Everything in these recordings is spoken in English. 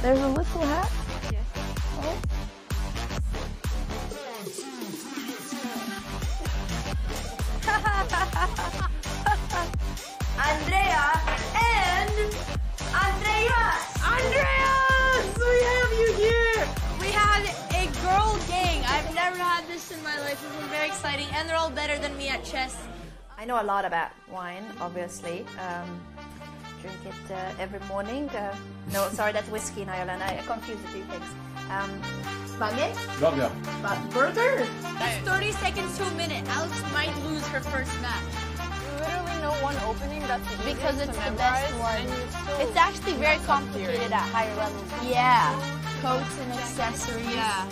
There's a little hat. Yes. Oh. Andrea and Andreas! Andreas! We have you here! We have a girl gang. I've never had this in my life. This is very exciting, and they're all better than me at chess. I know a lot about wine, obviously. Drink it every morning. No, sorry, that's whiskey in Ireland. I confuse the two things. Spaghetti? Dobra. Burger? That's 30 seconds to a minute. Alex might lose her first match. Literally no one opening that's Because it's the memorize, best one. and you still It's actually very complicated at higher levels. Yeah. Coats and accessories. Yeah.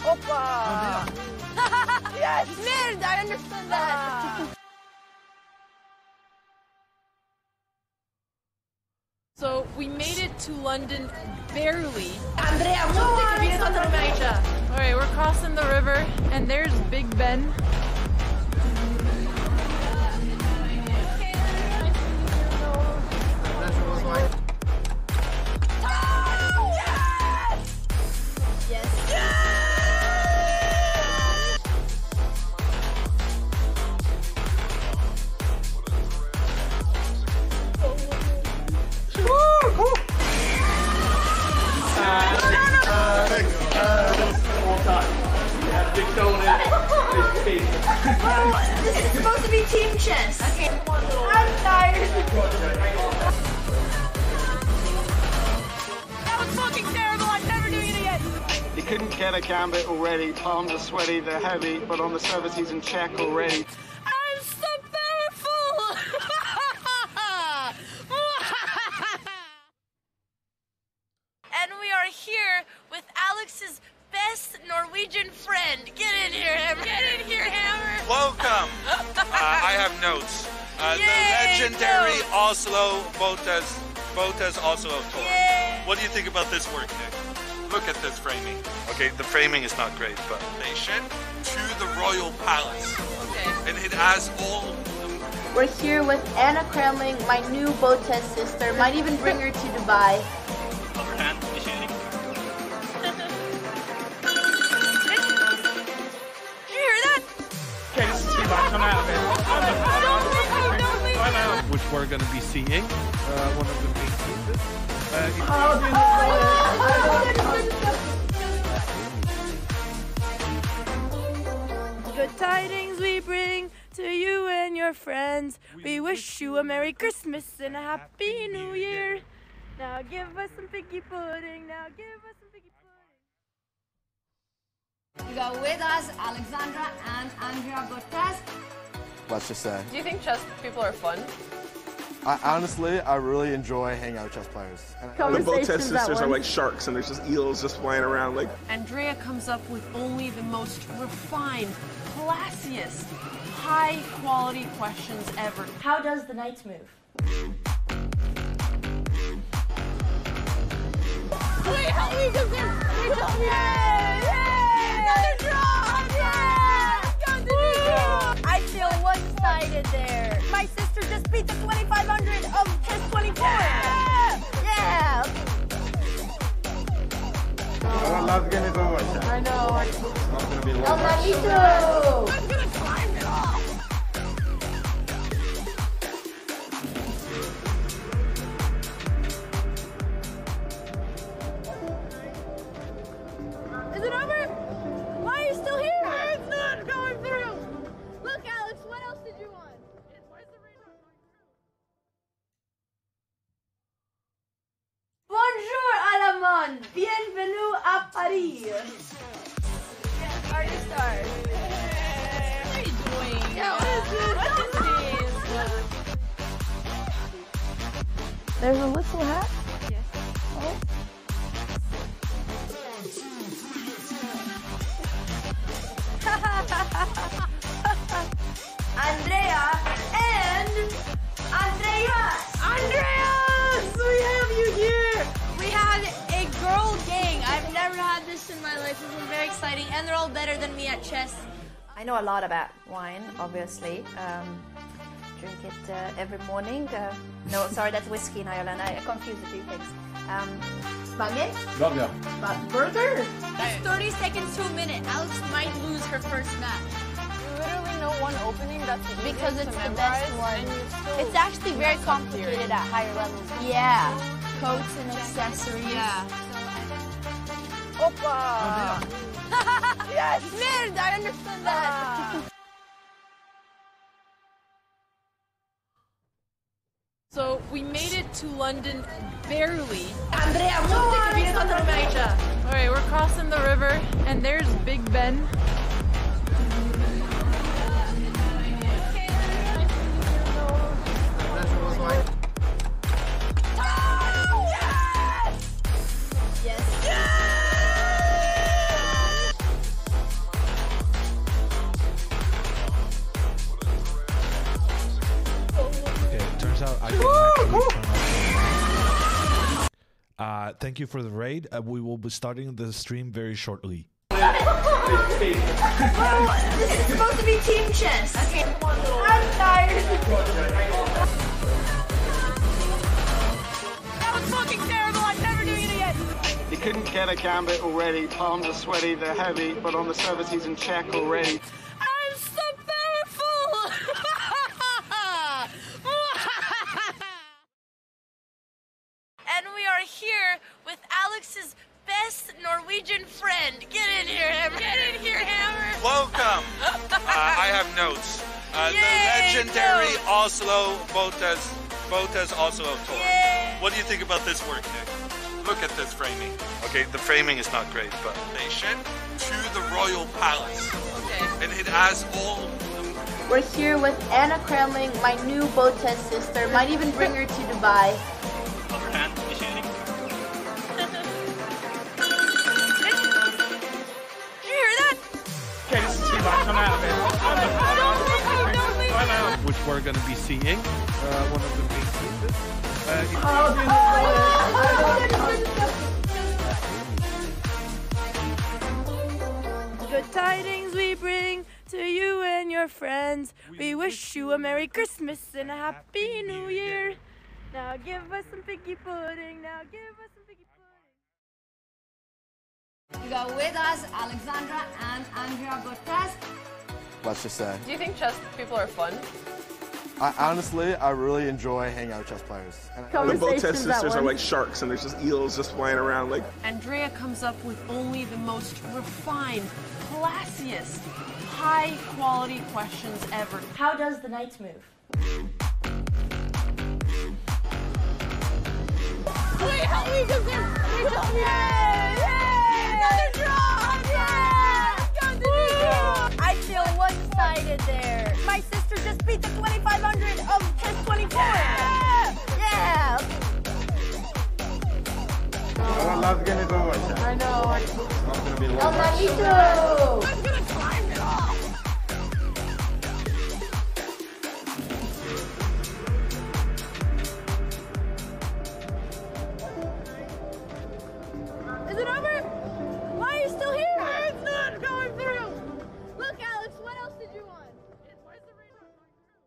Opa! Yes! Nerd, I understood that. So we made it to London barely. Andrea, Alright, we're crossing the river and there's Big Ben. This is supposed to be team chess. Okay. I'm tired. That was fucking terrible. I'm never doing it again. He couldn't get a gambit already. Palms are sweaty, they're heavy, but on the service he's in check already. I'm so powerful. And we are here with Alex's best Norwegian friend. Get in here, Hammer. Get in here, Hammer. Welcome. I have notes. The Yay, legendary notes. Oslo Botas Oslo tour. Yay. What do you think about this work, Nick? Look at this framing. Okay, the framing is not great, but nation to the royal palace. Okay. And it has all. We're here with Anna Kramling, my new Botes sister. Might even bring her to Dubai. Overhand machining. You hear that? Okay, this is T-Bot. Come out, man. Don't leave. Which we're going to be seeing. One of the main pieces. Good tidings we bring to you and your friends. We wish you a Merry Christmas and a Happy New Year. Now give us some piggy pudding. Now give us some piggy pudding. We got with us Alexandra and Andrea Botas. Let's just say. Do you think chess people are fun? Honestly, I really enjoy hanging out with chess players. The Botes sisters are like sharks, and there's just eels just flying around. Like Andrea comes up with only the most refined, classiest, high-quality questions ever. How does the knights move? Wait, help me, because another draw! I feel one-sided there. My sister just beat the 2500 of chess 24. Yeah. I know. El Manito. I'm gonna climb it off! Is it over? Why are you still here? It's not going through! Look, Alex, what else did you want? Why is the rain not going through? Bonjour, Alamon. Bienvenue à Paris. Yes, already start. What are you doing? Yeah, what is this? There's a little hat. Yes. Oh. Andrea and Andreas! Andreas! We have you here! We have a girl gang. I've never had this in my life. This is very exciting, and they're all better than me at chess. I know a lot about wine, obviously. drink it every morning. No, sorry, that's whiskey in Ireland. I confuse the two things. Baguette? Burger. Burger? It's 30 seconds to a minute. Alex might lose her first match. You literally know one opening that's the Because easiest it's to the memorize, best one. and you still It's actually very mess up theory. complicated at higher levels. Yeah. Coats and accessories. Yeah. Oh, Opa! Yes! Merde, I understood that. So we made it to London barely. Andrea, Alright, we're crossing the river, and there's Big Ben. Turns out I didn't actually turn off. Thank you for the raid. We will be starting the stream very shortly. This is supposed to be team chess. Okay. I'm tired. That was fucking terrible. I'm never doing it again. He couldn't get a gambit already. Palms are sweaty, they're heavy, but on the service he's in check already. I'm so powerful. And we are here with Alex's best Norwegian friend. Get in here, Hammer. Get in here, Hammer. Welcome. I have notes. The legendary Oslo Botas Oslo tour. Yay. What do you think about this work, Nick? Look at this framing. Okay, the framing is not great, but station to the Royal Palace. Okay. And it has all. We're here with Anna Kramling, my new Botes sister. Might even bring her to Dubai. Which we're going to be seeing. One of the main pieces. Good tidings we bring to you and your friends. We wish you a Merry Christmas and a Happy New Year. Now give us some figgy pudding. Now give us some figgy pudding. We got with us Alexandra and Andrea Botas. Let's just say. Do you think chess people are fun? Honestly, I really enjoy hanging out with chess players. And The Botes sisters are like sharks, and there's just eels just flying around. Like Andrea comes up with only the most refined, classiest, high-quality questions ever. How does the knights move? Wait, how do we do this? Another draw! I feel one-sided there. My sister just beat the 2500 of chess 24. Yeah! Last game is over. I know. It's not going to be long. Oh, me too! I'm gonna climb it off. Is it over? Why are you still here? It's not going through. Look, Alex, what else did you want? Why is the rain not going through?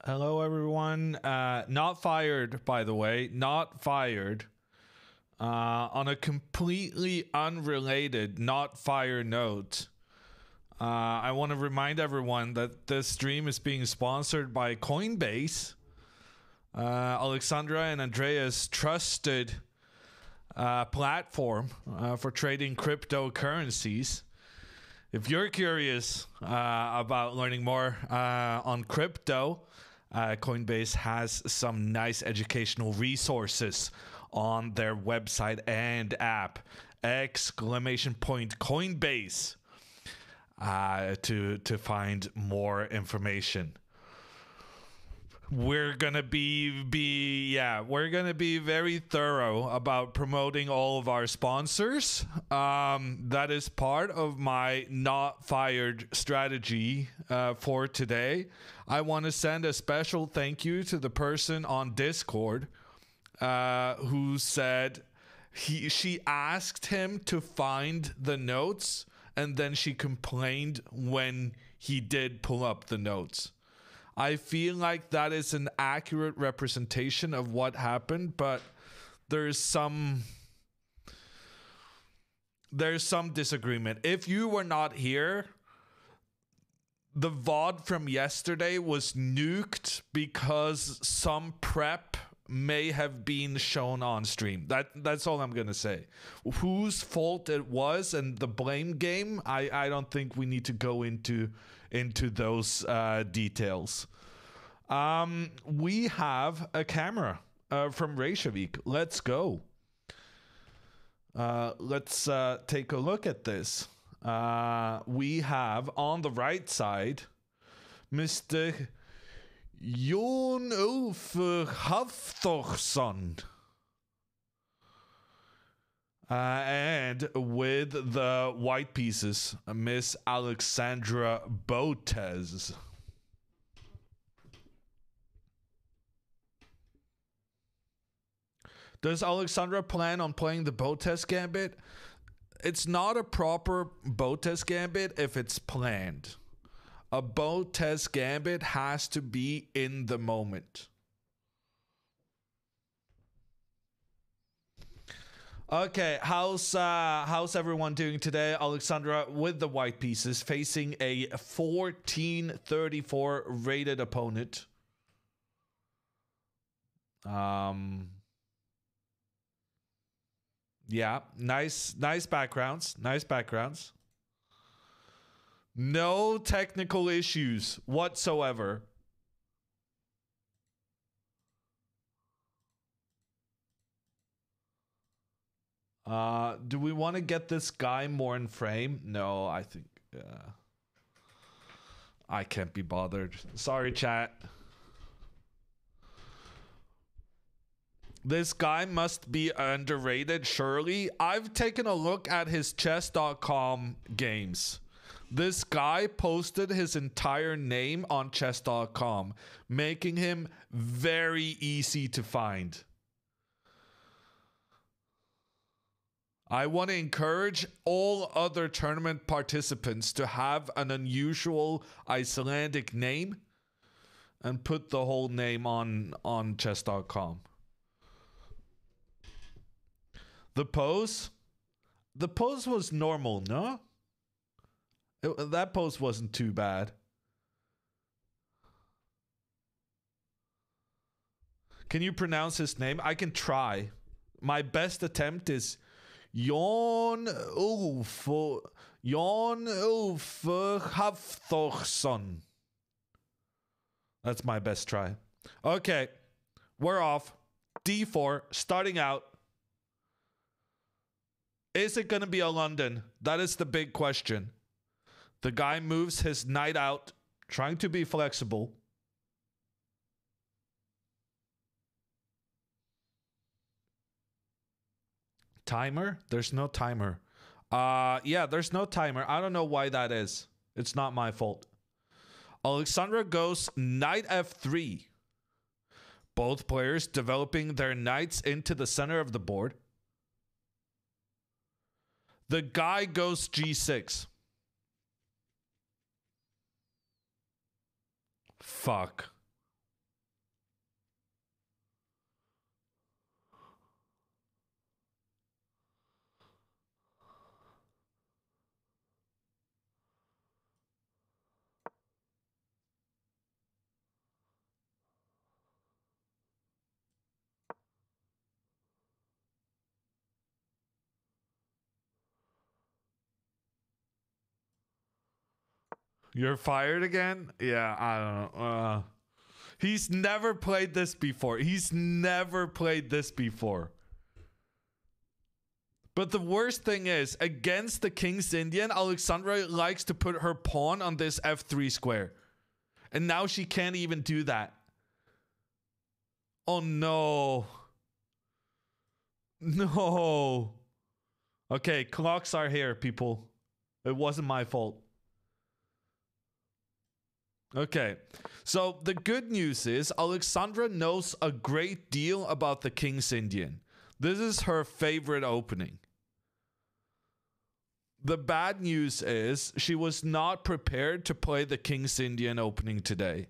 Hello, everyone. Not fired, by the way. Not fired. On a completely unrelated, not fire note, I want to remind everyone that this stream is being sponsored by Coinbase. Alexandra and Andrea's trusted platform for trading cryptocurrencies. If you're curious about learning more on crypto, Coinbase has some nice educational resources on their website and app. Coinbase to find more information. We're gonna be very thorough about promoting all of our sponsors. That is part of my not fired strategy for today. I want to send a special thank you to the person on Discord who said she asked him to find the notes and then she complained when he did pull up the notes. I feel like that is an accurate representation of what happened, but there's some disagreement. If you were not here, the VOD from yesterday was nuked because some prep may have been shown on stream. That's all I'm gonna say. Whose fault it was and the blame game, I don't think we need to go into those details. We have a camera from Reykjavik. Let's go. Let's take a look at this. We have on the right side Mr. Jon Ulf Hafþórsson. And with the white pieces, Miss Alexandra Botez. Does Alexandra plan on playing the Botez Gambit? It's not a proper Botez Gambit if it's planned. A Botez Gambit has to be in the moment. Okay, how's everyone doing today? Alexandra with the white pieces facing a 1434 rated opponent. Yeah, nice backgrounds. Nice backgrounds. No technical issues whatsoever. Do we want to get this guy more in frame? No, I think I can't be bothered. Sorry, chat. This guy must be underrated, surely. I've taken a look at his chess.com games. This guy posted his entire name on chess.com, making him very easy to find. I want to encourage all other tournament participants to have an unusual Icelandic name and put the whole name on chess.com. The pose was normal, no? That pose wasn't too bad. Can you pronounce his name? I can try. My best attempt is Jon Ulf Hafþórsson. That's my best try. Okay, we're off. D4, starting out. Is it going to be a London? That is the big question. The guy moves his knight out, trying to be flexible. Timer? There's no timer. Yeah, there's no timer. I don't know why that is. It's not my fault. Alexandra goes knight f3. Both players developing their knights into the center of the board. The guy goes g6. Fuck. You're fired again? Yeah, I don't know. He's never played this before. But the worst thing is, against the King's Indian, Alexandra likes to put her pawn on this f3 square. And now she can't even do that. Oh no. No. Okay, clocks are here, people. It wasn't my fault. Okay, so the good news is Alexandra knows a great deal about the King's Indian. This is her favorite opening. The bad news is she was not prepared to play the King's Indian opening today.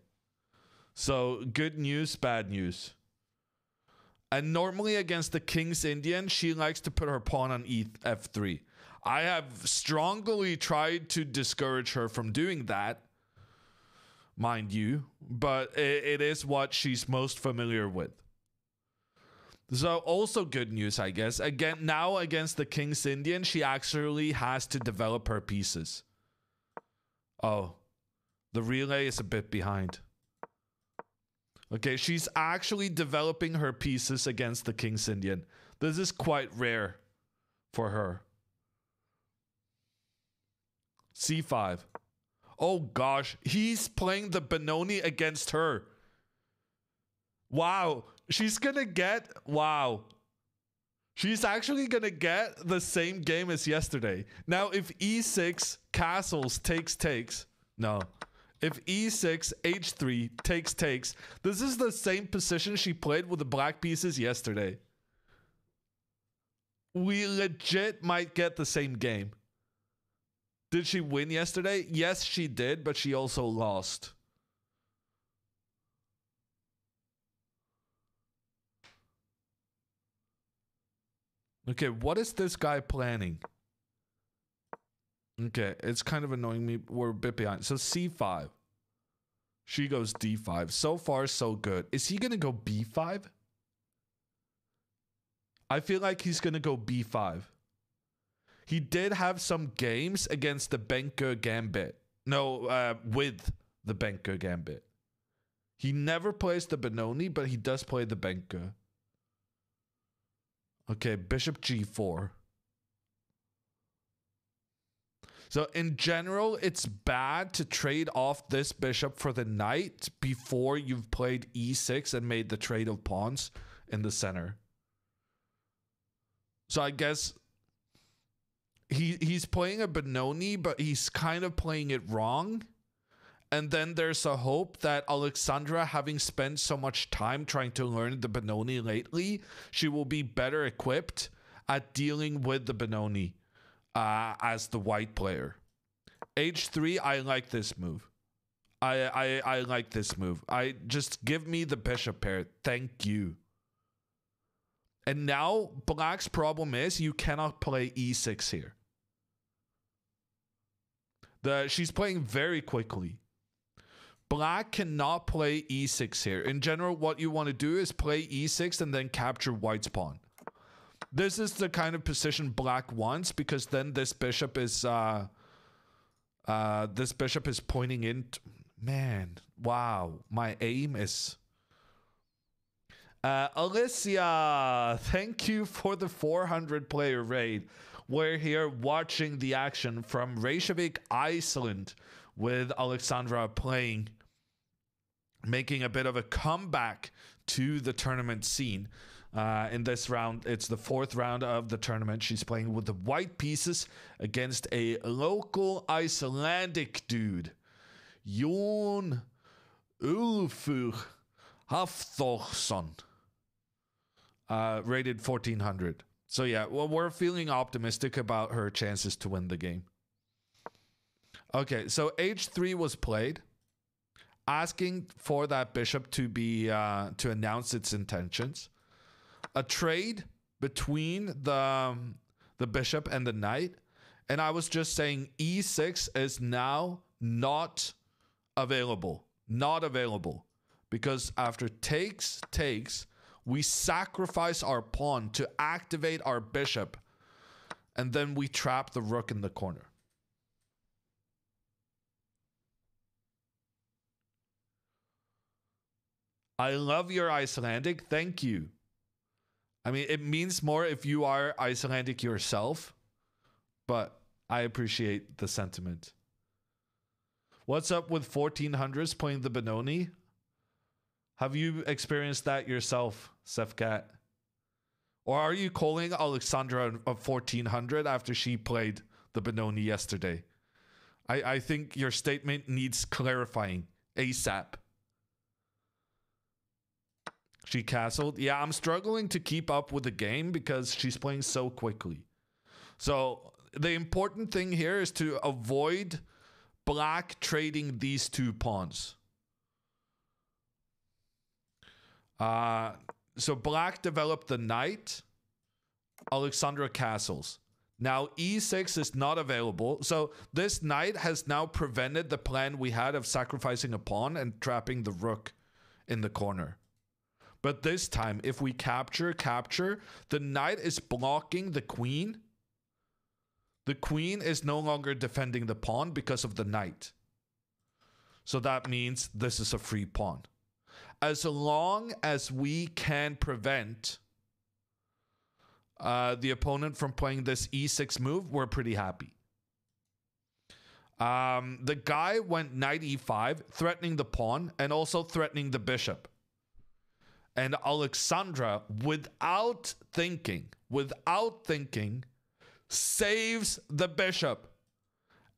So good news, bad news. And normally against the King's Indian, she likes to put her pawn on f3. I have strongly tried to discourage her from doing that, mind you, but it is what she's most familiar with. So also good news, I guess. Again, now against the King's Indian, she actually has to develop her pieces. Oh, the relay is a bit behind. Okay, she's actually developing her pieces against the King's Indian. This is quite rare for her. C5. Oh gosh, he's playing the Benoni against her. Wow, she's gonna get, wow. She's actually gonna get the same game as yesterday. Now, if e6 castles takes, no. If e6, h3, takes, this is the same position she played with the black pieces yesterday. We legit might get the same game. Did she win yesterday? Yes, she did, but she also lost. Okay, what is this guy planning? Okay, it's kind of annoying me. We're a bit behind. So c5. She goes d5. So far, so good. Is he going to go b5? I feel like he's going to go b5. He did have some games against the Benko Gambit. No, with the Benko Gambit. He never plays the Benoni, but he does play the Benko. Okay, bishop g4. So in general, it's bad to trade off this bishop for the knight before you've played e6 and made the trade of pawns in the center. So I guess he's playing a Benoni, but he's kind of playing it wrong. And then there's a hope that Alexandra, having spent so much time trying to learn the Benoni lately, she will be better equipped at dealing with the Benoni as the white player. H3, I like this move. I like this move. I just give me the bishop pair. Thank you. And now black's problem is you cannot play e6 here. She's playing very quickly. Black cannot play e6 here. In general, what you want to do is play e6 and then capture white's pawn. This is the kind of position black wants, because then this bishop is pointing in. Man, wow, my aim is. Alicia, thank you for the 400 player raid. We're here watching the action from Reykjavik, Iceland, with Alexandra playing, making a bit of a comeback to the tournament scene. In this round, it's the 4th round of the tournament. She's playing with the white pieces against a local Icelandic dude, Jón Ulfur Hafþórsson, rated 1400. So yeah, well, we're feeling optimistic about her chances to win the game. Okay, so h3 was played, asking for that bishop to be to announce its intentions. A trade between the bishop and the knight, and I was just saying e6 is now not available, because after takes, we sacrifice our pawn to activate our bishop, and then we trap the rook in the corner. I love your Icelandic. Thank you. I mean, it means more if you are Icelandic yourself, but I appreciate the sentiment. What's up with 1400s playing the Benoni? Have you experienced that yourself, Sefcat? Or are you calling Alexandra a 1400 after she played the Benoni yesterday? I think your statement needs clarifying ASAP. She castled. Yeah, I'm struggling to keep up with the game because she's playing so quickly. So the important thing here is to avoid black trading these two pawns. So black developed the knight, Alexandra castles. Now e6 is not available. So this knight has now prevented the plan we had of sacrificing a pawn and trapping the rook in the corner. But this time, if we capture, the knight is blocking the queen. The queen is no longer defending the pawn because of the knight. So that means this is a free pawn. As long as we can prevent the opponent from playing this e6 move, we're pretty happy. The guy went knight e5, threatening the pawn and also threatening the bishop. And Alexandra, without thinking, saves the bishop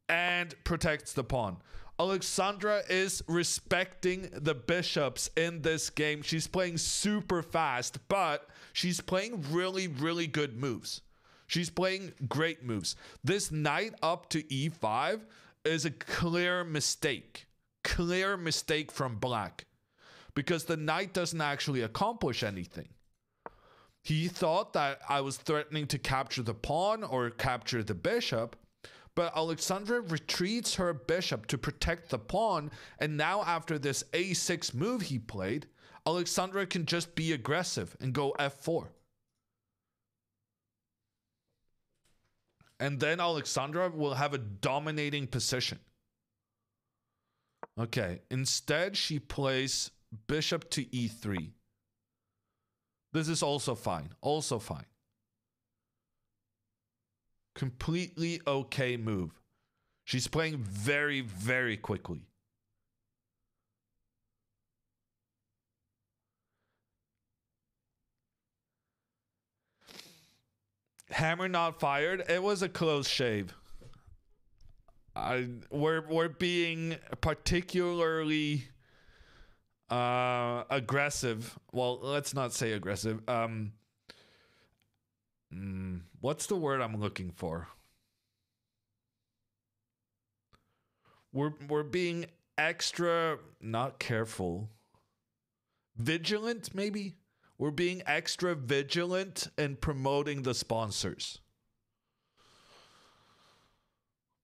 and protects the pawn. Alexandra is respecting the bishops in this game. She's playing super fast, but she's playing really, really good moves. She's playing great moves. This knight up to e5 is a clear mistake. Clear mistake from black. Because the knight doesn't actually accomplish anything. He thought that I was threatening to capture the pawn or capture the bishop, but Alexandra retreats her bishop to protect the pawn, and now after this a6 move he played, Alexandra can just be aggressive and go f4. And then Alexandra will have a dominating position. Okay, instead she plays bishop to e3. This is also fine. Also fine. Completely okay move. She's playing very, very quickly. Hammer not fired. It was a close shave. We're being particularly aggressive. Well, let's not say aggressive. What's the word I'm looking for? We're being extra, not careful, vigilant maybe. We're being extra vigilant in promoting the sponsors.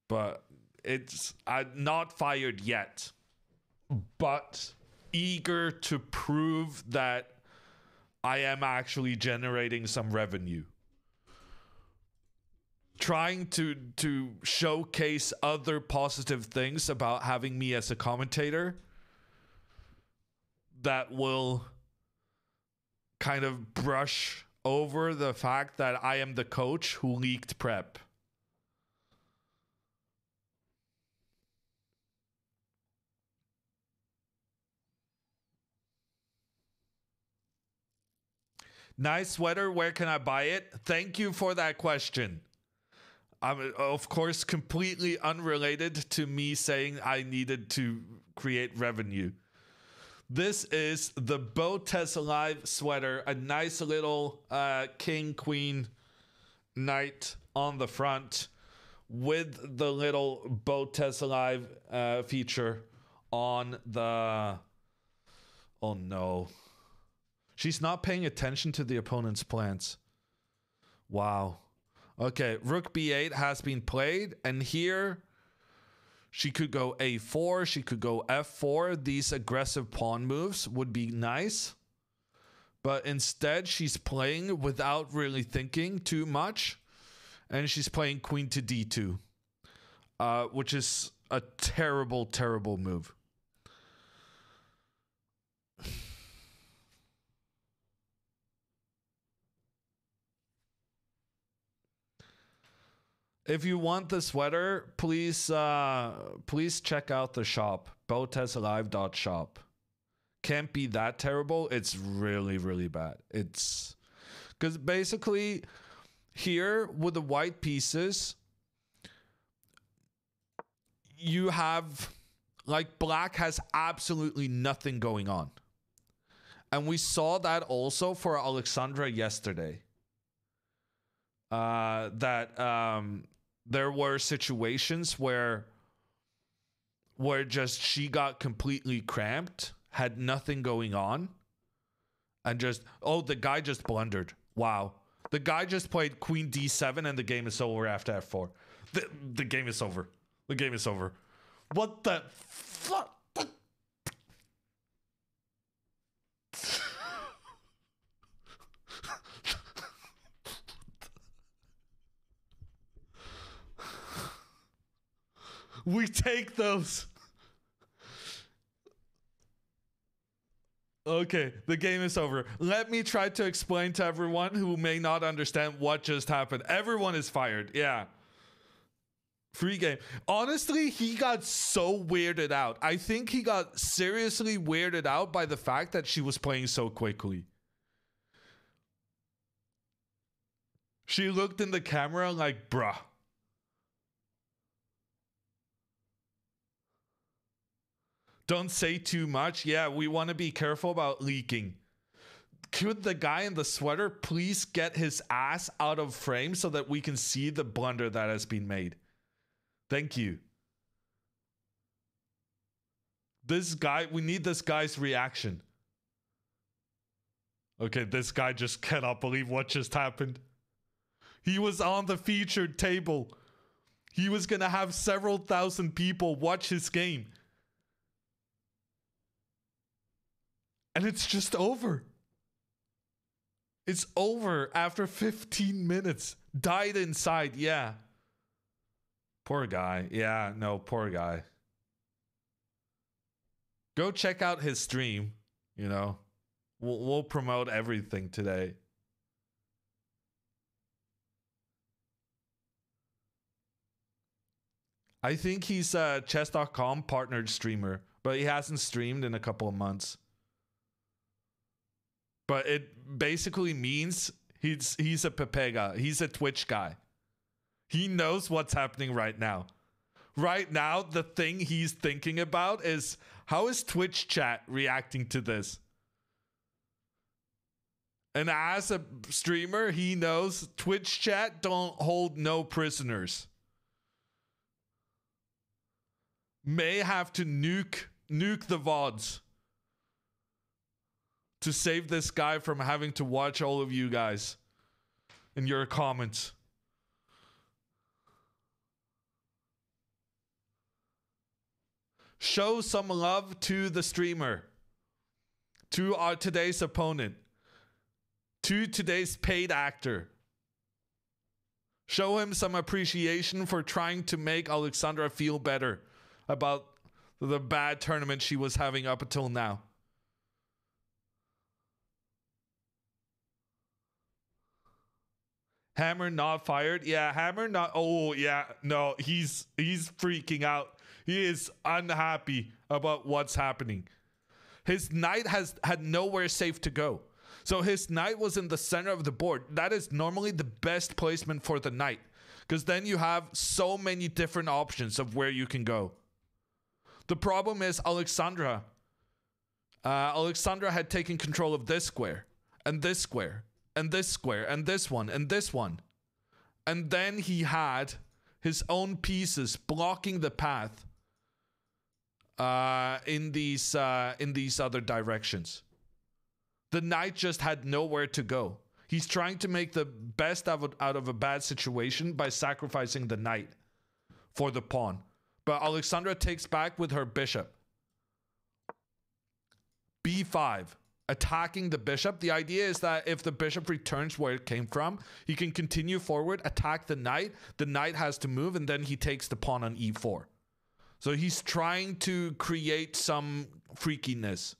But it's not fired yet. But eager to prove that I am actually generating some revenue. Trying to showcase other positive things about having me as a commentator that will kind of brush over the fact that I am the coach who leaked prep. Nice sweater. Where can I buy it? Thank you for that question. I'm, of course, completely unrelated to me saying I needed to create revenue. This is the Botez Alive sweater. A nice little king, queen, knight on the front with the little Botez Alive feature on the... Oh, no. She's not paying attention to the opponent's plans. Wow. Okay, rook b8 has been played, and here she could go a4, she could go f4. These aggressive pawn moves would be nice, but instead she's playing without really thinking too much, and she's playing queen to d2, which is a terrible, terrible move. If you want the sweater, please check out the shop, botezalive.shop. Can't be that terrible. It's really, really bad. It's because basically here with the white pieces, you have like black has absolutely nothing going on. And we saw that also for there were situations where just she got completely cramped, had nothing going on, and just, oh, the guy just blundered. Wow. The guy just played queen d7 and the game is over after f4. The game is over. The game is over. What the fuck? We take those. Okay, the game is over. Let me try to explain to everyone who may not understand what just happened. Everyone is fired. Yeah. Free game. Honestly, he got so weirded out. I think he got seriously weirded out by the fact that she was playing so quickly. She looked in the camera like, bruh. Don't say too much. Yeah, we want to be careful about leaking. Could the guy in the sweater please get his ass out of frame so that we can see the blunder that has been made? Thank you. This guy, we need this guy's reaction. Okay, this guy just cannot believe what just happened. He was on the featured table. He was going to have several thousand people watch his game. And it's just over. It's over after 15 minutes. Died inside, yeah. Poor guy. Yeah, no, poor guy. Go check out his stream, you know. We'll promote everything today. I think he's a chess.com partnered streamer, but he hasn't streamed in a couple of months. But it basically means he's a Pepega. He's a Twitch guy. He knows what's happening right now. Right now, the thing he's thinking about is, how is Twitch chat reacting to this? And as a streamer, he knows Twitch chat don't hold no prisoners. May have to nuke the VODs to save this guy from having to watch all of you guys in your comments. Show some love to the streamer, to our today's opponent, to today's paid actor. Show him some appreciation for trying to make Alexandra feel better about the bad tournament she was having up until now. Hammer not fired. Yeah, Hammer not. Oh, yeah. No, he's freaking out. He is unhappy about what's happening. His knight had nowhere safe to go. So his knight was in the center of the board. That is normally the best placement for the knight, because then you have so many different options of where you can go. The problem is Alexandra had taken control of this square and this square and this square and this one and this one. And then he had his own pieces blocking the path in these other directions. The knight just had nowhere to go. He's trying to make the best out of a bad situation by sacrificing the knight for the pawn. But Alexandra takes back with her bishop. B5, attacking the bishop. The idea is that if the bishop returns where it came from, he can continue forward, attack the knight. The knight has to move, and then he takes the pawn on e4. So he's trying to create some freakiness.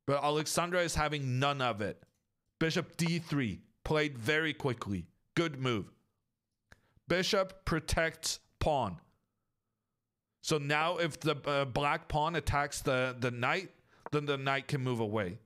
But Alexandra is having none of it. Bishop d3, played very quickly. Good move. Bishop protects pawn. So now if the black pawn attacks the knight, then the knight can move away.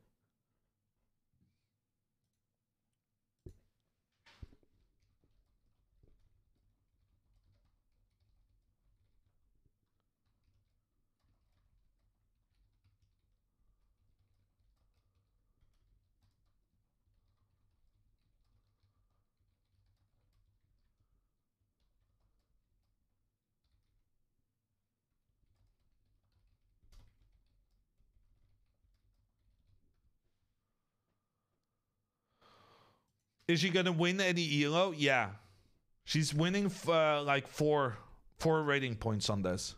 Is she gonna win any elo? Yeah, she's winning like four rating points on this.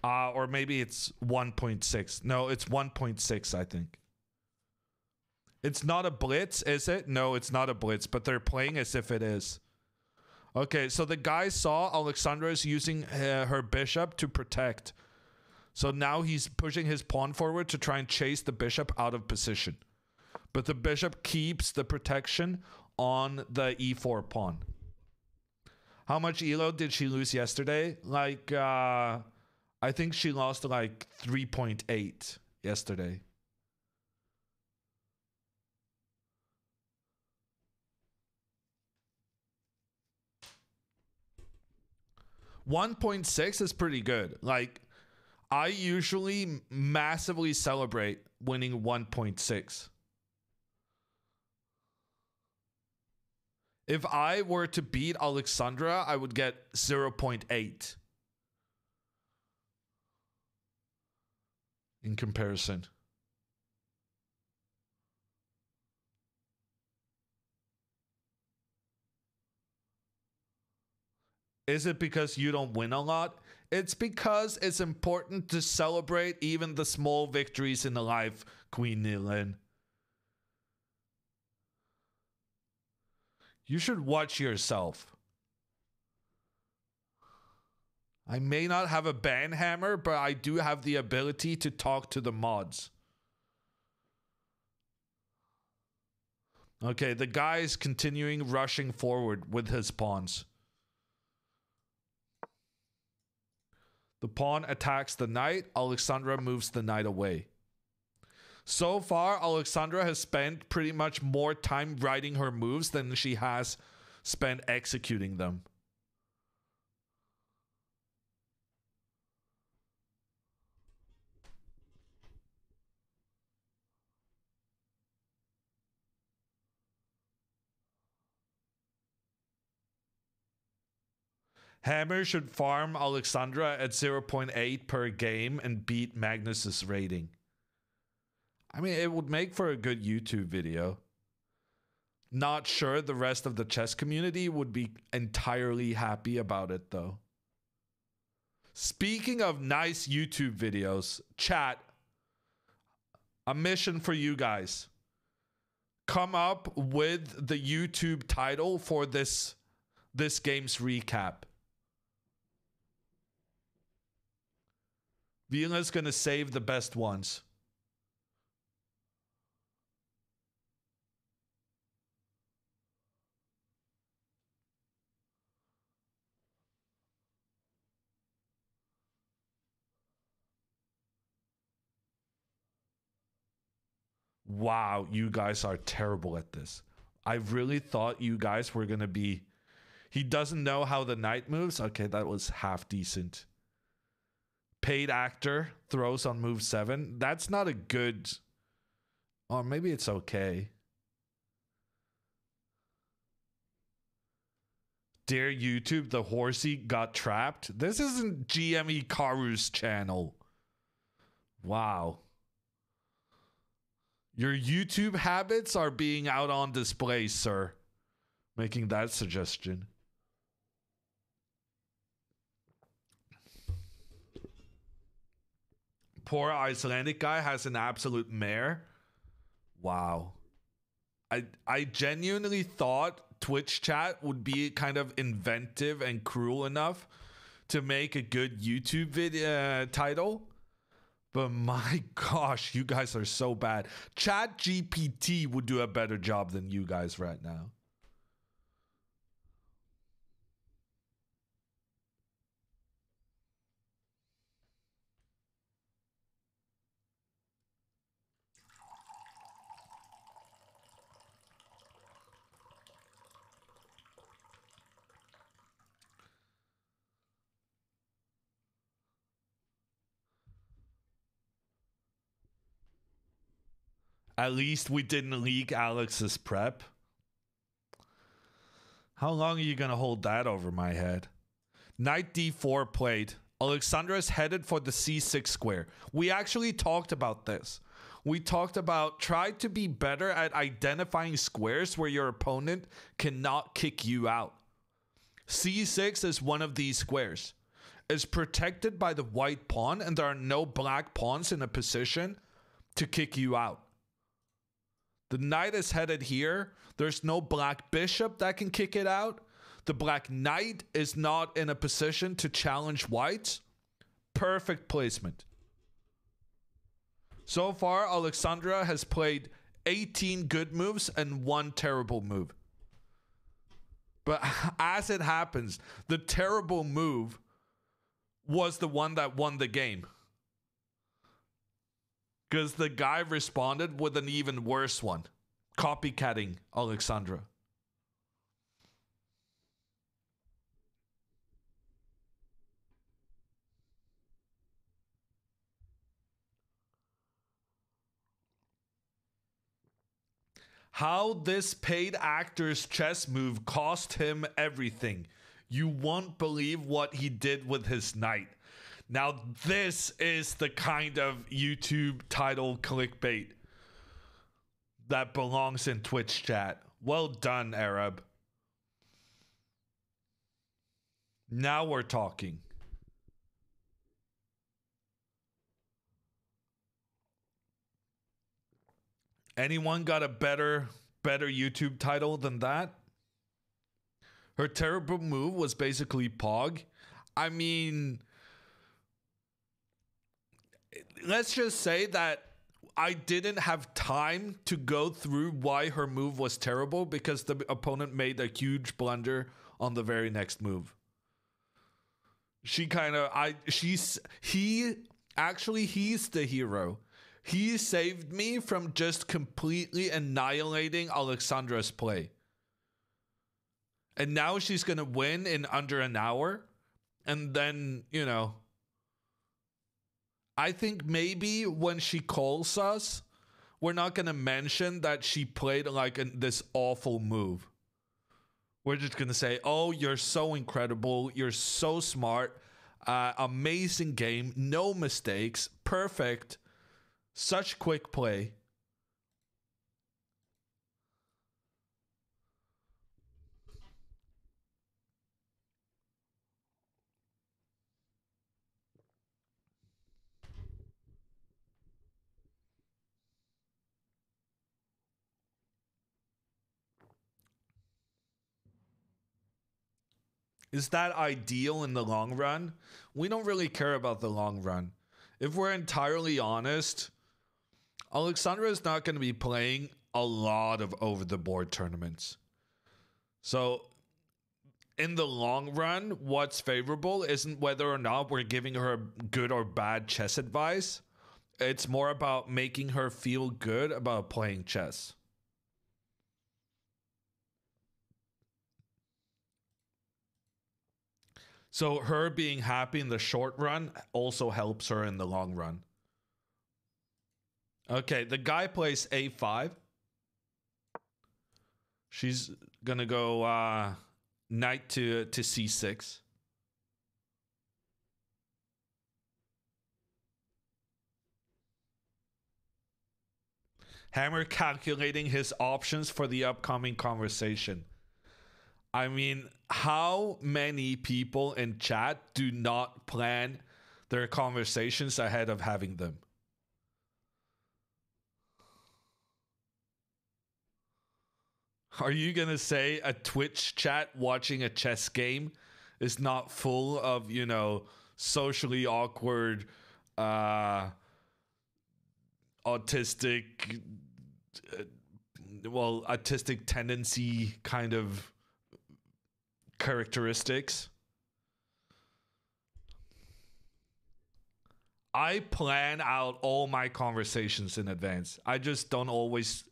Or maybe it's 1.6. No, it's 1.6, I think. It's not a blitz, is it? No, it's not a blitz, but they're playing as if it is. Okay, so the guy saw Alexandra is using her bishop to protect. So now he's pushing his pawn forward to try and chase the bishop out of position. But the bishop keeps the protection on the e4 pawn. How much elo did she lose yesterday? Like, I think she lost like 3.8 yesterday. $1.6 is pretty good. Like, I usually massively celebrate winning 1.6. If I were to beat Alexandra, I would get 0.8 in comparison. Is it because you don't win a lot? It's because it's important to celebrate even the small victories in the life, Queen Nilin. You should watch yourself. I may not have a ban hammer, but I do have the ability to talk to the mods. Okay, the guy is continuing rushing forward with his pawns. The pawn attacks the knight. Alexandra moves the knight away. So far, Alexandra has spent pretty much more time writing her moves than she has spent executing them. Hammer should farm Alexandra at 0.8 per game and beat Magnus's rating. I mean, it would make for a good YouTube video. Not sure the rest of the chess community would be entirely happy about it, though. Speaking of nice YouTube videos, chat, a mission for you guys. Come up with the YouTube title for this game's recap. Vila's gonna save the best ones. Wow, you guys are terrible at this. I really thought you guys were gonna be... He doesn't know how the knight moves? Okay, that was half decent. Paid actor throws on move 7. That's not a good... Or maybe it's okay. Dear YouTube, the horsey got trapped. This isn't GME Karu's channel. Wow. Your YouTube habits are being out on display, sir. Making that suggestion. Poor Icelandic guy has an absolute mare. Wow. I genuinely thought Twitch chat would be kind of inventive and cruel enough to make a good YouTube video title. But my gosh, you guys are so bad. ChatGPT would do a better job than you guys right now. At least we didn't leak Alex's prep. How long are you going to hold that over my head? Knight d4 played. Alexandra is headed for the c6 square. We actually talked about this. we talked about try to be better at identifying squares where your opponent cannot kick you out. C6 is one of these squares. It's protected by the white pawn, and there are no black pawns in a position to kick you out. The knight is headed here. There's no black bishop that can kick it out. The black knight is not in a position to challenge white. Perfect placement. So far, Alexandra has played 18 good moves and 1 terrible move. But as it happens, the terrible move was the one that won the game. Because the guy responded with an even worse one. Copycatting Alexandra. How this paid actor's chess move cost him everything. You won't believe what he did with his knight. Now this is the kind of YouTube title clickbait that belongs in Twitch chat. Well done, Arab. Now we're talking. Anyone got a better YouTube title than that? Her terrible move was basically Pog. I mean, let's just say that I didn't have time to go through why her move was terrible because the opponent made a huge blunder on the very next move. He's the hero. He saved me from just completely annihilating Alexandra's play. And now she's going to win in under an hour. And then, you know, I think maybe when she calls us, we're not going to mention that she played like this awful move. We're just going to say, oh, you're so incredible. You're so smart. Amazing game. No mistakes. Perfect. Such quick play. Is that ideal in the long run? We don't really care about the long run. If we're entirely honest, Alexandra is not going to be playing a lot of over-the-board tournaments. So, in the long run, what's favorable isn't whether or not we're giving her good or bad chess advice. It's more about making her feel good about playing chess. So her being happy in the short run also helps her in the long run. Okay, the guy plays a5. She's gonna go knight to c6. Hammer calculating his options for the upcoming conversation. I mean, how many people in chat do not plan their conversations ahead of having them? Are you going to say a Twitch chat watching a chess game is not full of, you know, socially awkward, autistic tendency kind of characteristics? I plan out all my conversations in advance. I just don't always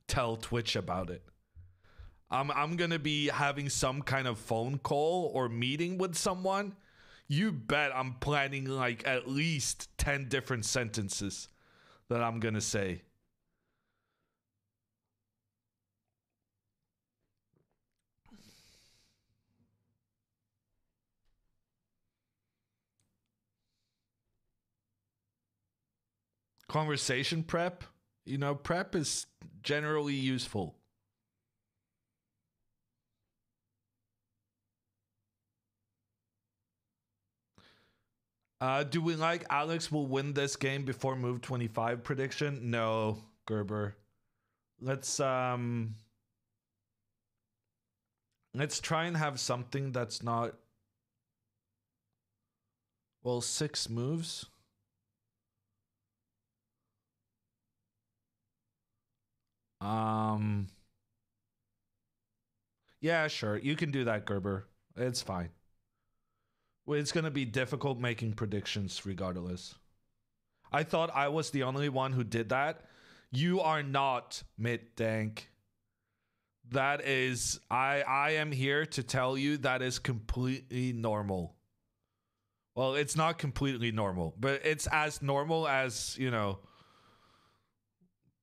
tell Twitch about it. I'm gonna be having some kind of phone call or meeting with someone. You bet I'm planning like at least 10 different sentences that I'm gonna say. Conversation prep? You know, prep is generally useful. Do we like Alex will win this game before move 25 prediction? No, Gerber. Let's try and have something that's not, well, 6 moves. Yeah, sure. You can do that, Gerber. It's fine. Well, it's going to be difficult making predictions regardless. I thought I was the only one who did that. You are not, Mitdank. That is, I am here to tell you that is completely normal. Well, it's not completely normal, but it's as normal as, you know,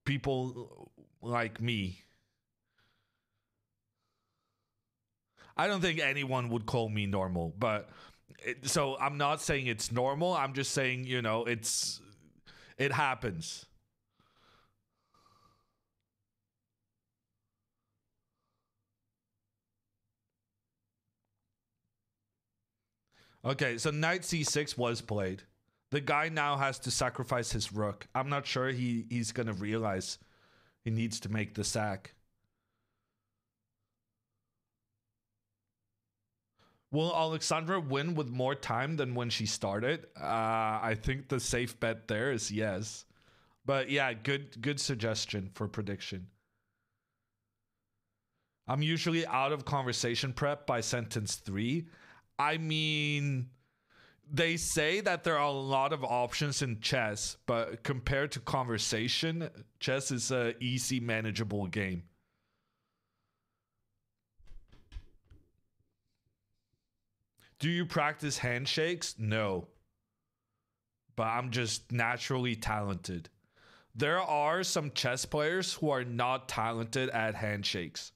people like me. I don't think anyone would call me normal, but so I'm not saying it's normal. I'm just saying, you know, it happens. Okay, so knight c6 was played. The guy now has to sacrifice his rook. I'm not sure he's going to realize he needs to make the sack. Will Alexandra win with more time than when she started? I think the safe bet there is yes. But yeah, good suggestion for prediction. I'm usually out of conversation prep by sentence 3. I mean, they say that there are a lot of options in chess, but compared to conversation, chess is an easy, manageable game. Do you practice handshakes? No. But I'm just naturally talented. There are some chess players who are not talented at handshakes.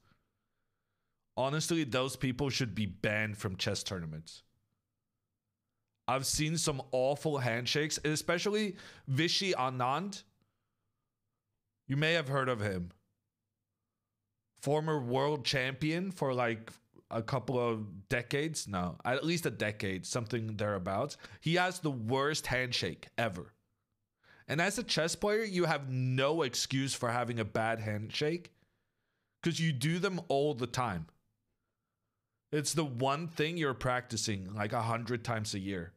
Honestly, those people should be banned from chess tournaments. I've seen some awful handshakes, especially Vishy Anand. You may have heard of him. Former world champion for like a couple of decades. No, at least a decade, something thereabouts. He has the worst handshake ever. And as a chess player, you have no excuse for having a bad handshake because you do them all the time. It's the one thing you're practicing like 100 times a year.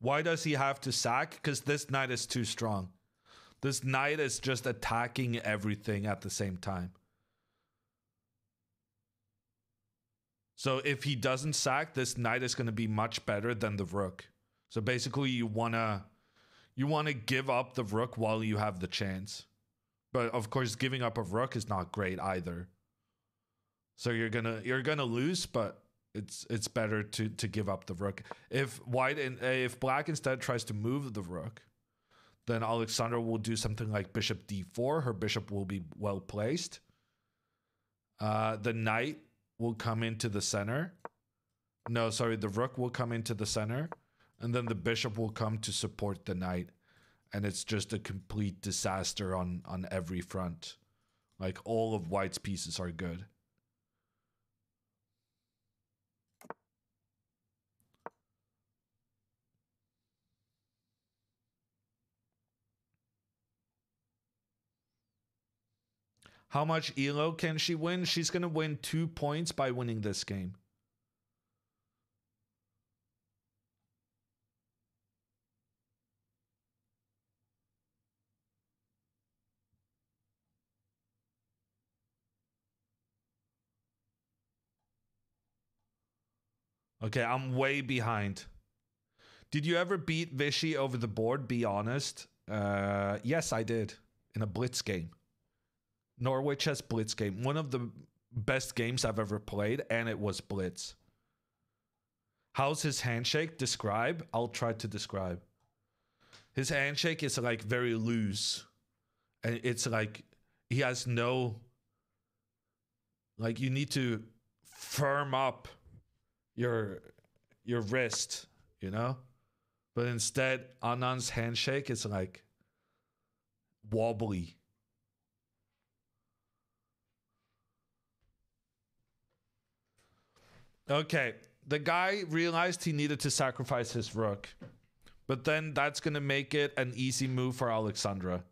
Why does he have to sack? Because this knight is too strong. This knight is just attacking everything at the same time. So if he doesn't sack, this knight is going to be much better than the rook. So basically you want to give up the rook while you have the chance. But of course giving up a rook is not great either. So you're going to lose, but it's better to give up the rook. If black instead tries to move the rook, then Alexandra will do something like bishop d4. Her bishop will be well placed. The knight will come into the center. No, sorry, the rook will come into the center. And then the bishop will come to support the knight. And it's just a complete disaster on every front. Like all of white's pieces are good. How much ELO can she win? She's going to win 2 points by winning this game. Okay, I'm way behind. Did you ever beat Vishy over the board? Be honest. Yes, I did. In a blitz game. Norway Chess Blitz game. One of the best games I've ever played, and it was Blitz. How's his handshake? Describe. I'll try to describe. His handshake is like very loose. And it's like he has no, like you need to firm up your wrist, you know? But instead, Anand's handshake is like wobbly. Okay, the guy realized he needed to sacrifice his rook. But then that's going to make it an easy move for Alexandra.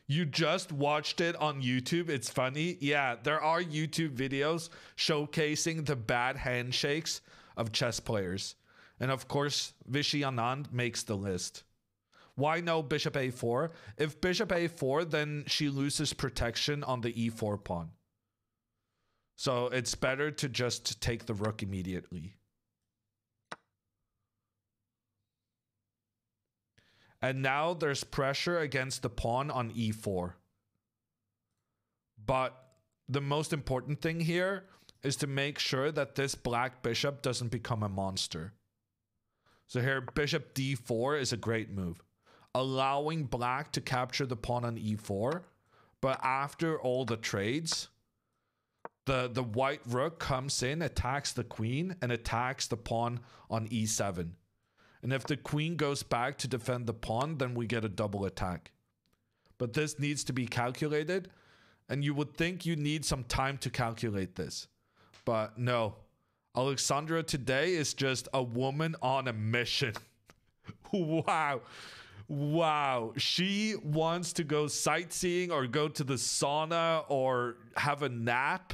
You just watched it on YouTube. It's funny. Yeah, there are YouTube videos showcasing the bad handshakes of chess players. And of course, Vishy Anand makes the list. Why no bishop a4? If bishop a4, then she loses protection on the e4 pawn. So it's better to just take the rook immediately. And now there's pressure against the pawn on e4. But the most important thing here is to make sure that this black bishop doesn't become a monster. So here, bishop d4 is a great move, allowing black to capture the pawn on e4. But after all the trades, the white rook comes in, attacks the queen, and attacks the pawn on e7. And if the queen goes back to defend the pawn, then we get a double attack. But this needs to be calculated, and you would think you need some time to calculate this. But no, Alexandra today is just a woman on a mission. Wow. Wow. She wants to go sightseeing or go to the sauna or have a nap.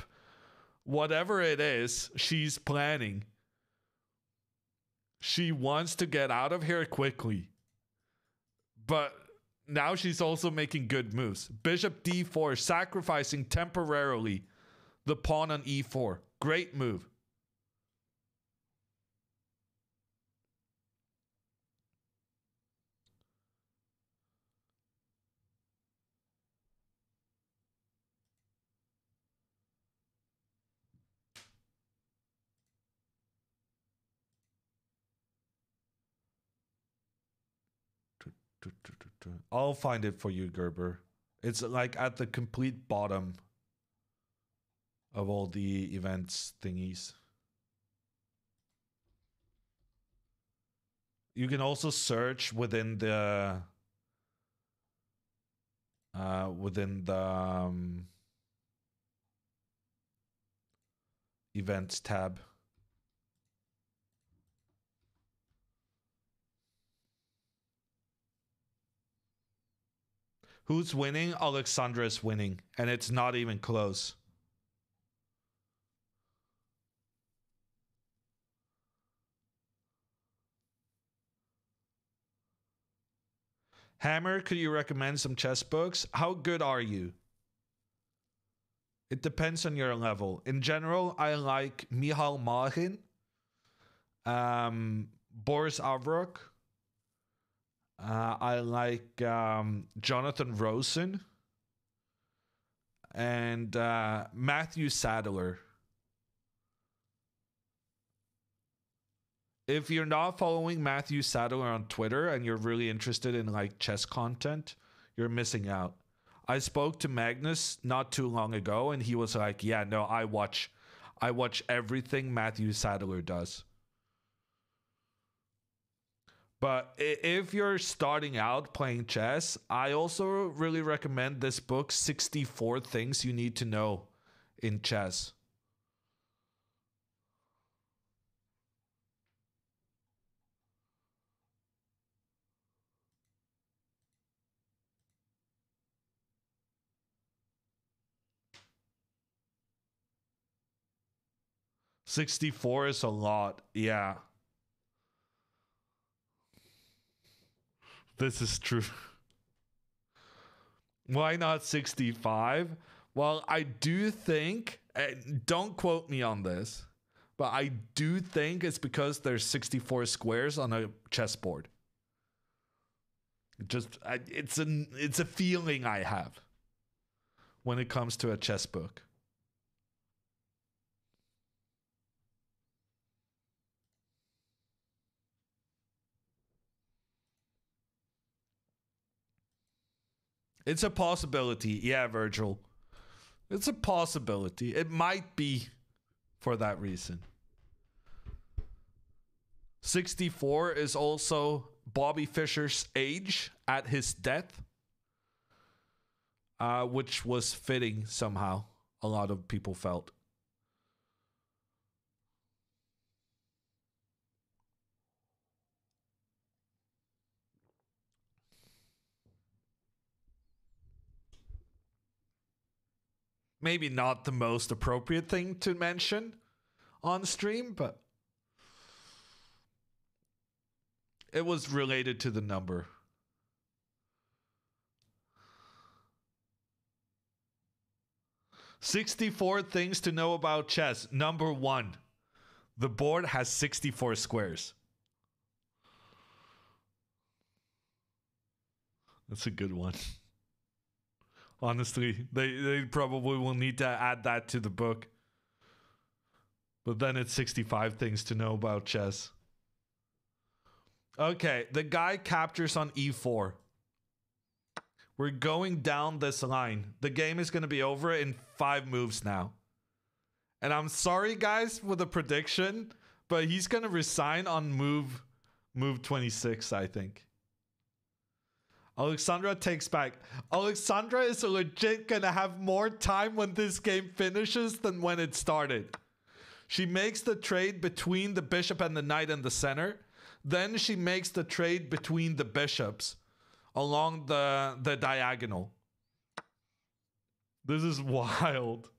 Whatever it is, she's planning. She wants to get out of here quickly. But now she's also making good moves. Bishop d4, sacrificing temporarily the pawn on e4. Great move. I'll find it for you, Gerber. It's like at the complete bottom of all the events thingies. You can also search within the events tab. Who's winning? Alexandra is winning, and it's not even close. Hammer, could you recommend some chess books? How good are you? It depends on your level. In general, I like Michal Malin, Boris Avrok. I like Jonathan Rosen and Matthew Sadler. If you're not following Matthew Sadler on Twitter and you're really interested in like chess content, you're missing out. I spoke to Magnus not too long ago and he was like, yeah, no, I watch everything Matthew Sadler does. But if you're starting out playing chess, I also really recommend this book, 64 Things You Need to Know in Chess. $64 is a lot, yeah. This is true. Why not 65? Well, I do think, don't quote me on this, but I do think it's because there's 64 squares on a chessboard. It's a feeling I have when it comes to a chess book. It's a possibility. Yeah, Virgil. It's a possibility. It might be for that reason. 64 is also Bobby Fischer's age at his death, which was fitting somehow. A lot of people felt. Maybe not the most appropriate thing to mention on stream, but it was related to the number. "64 things to know about chess." Number 1, the board has 64 squares. That's a good one. Honestly, they probably will need to add that to the book. But then it's 65 things to know about chess. Okay, the guy captures on e4. We're going down this line. The game is going to be over in 5 moves now. And I'm sorry, guys, for the prediction, but he's going to resign on move 26, I think. Alexandra takes back. Alexandra is legit going to have more time when this game finishes than when it started. She makes the trade between the bishop and the knight in the center. Then she makes the trade between the bishops along the diagonal. This is wild.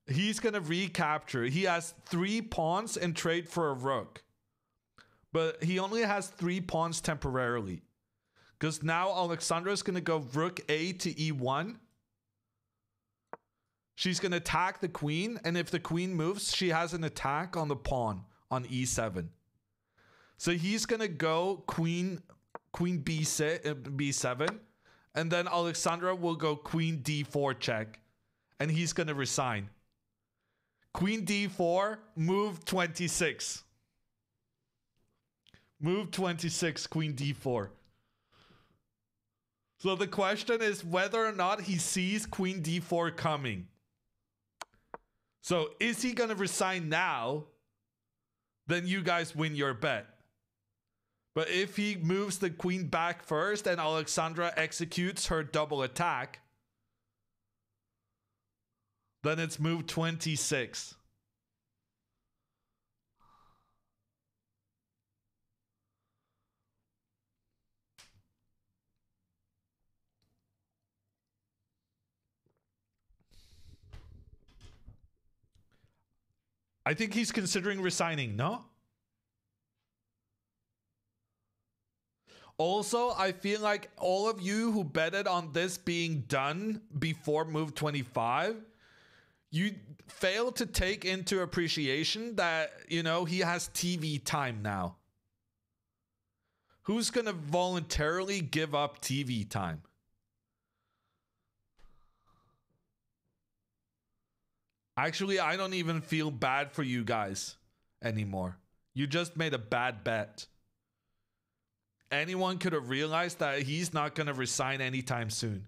He's going to recapture. He has 3 pawns and trade for a rook. But he only has 3 pawns temporarily. Because now Alexandra is going to go rook A to E1. She's going to attack the queen. And if the queen moves, she has an attack on the pawn on E7. So he's going to go queen B7. And then Alexandra will go queen D4 check. And he's going to resign. Queen D4, move 26. Move 26, queen D4. So the question is whether or not he sees queen D4 coming. So is he going to resign now? Then you guys win your bet. But if he moves the queen back first and Alexandra executes her double attack, then it's move 26. I think he's considering resigning, no? Also, I feel like all of you who betted on this being done before move 25, you failed to take into appreciation that, you know, he has TV time now. Who's going to voluntarily give up TV time? Actually, I don't even feel bad for you guys anymore. You just made a bad bet. Anyone could have realized that he's not going to resign anytime soon.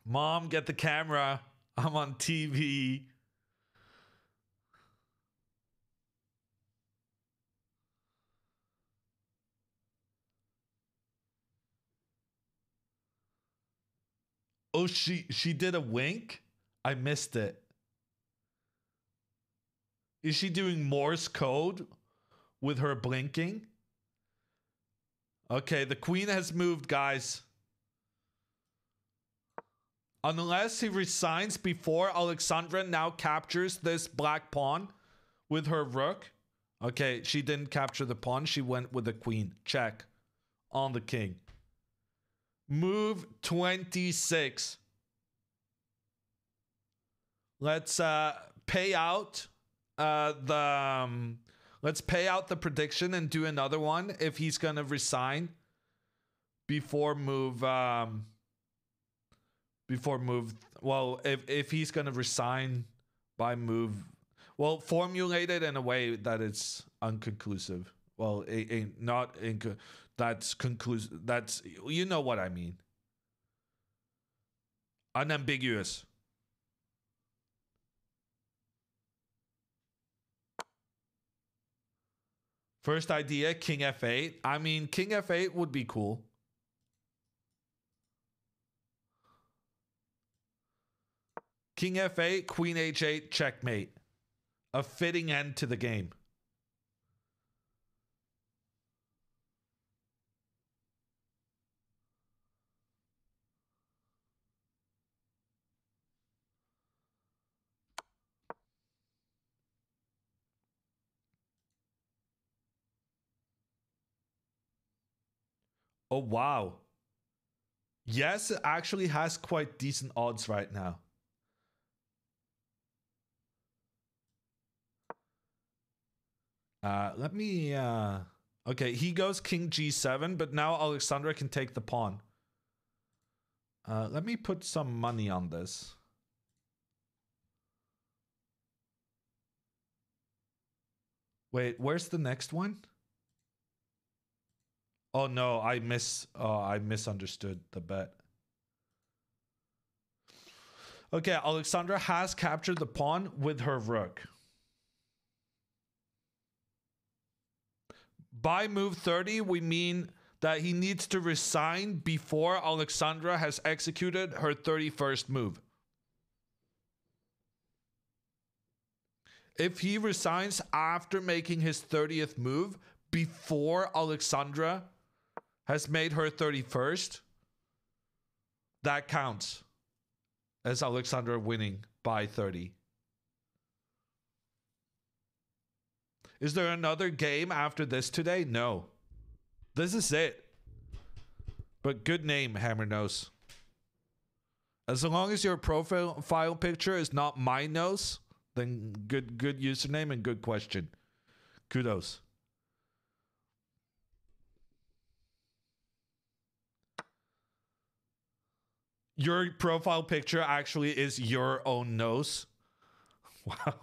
Mom, get the camera. I'm on TV. Oh, she did a wink? I missed it. Is she doing Morse code with her blinking? Okay, the queen has moved, guys. Unless he resigns before Alexandra now captures this black pawn with her rook. Okay, she didn't capture the pawn. She went with the queen. Check on the king. Move 26. Let's pay out let's pay out the prediction and do another one if he's gonna resign before move well, if he's gonna resign by move, Well, formulated in a way that it's unconclusive. Well, that's conclusive. That's, you know what I mean. Unambiguous. First idea, King F8. I mean, King F8 would be cool. King F8, Queen H8, checkmate. A fitting end to the game. Oh, wow. Yes, it actually has quite decent odds right now. Let me... Okay, he goes King G7, but now Alexandra can take the pawn. Let me put some money on this. Wait, where's the next one? Oh no, I misunderstood the bet. Okay, Alexandra has captured the pawn with her rook. By move 30, we mean that he needs to resign before Alexandra has executed her 31st move. If he resigns after making his 30th move, before Alexandra has made her 31st, that counts as Alexandra winning by 30. Is there another game after this today? No. This is it. But good name, Hammer Nose. As long as your profile picture is not my nose, then good username and good question. Kudos. Your profile picture actually is your own nose. Wow.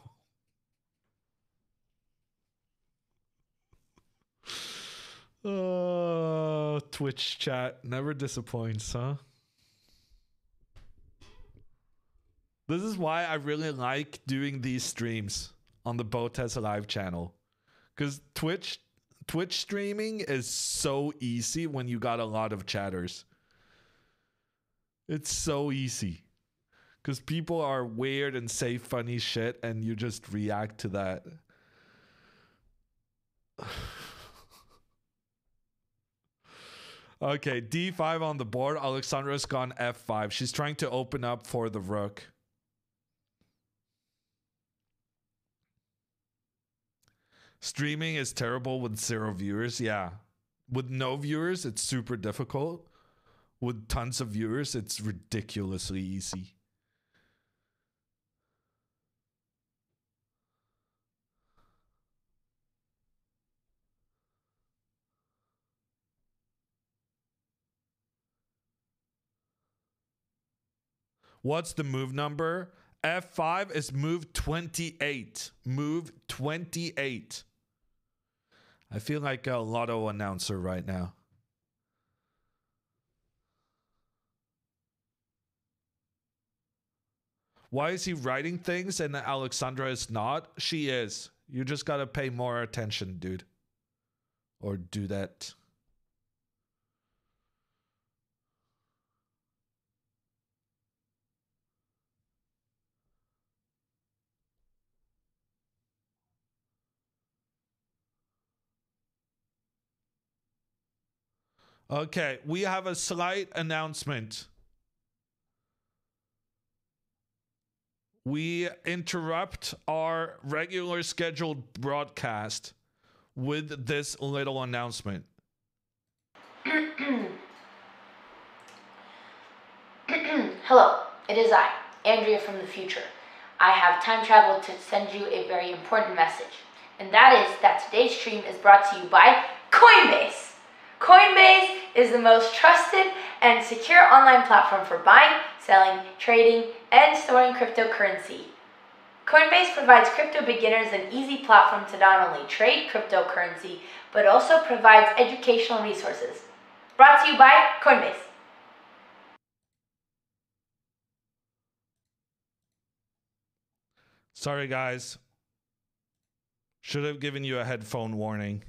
Oh, Twitch chat never disappoints, huh? This is why I really like doing these streams on the Botez Live channel. Because Twitch streaming is so easy when you got a lot of chatters. It's so easy. Because people are weird and say funny shit and you just react to that. Okay, D5 on the board. Alexandra's gone F5. She's trying to open up for the rook. Streaming is terrible with 0 viewers. Yeah. With no viewers, it's super difficult. With tons of viewers, it's ridiculously easy. What's the move number? F5 is move 28. Move 28. I feel like a lotto announcer right now. Why is he writing things and Alexandra is not? She is. You just gotta pay more attention, dude. Or do that. Okay, we have a slight announcement. We interrupt our regular scheduled broadcast with this little announcement. Hello, it is I, Andrea from the future. I have time traveled to send you a very important message. And that is that today's stream is brought to you by Coinbase. Coinbase is the most trusted and secure online platform for buying, selling, trading, and storing cryptocurrency. Coinbase provides crypto beginners an easy platform to not only trade cryptocurrency, but also provides educational resources. Brought to you by Coinbase. Sorry, guys. Should have given you a headphone warning.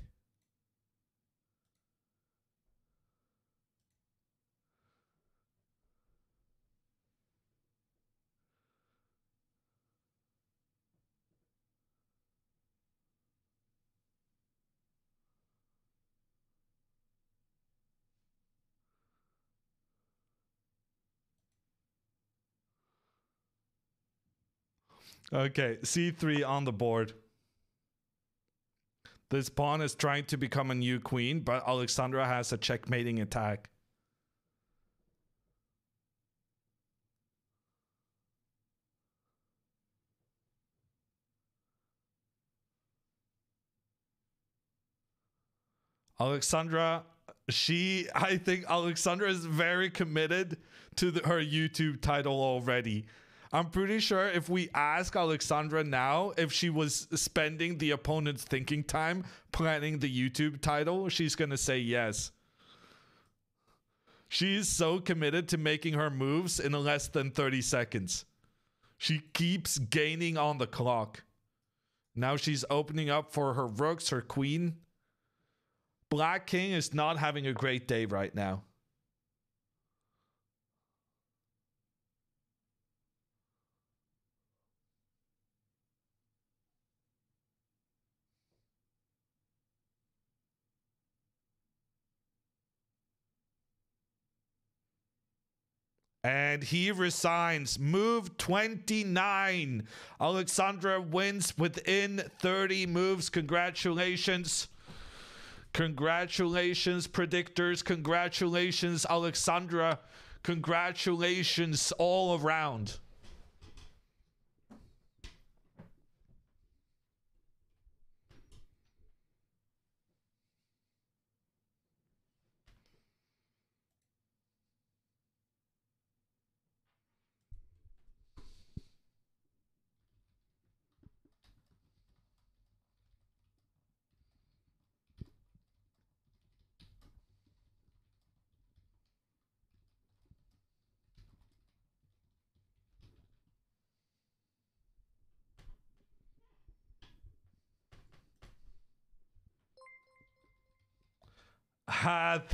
Okay, c3 on the board. This pawn is trying to become a new queen, but Alexandra has a checkmating attack. Alexandra, I think Alexandra is very committed to her YouTube title already. I'm pretty sure if we ask Alexandra now if she was spending the opponent's thinking time planning the YouTube title, she's gonna say yes. She's so committed to making her moves in less than 30 seconds. She keeps gaining on the clock. Now she's opening up for her rooks, her queen. Black King is not having a great day right now. And he resigns. Move 29. Alexandra wins within 30 moves. Congratulations. Congratulations, predictors. Congratulations, Alexandra. Congratulations all around.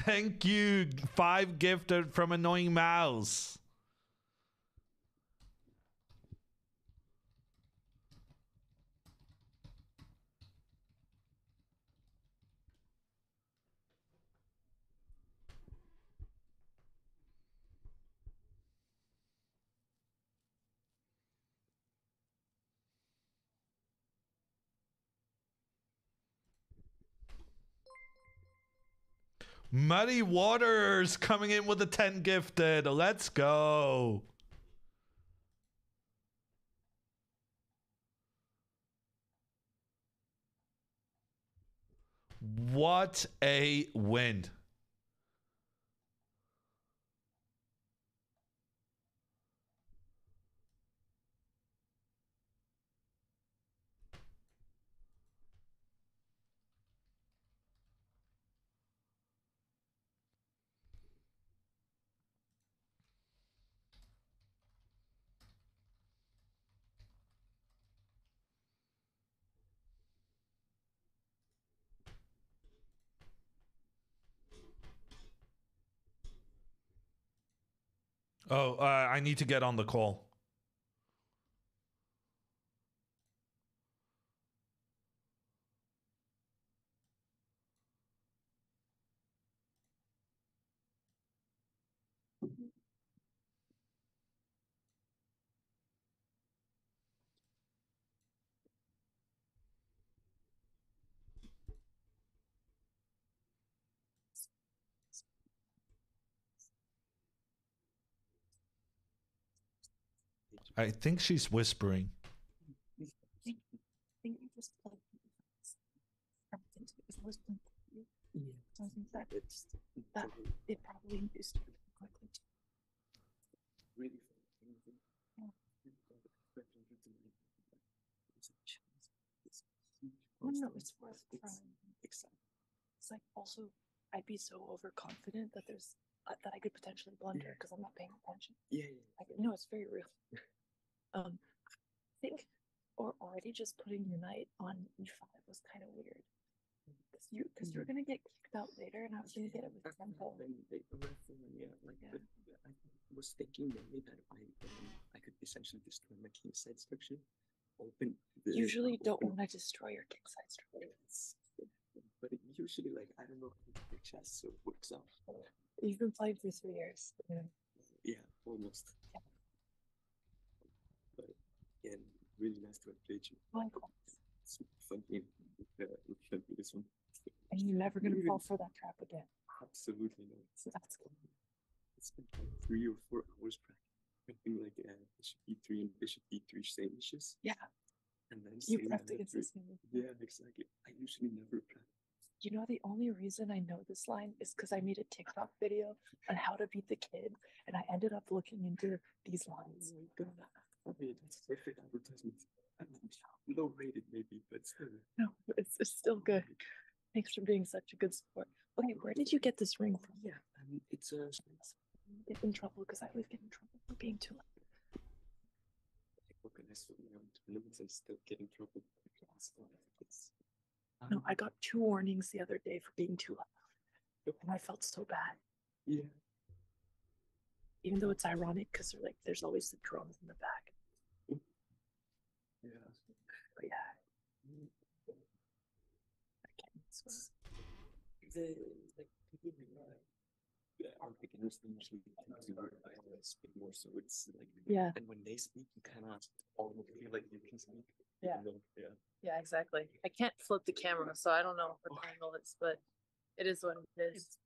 Thank you, 5 gifted from Annoying Mouse. Muddy Waters coming in with a 10 gifted. Let's go. What a win. Oh, I need to get on the call. I think she's whispering. So I think that it probably induced her quickly. No, it's worth trying. Exactly. It's like also, I'd be so overconfident that there's that I could potentially blunder because I'm not paying attention. Yeah. No, it's very real. I think, or already just putting your knight on e5 was kind of weird. Because you're gonna get kicked out later, and I was gonna get it with tempo. I was thinking maybe that I could essentially destroy my king side structure. Usually don't want to destroy your king side structure. But usually, like, I don't know how the chess so works out. You've been playing for 3 years. Yeah, almost. Yeah. But again, really nice to have played you. Super fun game. This one. And you're never gonna fall for that trap again. Absolutely not. So that's good. It's been like 3 or 4 hours practicing like bishop e3 and bishop e3 sandwiches. Yeah. And then you practice against this game. Yeah, exactly. I usually never practice. You know, the only reason I know this line is because I made a TikTok video on how to beat the kid, and I ended up looking into these lines. Oh my god. I mean, that's perfect advertisement. Low rated maybe, but still. No, it's still good. Thanks for being such a good sport. Okay, where did you get this ring from? Yeah, it's a. Get in trouble because I always get in trouble for being too loud. What can I say? Tournaments and still get in trouble. No, I got 2 warnings the other day for being too loud, and I felt so bad. Yeah. Even though it's ironic because there's always the drums in the back. Yeah. But yeah. Our beginners usually tend to speak more, so it's like and when they speak, you cannot almost feel like you can speak. Yeah. Yeah, exactly. I can't flip the camera, so I don't know what the angle is, but it is what it is.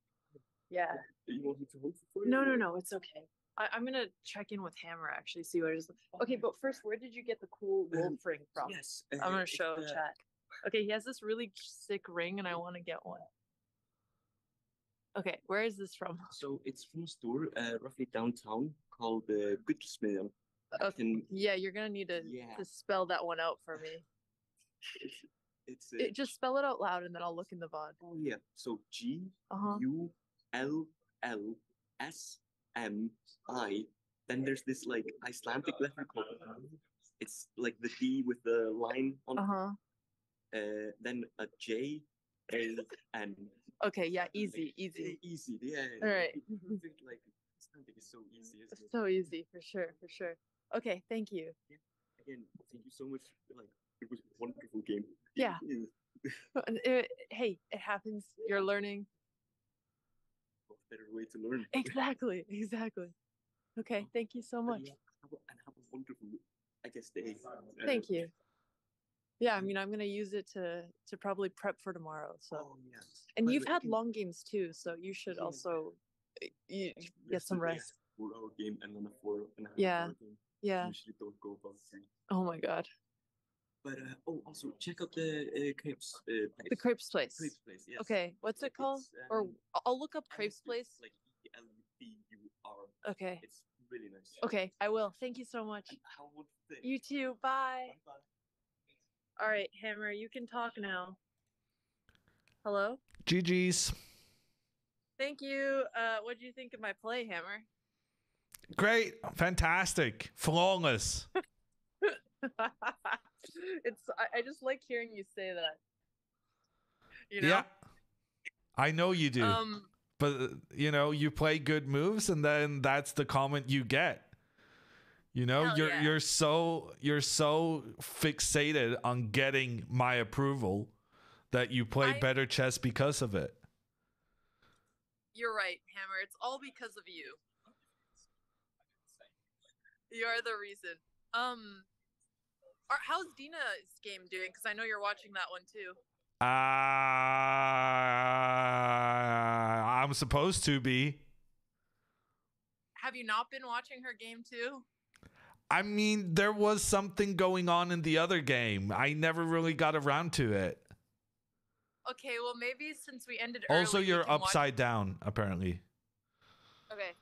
Yeah. You want me to hold it for you? No, it's okay. I'm gonna check in with Hammer actually, see what it is. Okay, but first, where did you get the cool wolf ring from? Yes, I'm gonna show chat. Okay, he has this really sick ring, and I want to get one. Okay, where is this from? So it's from a store roughly downtown called Guttelsmedjan. Okay. Yeah, you're gonna need to spell that one out for me. Just spell it out loud, and then I'll look in the VOD. Oh yeah, so GULLSMI. Then there's this like Icelandic letter called. It's like the D with the line on. Then a JAN. Okay, yeah, easy. Easy, yeah. All right. Like Icelandic is so easy, isn't it? So easy, for sure. Okay, thank you. Yeah. Again, thank you so much. Like, it was a wonderful game. Yeah. Hey, it happens. You're learning. Better way to learn. Exactly. Okay, thank you so much. And have a wonderful, I guess, day. Thank you. Yeah, I mean, I'm gonna use it to probably prep for tomorrow. So, and you've had long games too, so you should also get some rest. 4-hour game and then a 4.5 Yeah. hour game. Yeah. Usually don't go above 3. Oh my god. But also check out the crepes. The crepes place. Crepes place. Yes. Okay, what's it called? Or I'll look up crepes place. Like ELBUR. Okay. It's really nice. Okay, I will. Thank you so much. How would they? You too. Bye. All right, Hammer, you can talk now. Hello? GG's. Thank you. What do you think of my play, Hammer? Great. Fantastic. Flawless. I just like hearing you say that. You know? Yeah. I know you do. But you play good moves, and then that's the comment you get. You're so fixated on getting my approval that you play better chess because of it. You're right, Hammer. It's all because of you. You are the reason. How's Dina's game doing? Because I know you're watching that one too. I'm supposed to be. Have you not been watching her game too? I mean, there was something going on in the other game. I never really got around to it. Okay, well, maybe since we ended early... Also, you're upside down, apparently. Okay.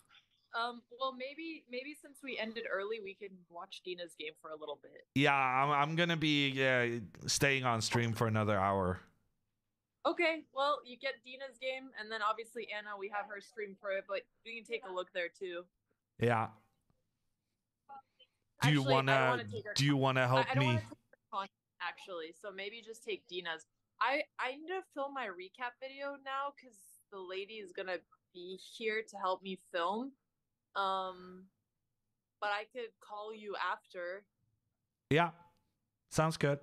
Well, maybe since we ended early, we can watch Dina's game for a little bit. Yeah, I'm gonna be staying on stream for another hour. Okay, well, you get Dina's game, and then obviously Anna, we have her stream for it, but you can take a look there too. Yeah. Do you wanna help I don't me? wanna take her content, actually, so maybe just take Dina's. I need to film my recap video now because the lady is gonna be here to help me film. But I could call you after. Yeah, sounds good.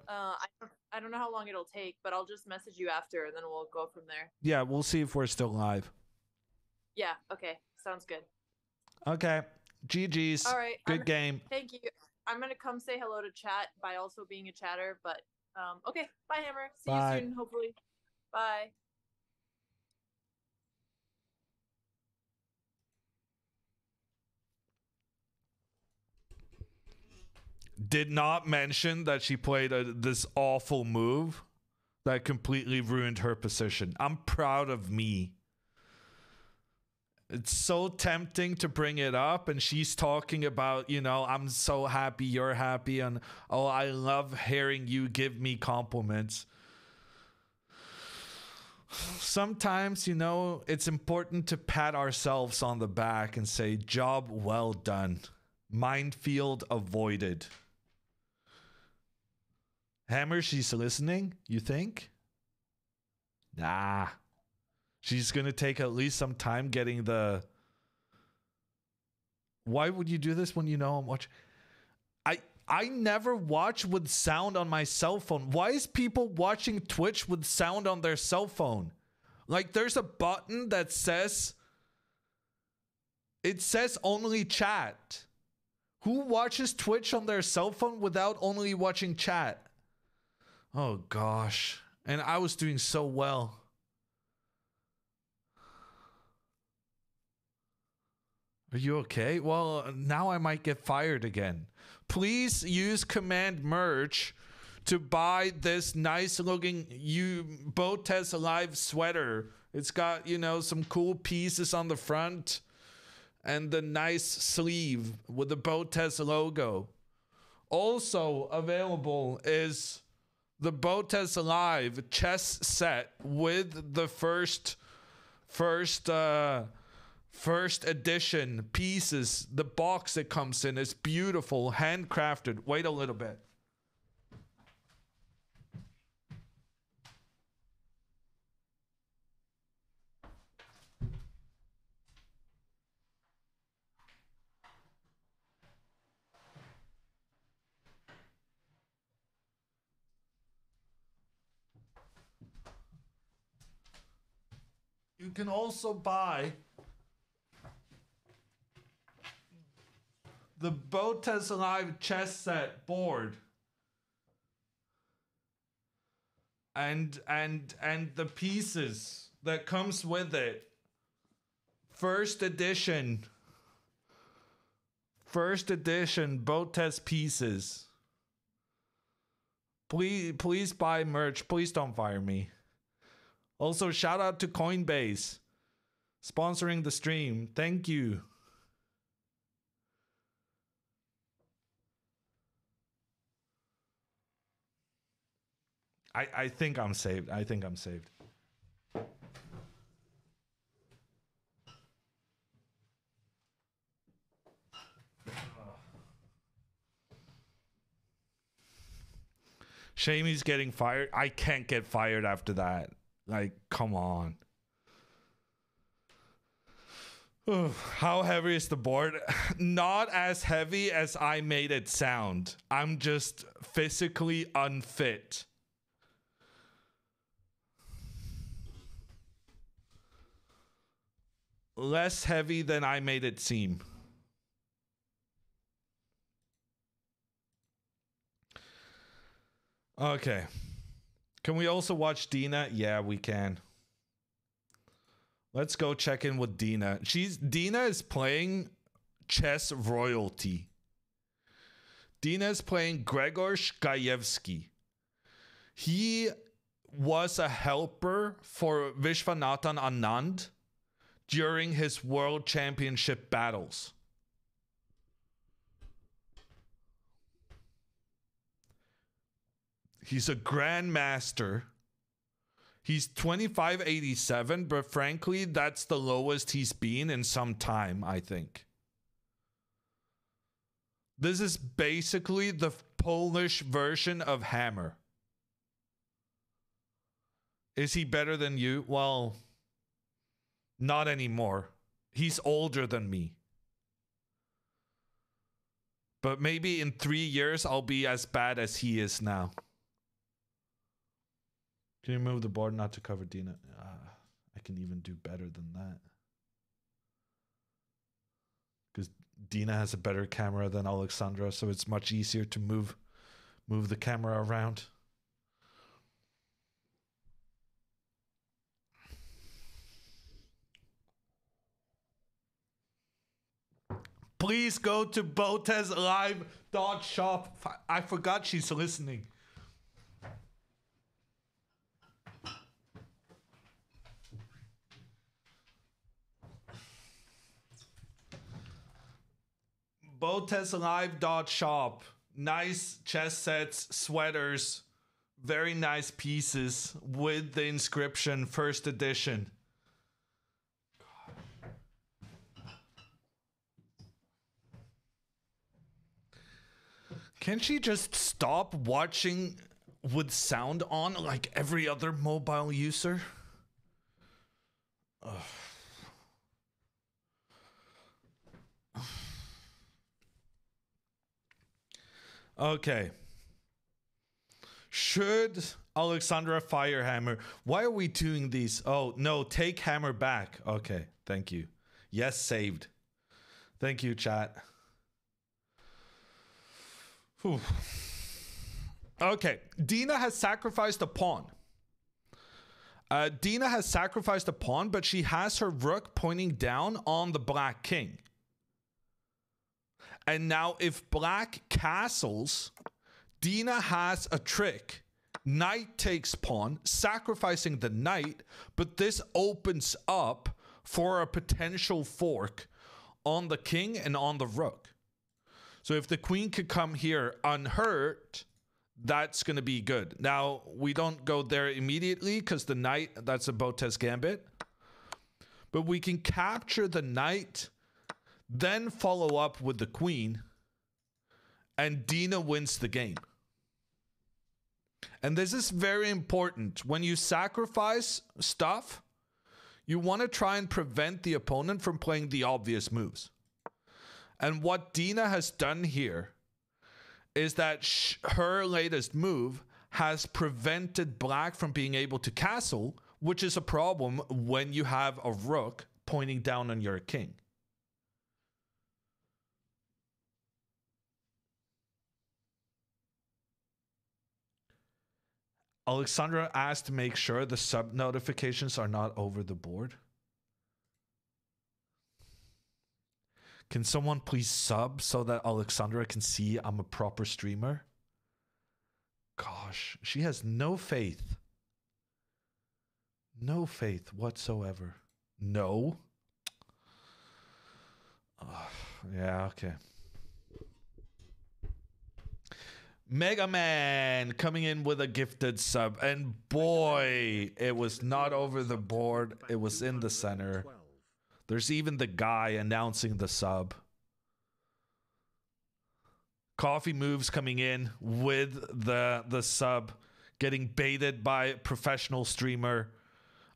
I don't know how long it'll take, but I'll just message you after, and then we'll go from there. Yeah, we'll see if we're still live. Yeah. Okay. Sounds good. Okay. GG's. All right. Good game. Thank you. I'm gonna come say hello to chat by also being a chatter, but okay. Bye, Hammer. See Bye. you soon, hopefully. Bye. Did not mention that she played this awful move that completely ruined her position. I'm proud of me. It's so tempting to bring it up, and she's talking about, you know, I'm so happy you're happy, and oh, I love hearing you give me compliments. Sometimes, you know, it's important to pat ourselves on the back and say, job well done. Minefield avoided. Hammer, she's listening, you think? Nah. She's gonna take at least some time getting the... Why would you do this when you know I'm watching? I never watch with sound on my cell phone. Why is people watching Twitch with sound on their cell phone? Like, there's a button that says... It says only chat. Who watches Twitch on their cell phone without only watching chat? Oh gosh. And I was doing so well. Are you okay? Well, now I might get fired again. Please use command merch to buy this nice looking Botes Alive sweater. It's got, you know, some cool pieces on the front and the nice sleeve with the Botes logo. Also available is the Botes Alive chess set with the first edition pieces. The box it comes in is beautiful, handcrafted. Wait a little bit. You can also buy the Botes Alive chess set board and the pieces that comes with it. First edition Botes pieces. Please buy merch. Please don't fire me. Also, shout out to Coinbase sponsoring the stream. Thank you. I think I'm saved. I think I'm saved. Shamey's getting fired. I can't get fired after that. Like, come on. How heavy is the board? Not as heavy as I made it sound. I'm just physically unfit. Less heavy than I made it seem. Okay. Can we also watch Dina? Yeah, we can. Let's go check in with Dina. Dina is playing chess royalty. Dina is playing Gregor Shkayevsky. He was a helper for Vishwanathan Anand during his world championship battles. He's a grandmaster. He's 2587, but frankly, that's the lowest he's been in some time, I think. This is basically the Polish version of Hammer. Is he better than you? Well, not anymore. He's older than me. But maybe in 3 years, I'll be as bad as he is now. Can you move the board not to cover Dina? I can even do better than that. Because Dina has a better camera than Alexandra, so it's much easier to move the camera around. Please go to BotezLive.shop. I forgot she's listening. BotezLive.shop. Nice chess sets, sweaters, very nice pieces with the inscription first edition. Can't she just stop watching with sound on like every other mobile user? Ugh. Okay. Should Alexandra fire Hammer? Why are we doing these? Oh, no, take Hammer back. Okay, thank you. Yes, saved. Thank you, chat. Whew. Okay, Dina has sacrificed a pawn. Dina has sacrificed a pawn, but she has her rook pointing down on the black king. And now if black castles, Dina has a trick. Knight takes pawn, sacrificing the knight, but this opens up for a potential fork on the king and on the rook. So if the queen could come here unhurt, that's going to be good. Now, we don't go there immediately because the knight, that's a Botez gambit. But we can capture the knight, then follow up with the queen, and Dina wins the game. And this is very important. When you sacrifice stuff, you want to try and prevent the opponent from playing the obvious moves. And what Dina has done here is that her latest move has prevented black from being able to castle, which is a problem when you have a rook pointing down on your king. Alexandra asked to make sure the sub notifications are not over the board. Can someone please sub so that Alexandra can see I'm a proper streamer? Gosh, she has no faith. No faith whatsoever. No. Yeah, okay. Mega Man coming in with a gifted sub. And boy, it was not over the board. It was in the center. There's even the guy announcing the sub. Coffee Moves coming in with the sub. Getting baited by a professional streamer.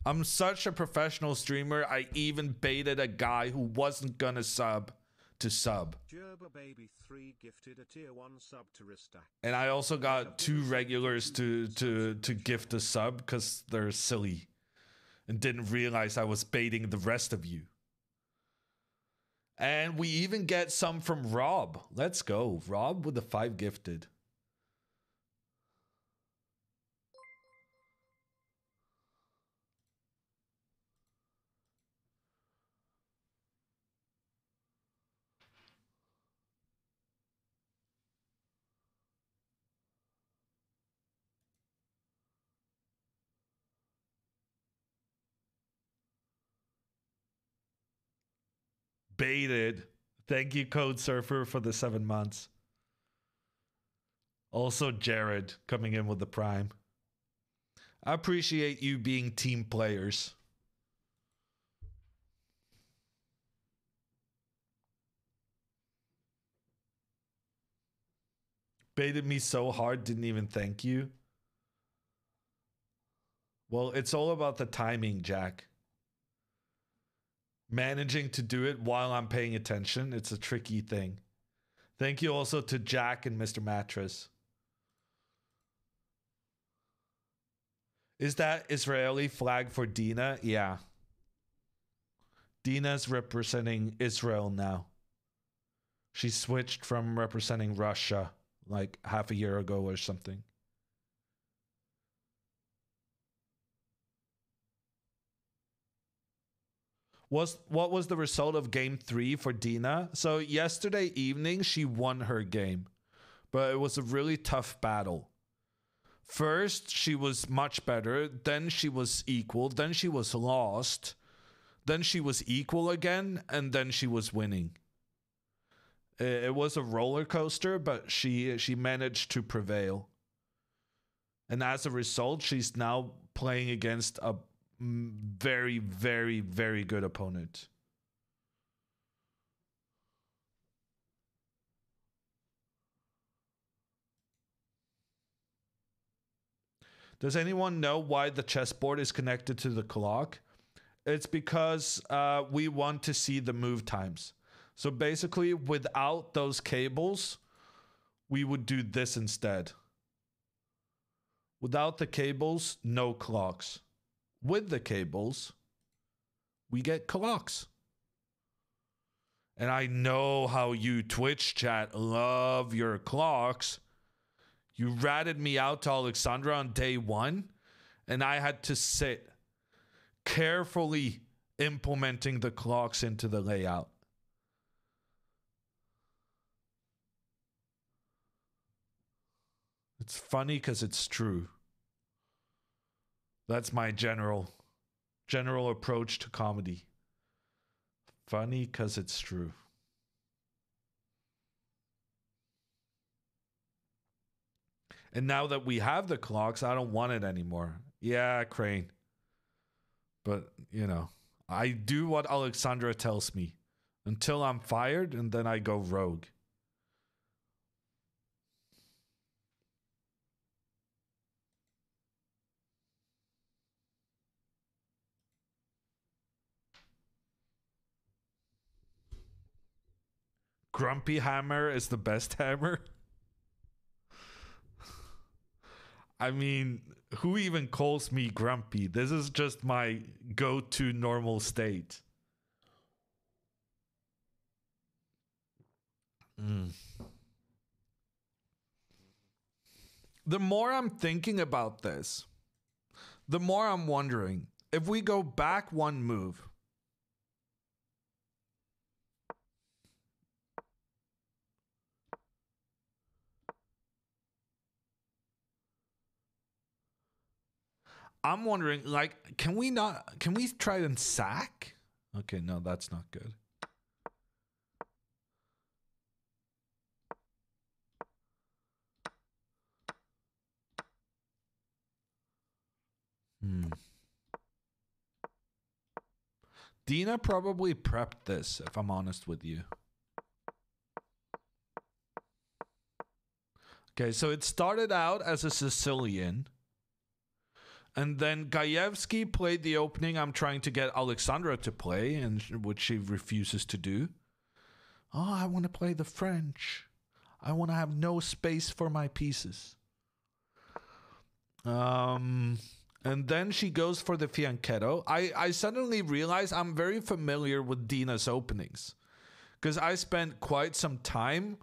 I'm such a professional streamer. I even baited a guy who wasn't gonna sub to sub. Gerber Baby 3 gifted a tier 1 sub to Ristak. And I also got 2 regulars to gift a sub because they're silly. And didn't realize I was baiting the rest of you. And we even get some from Rob. Let's go. Rob with the 5 gifted. Baited. Thank you, Code Surfer, for the 7 months. Also, Jared coming in with the Prime. I appreciate you being team players. Baited me so hard, didn't even thank you. Well, it's all about the timing, Jack. Managing to do it while I'm paying attention, it's a tricky thing. Thank you also to Jack and Mr. Mattress. Is that Israeli flag for Dina? Yeah. Dina's representing Israel now. She switched from representing Russia like half a year ago or something. What was the result of game 3 for Dina? So yesterday evening, she won her game, but it was a really tough battle. First, she was much better. Then she was equal. Then she was lost. Then she was equal again. And then she was winning. It was a roller coaster, but she managed to prevail. And as a result, she's now playing against a very, very, very good opponent. Does anyone know why the chessboard is connected to the clock? It's because we want to see the move times. So basically, without those cables, we would do this instead. Without the cables, no clocks. With the cables, we get clocks. And I know how you Twitch chat love your clocks. You ratted me out to Alexandra on day 1, and I had to sit carefully implementing the clocks into the layout. It's funny because it's true. That's my general approach to comedy. Funny because it's true. And now that we have the clocks, I don't want it anymore. Yeah, Crane. But, you know, I do what Alexandra tells me until I'm fired, and then I go rogue. Grumpy hammer is the best hammer. I mean, who even calls me grumpy? This is just my go-to normal state. The more I'm thinking about this, the more I'm wondering, if we go back one move, I'm wondering, like, can we try and sack? Okay, no, that's not good. Dina probably prepped this, if I'm honest with you. Okay, so it started out as a Sicilian. And then Gaevsky played the opening I'm trying to get Alexandra to play, and which she refuses to do. Oh, I want to play the French. I want to have no space for my pieces. And then she goes for the fianchetto. I suddenly realize I'm very familiar with Dina's openings, because I spent quite some time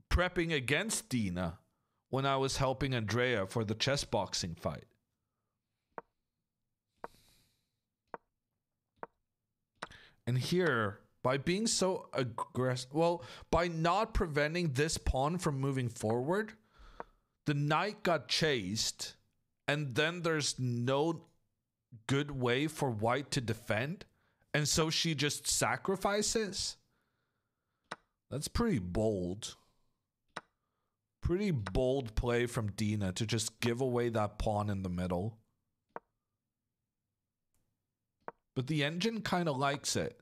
prepping against Dina when I was helping Andrea for the chess boxing fight. And here, by being so aggressive, well, by not preventing this pawn from moving forward, the knight got chased, and then there's no good way for white to defend, and so she just sacrifices. That's pretty bold. Pretty bold play from Dina to just give away that pawn in the middle. But the engine kind of likes it.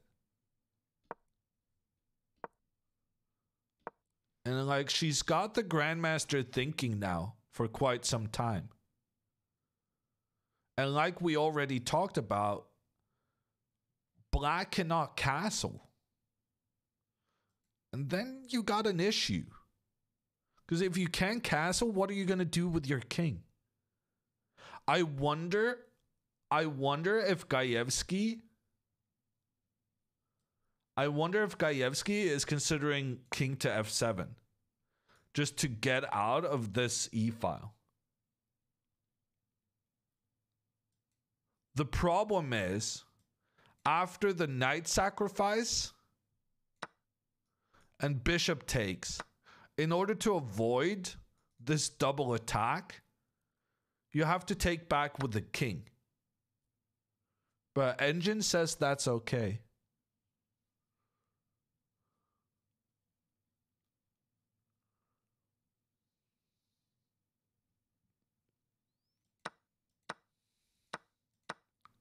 And like, she's got the Grandmaster thinking now for quite some time. And like we already talked about, Black cannot castle. And then you got an issue. Because if you can't castle, what are you going to do with your king? I wonder if Gaevsky is considering king to f7 just to get out of this e-file. The problem is, after the knight sacrifice and bishop takes, in order to avoid this double attack, you have to take back with the king. But Engine says that's okay.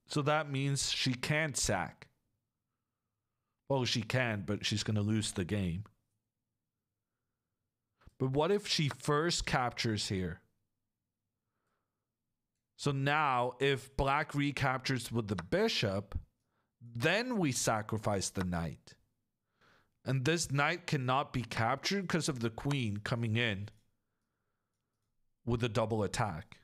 So that means she can't sack. Well, she can, but she's going to lose the game. But what if she first captures here? So now, if Black recaptures with the bishop, then we sacrifice the knight. And this knight cannot be captured because of the queen coming in with a double attack.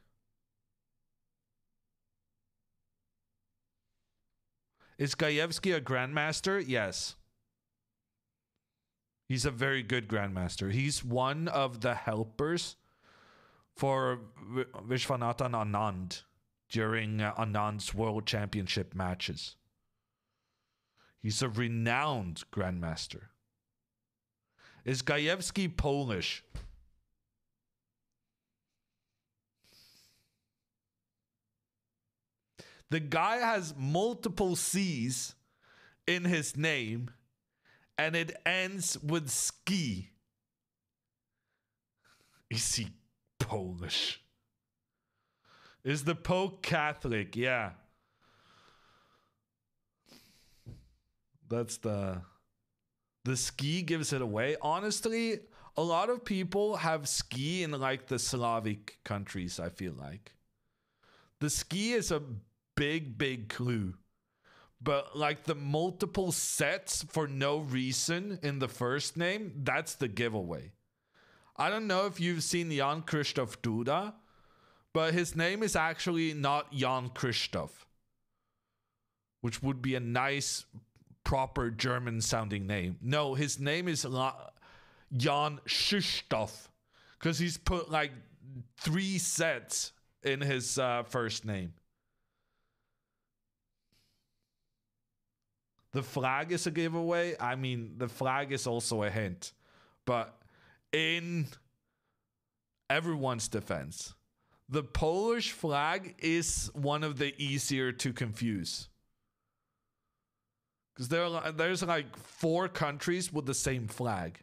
Is Gaevsky a grandmaster? Yes. He's a very good grandmaster. He's one of the helpers for Vishwanathan Anand during Anand's World Championship matches. He's a renowned grandmaster. Is Gaevsky Polish? The guy has multiple C's in his name, and it ends with ski. Is he Polish? Is the Pope Catholic? Yeah. That's the ski gives it away. Honestly, a lot of people have ski in like the Slavic countries, I feel like. The ski is a big clue. But like the multiple sets for no reason in the first name, that's the giveaway. I don't know if you've seen Jan Krzysztof Duda, but his name is actually not Jan Krzysztof, which would be a nice, proper German sounding name. No, his name is Jan Krzysztof, because he's put like 3 sets in his first name. The flag is a giveaway. I mean, the flag is also a hint. But in everyone's defense, the Polish flag is one of the easier to confuse. Because there's like 4 countries with the same flag.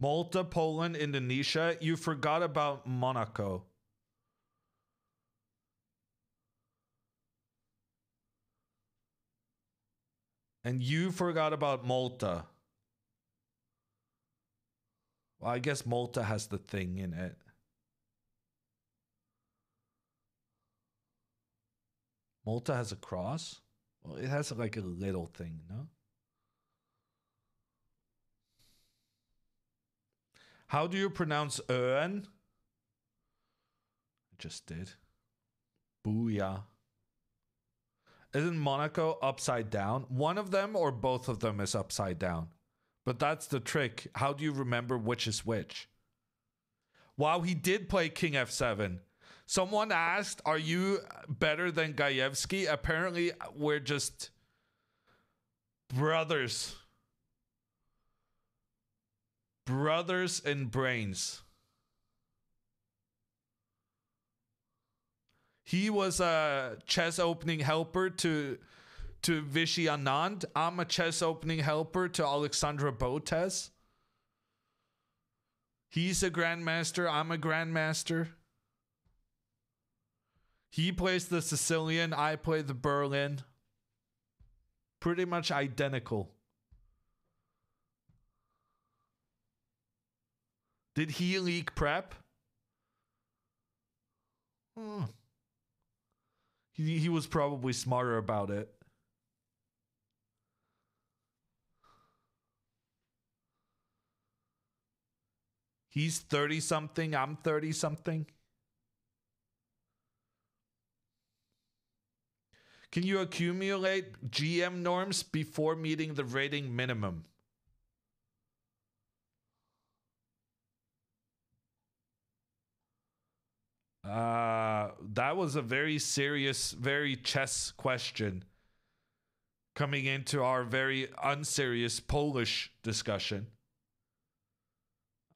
Malta, Poland, Indonesia. You forgot about Monaco. And you forgot about Malta. Well, I guess Malta has the thing in it. Malta has a cross? Well, it has like a little thing, no? How do you pronounce Öen? I just did. Booyah. Isn't Monaco upside down? One of them or both of them is upside down. But that's the trick. How do you remember which is which? Wow, he did play King F7. Someone asked, are you better than Gaevsky? Apparently, we're just brothers. Brothers in brains. He was a chess opening helper to Vishy Anand. I'm a chess opening helper to Alexandra Botez. He's a grandmaster. I'm a grandmaster. He plays the Sicilian. I play the Berlin. Pretty much identical. Did he leak prep? He was probably smarter about it. He's 30-something. I'm 30-something. Can you accumulate GM norms before meeting the rating minimum? That was a very serious, very chess question coming into our very unserious Polish discussion.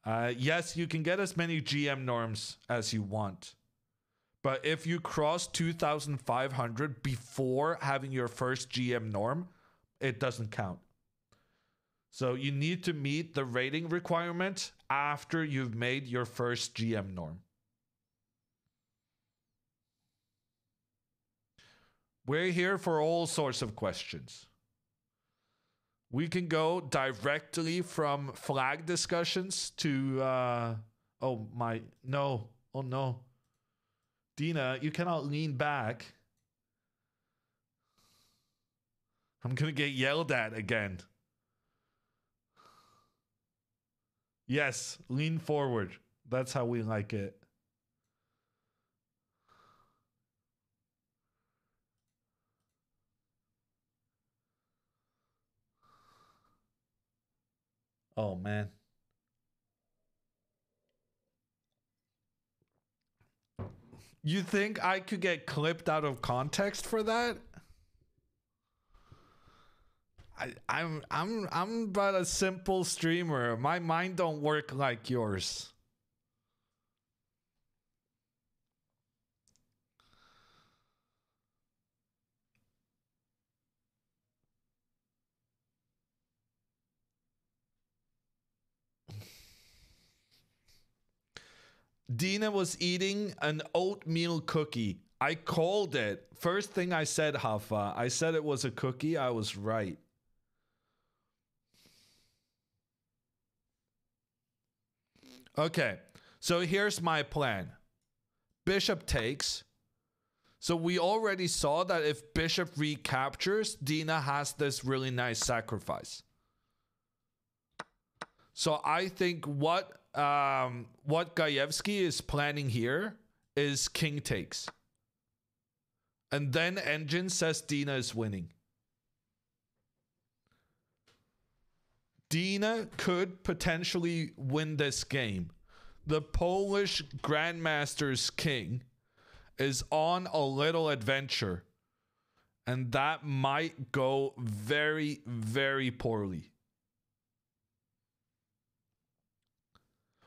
Yes, you can get as many GM norms as you want. But if you cross 2,500 before having your first GM norm, it doesn't count. So you need to meet the rating requirement after you've made your first GM norm. We're here for all sorts of questions. We can go directly from flag discussions to, oh no. Dina, you cannot lean back. I'm gonna get yelled at again. Yes, lean forward. That's how we like it. Oh, man. You think I could get clipped out of context for that? I'm but a simple streamer. My mind don't work like yours. Dina was eating an oatmeal cookie. I called it. First thing I said, Hafa. I said it was a cookie. I was right. Okay, so here's my plan. Bishop takes. So we already saw that if bishop recaptures, Dina has this really nice sacrifice. So I think what Gajewski is planning here is king takes. And then Engine says Dina is winning. Dina could potentially win this game. The Polish Grandmaster's king is on a little adventure. And that might go very, very poorly.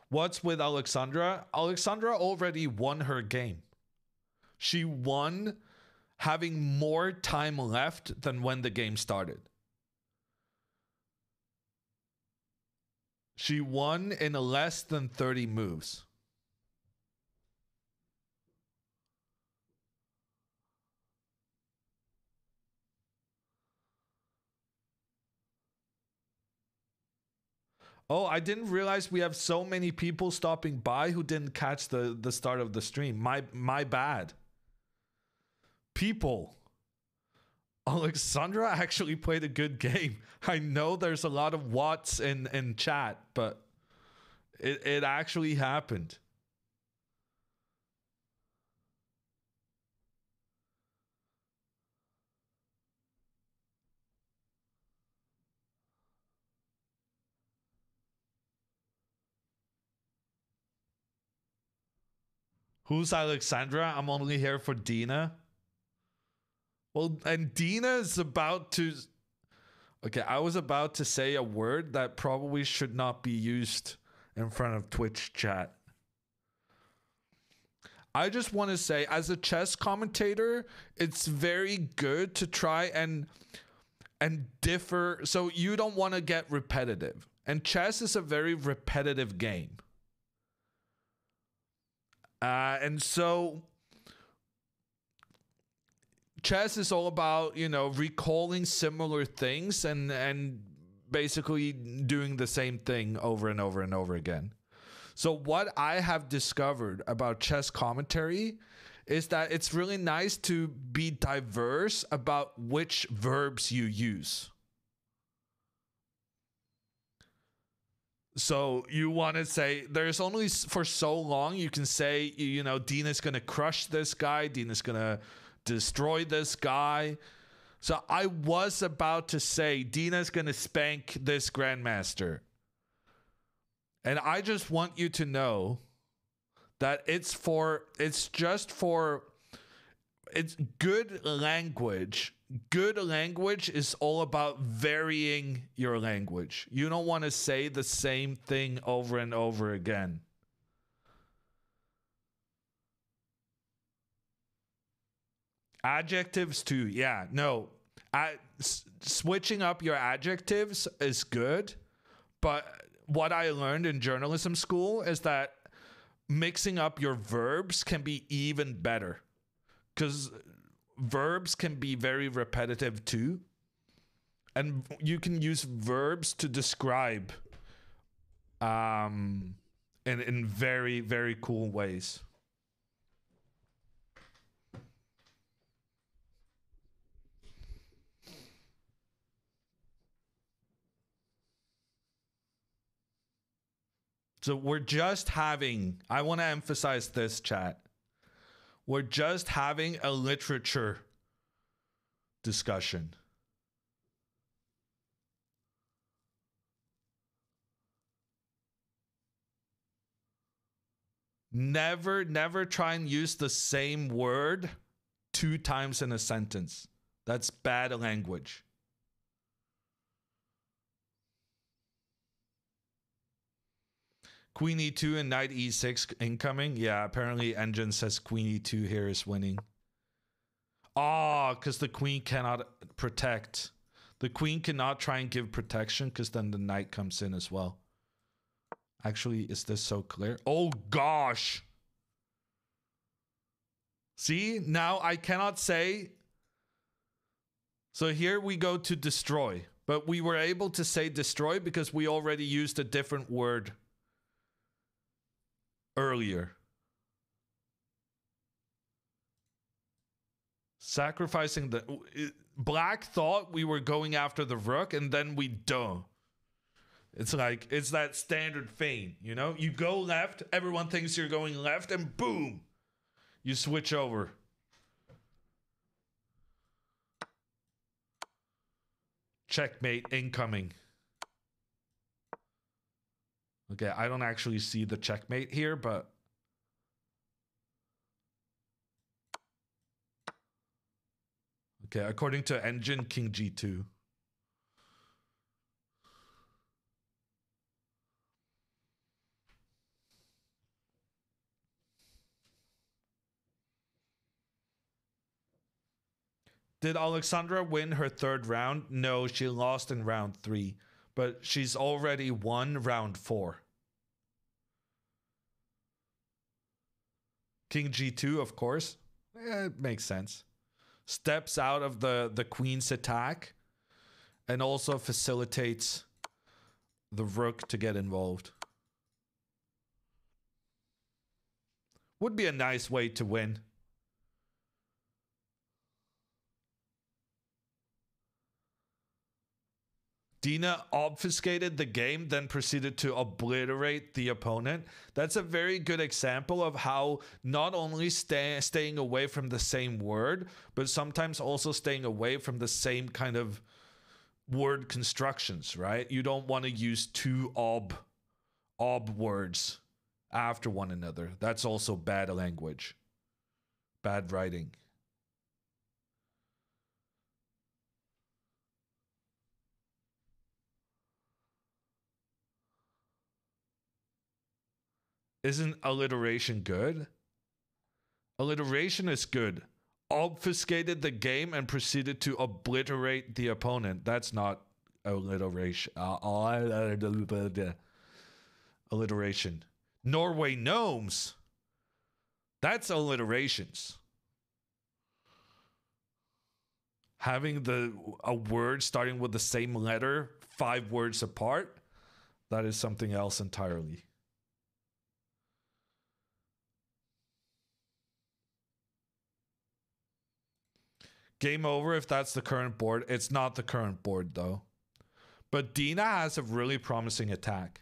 What's with Alexandra? Alexandra already won her game. She won having more time left than when the game started. She won in less than 30 moves. Oh, I didn't realize we have so many people stopping by who didn't catch the start of the stream. My bad. People. Alexandra actually played a good game. I know there's a lot of Watts in chat, but it actually happened. Who's Alexandra? I'm only here for Dina. Well, and Dina is about to... Okay, I was about to say a word that probably should not be used in front of Twitch chat. I just want to say, as a chess commentator, it's very good to try and differ. So you don't want to get repetitive. And chess is a very repetitive game. And so chess is all about, you know, recalling similar things and basically doing the same thing over and over and over again. So what I have discovered about chess commentary is that it's really nice to be diverse about which verbs you use. So you want to say, there's only for so long you can say, you know, Dina's going to crush this guy, Dina's going to destroy this guy. So I was about to say, Dina's going to spank this grandmaster. And I just want you to know that it's good language. Good language is all about varying your language. You don't want to say the same thing over and over again. Adjectives too. Yeah, no. Switching up your adjectives is good, but what I learned in journalism school is that mixing up your verbs can be even better, because verbs can be very repetitive too. And you can use verbs to describe in very, very cool ways. So we're just having, I want to emphasize this, chat. We're just having a literature discussion. Never try and use the same word 2 times in a sentence. That's bad language. Queen e2 and knight e6 incoming. Yeah, apparently Engine says queen e2 here is winning. Oh, because the queen cannot protect. The queen cannot try and give protection because then the knight comes in as well. Actually, is this so clear? Oh, gosh. See, now I cannot say. So here we go to destroy. But we were able to say destroy because we already used a different word earlier. Sacrificing the... Black thought we were going after the rook, and then we don't. It's like, it's that standard feint, you know? You go left, everyone thinks you're going left, and boom! You switch over. Checkmate incoming. Okay, I don't actually see the checkmate here, but... Okay, according to Engine, King G2. Did Alexandra win her 3rd round? No, she lost in round 3. But she's already won round 4. King G2, of course. It makes sense. Steps out of the queen's attack. And also facilitates the rook to get involved. Would be a nice way to win. Dina obfuscated the game, then proceeded to obliterate the opponent. That's a very good example of how not only staying away from the same word, but sometimes also staying away from the same kind of word constructions, right? You don't want to use 2 ob words after one another. That's also bad language. Bad writing. Isn't alliteration good? Alliteration is good. Obfuscated the game and proceeded to obliterate the opponent. That's not alliteration. Alliteration. Norway gnomes. That's alliterations. Having a word starting with the same letter 5 words apart, that is something else entirely. Game over if that's the current board. It's not the current board though. But Dina has a really promising attack.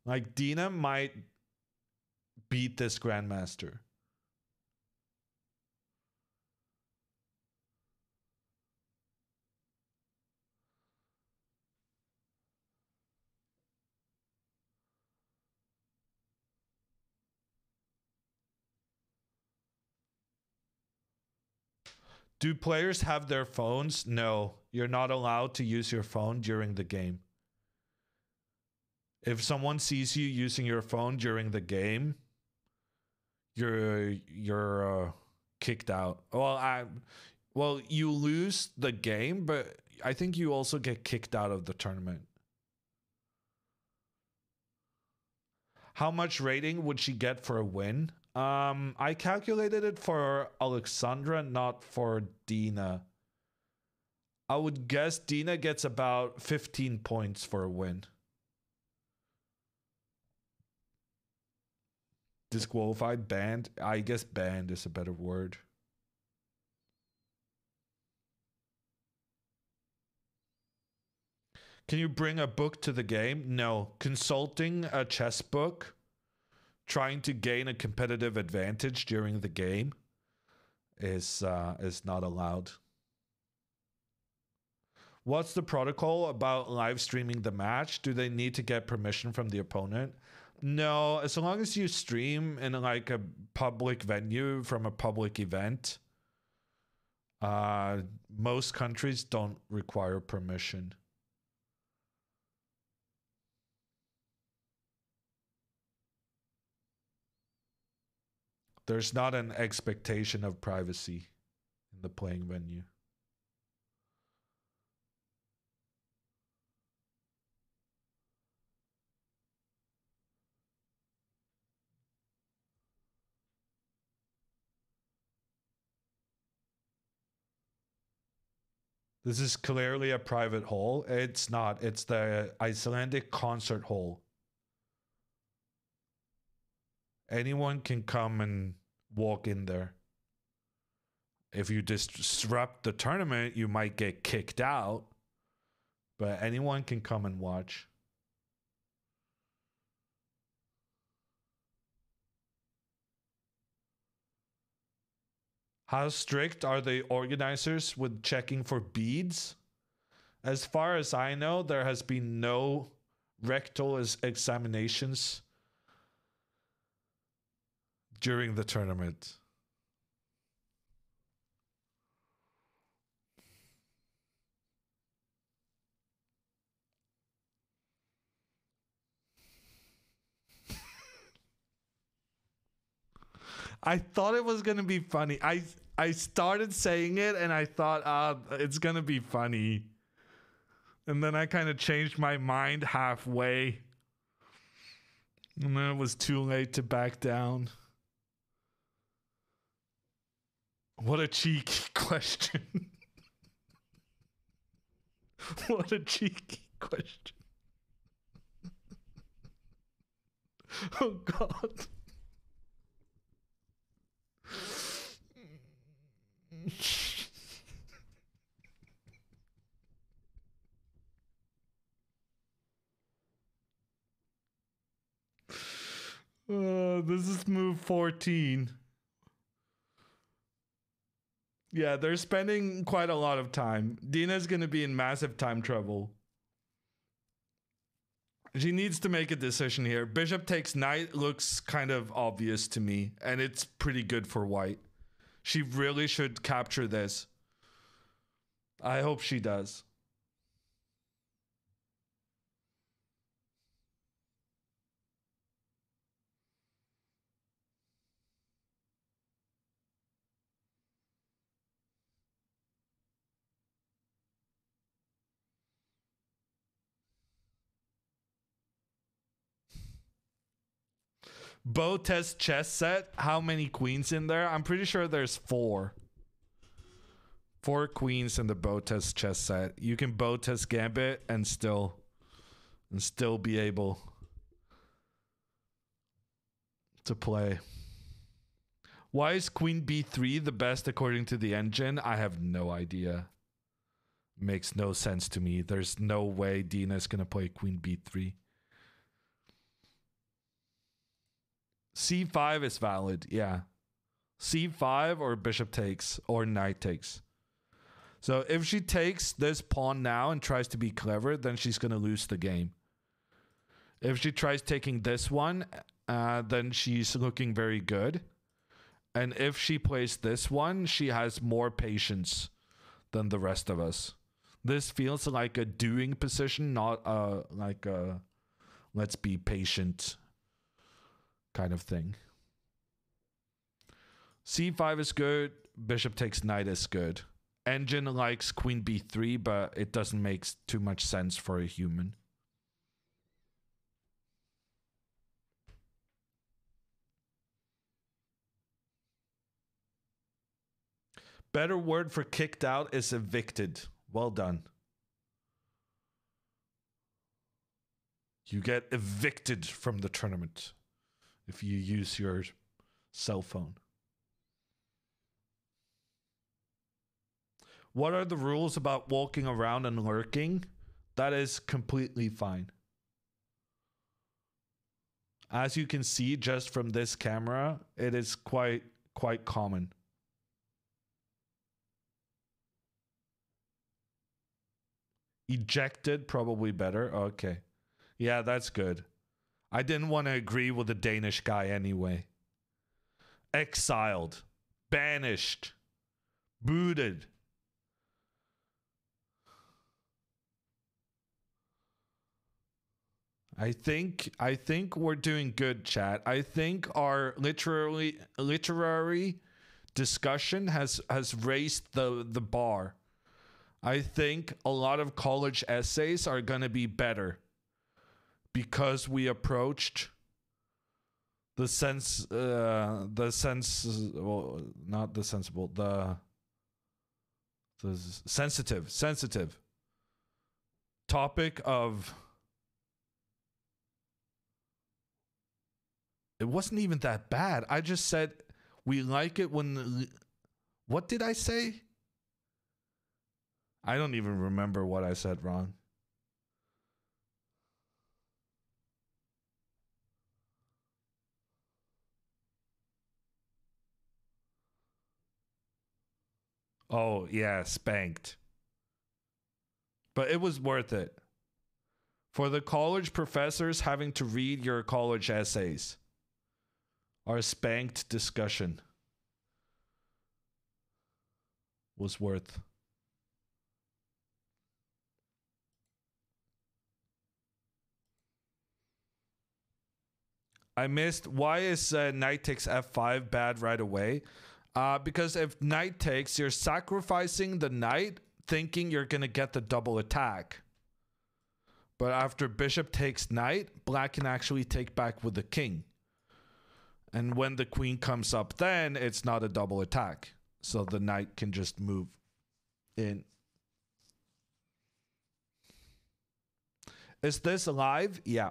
Like Dina might beat this Grandmaster. Do players have their phones? No, you're not allowed to use your phone during the game. If someone sees you using your phone during the game, you're kicked out. Well, you lose the game, but I think you also get kicked out of the tournament. How much rating would she get for a win? I calculated it for Alexandra, not for Dina. I would guess Dina gets about 15 points for a win. Disqualified, banned. I guess banned is a better word. Can you bring a book to the game? No. Consulting a chess book, trying to gain a competitive advantage during the game is not allowed. What's the protocol about live streaming the match? Do they need to get permission from the opponent? No, as long as you stream in like a public venue from a public event, most countries don't require permission. There's not an expectation of privacy in the playing venue. This is clearly a private hall. It's not. It's the Icelandic concert hall. Anyone can come and walk in there. If you disrupt the tournament, you might get kicked out. But anyone can come and watch. How strict are the organizers with checking for beads? As far as I know, there has been no rectal examinations during the tournament. I thought it was going to be funny. I started saying it and I thought, it's going to be funny. And then I kind of changed my mind halfway. And then it was too late to back down. What a cheeky question. What a cheeky question. Oh, God. This is move 14. Yeah, they're spending quite a lot of time. Dina's going to be in massive time trouble. She needs to make a decision here. Bishop takes knight looks kind of obvious to me, and it's pretty good for white. She really should capture this. I hope she does. Bow test chess set. How many queens in there? I'm pretty sure there's 4. 4 queens in the bow test chess set. You can bow test Gambit and still be able to play. Why is Queen B3 the best according to the engine? I have no idea. Makes no sense to me. There's no way Dina's gonna play Queen B3. C5 is valid, yeah. C5 or bishop takes or knight takes. So if she takes this pawn now and tries to be clever, then she's gonna lose the game. If she tries taking this one, then she's looking very good. And if she plays this one, she has more patience than the rest of us. This feels like a doing position, not like a let's be patient kind of thing. C5 is good. Bishop takes knight is good. Engine likes Queen B3, but it doesn't make too much sense for a human. Better word for kicked out is evicted. Well done. You get evicted from the tournament if you use your cell phone. What are the rules about walking around and lurking? That is completely fine. As you can see just from this camera, it is quite common. Ejected, probably better. Okay. Yeah, that's good. I didn't want to agree with the Danish guy anyway. Exiled. Banished. Booted. I think we're doing good, chat. I think our literary discussion has raised the bar. I think a lot of college essays are going to be better because we approached the sensitive topic of. It wasn't even that bad. I just said we like it when. What did I say? I don't even remember what I said wrong. Oh, yeah, spanked. But it was worth it. For the college professors having to read your college essays. Our spanked discussion was worth. I missed. Why is knight takes f5 bad right away? Because if knight takes, you're sacrificing the knight thinking you're going to get the double attack. But after bishop takes knight, black can actually take back with the king. And when the queen comes up, then it's not a double attack. So the knight can just move in. Is this live? Yeah.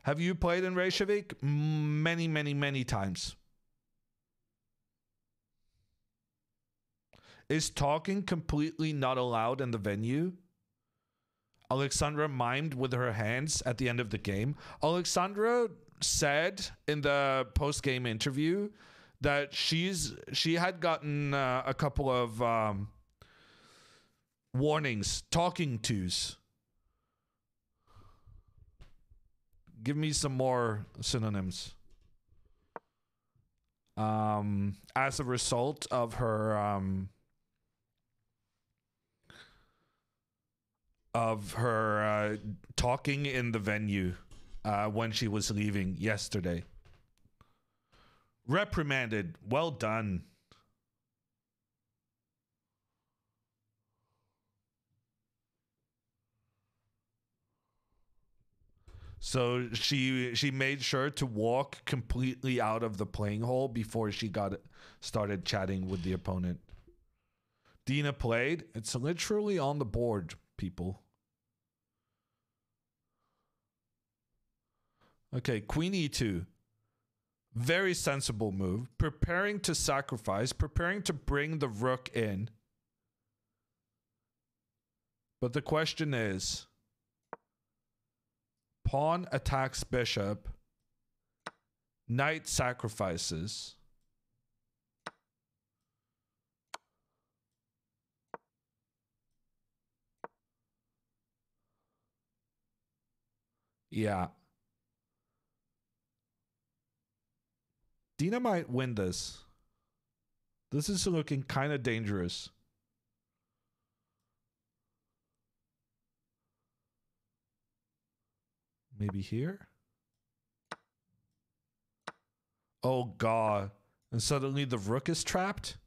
Have you played in Reykjavik? Many, many, many times. Is talking completely not allowed in the venue? Alexandra mimed with her hands at the end of the game. Alexandra said in the post-game interview that she had gotten a couple of warnings, talking tos. Give me some more synonyms. As a result of her talking in the venue when she was leaving yesterday. Reprimanded. Well done. So she made sure to walk completely out of the playing hole before she started chatting with the opponent. Dina played. It's literally on the board, people. Okay, Queen E2. Very sensible move. Preparing to sacrifice. Preparing to bring the rook in. But the question is... Pawn attacks bishop. Knight sacrifices. Yeah. Dina might win this. This is looking kind of dangerous. Maybe here? Oh, God. And suddenly the rook is trapped?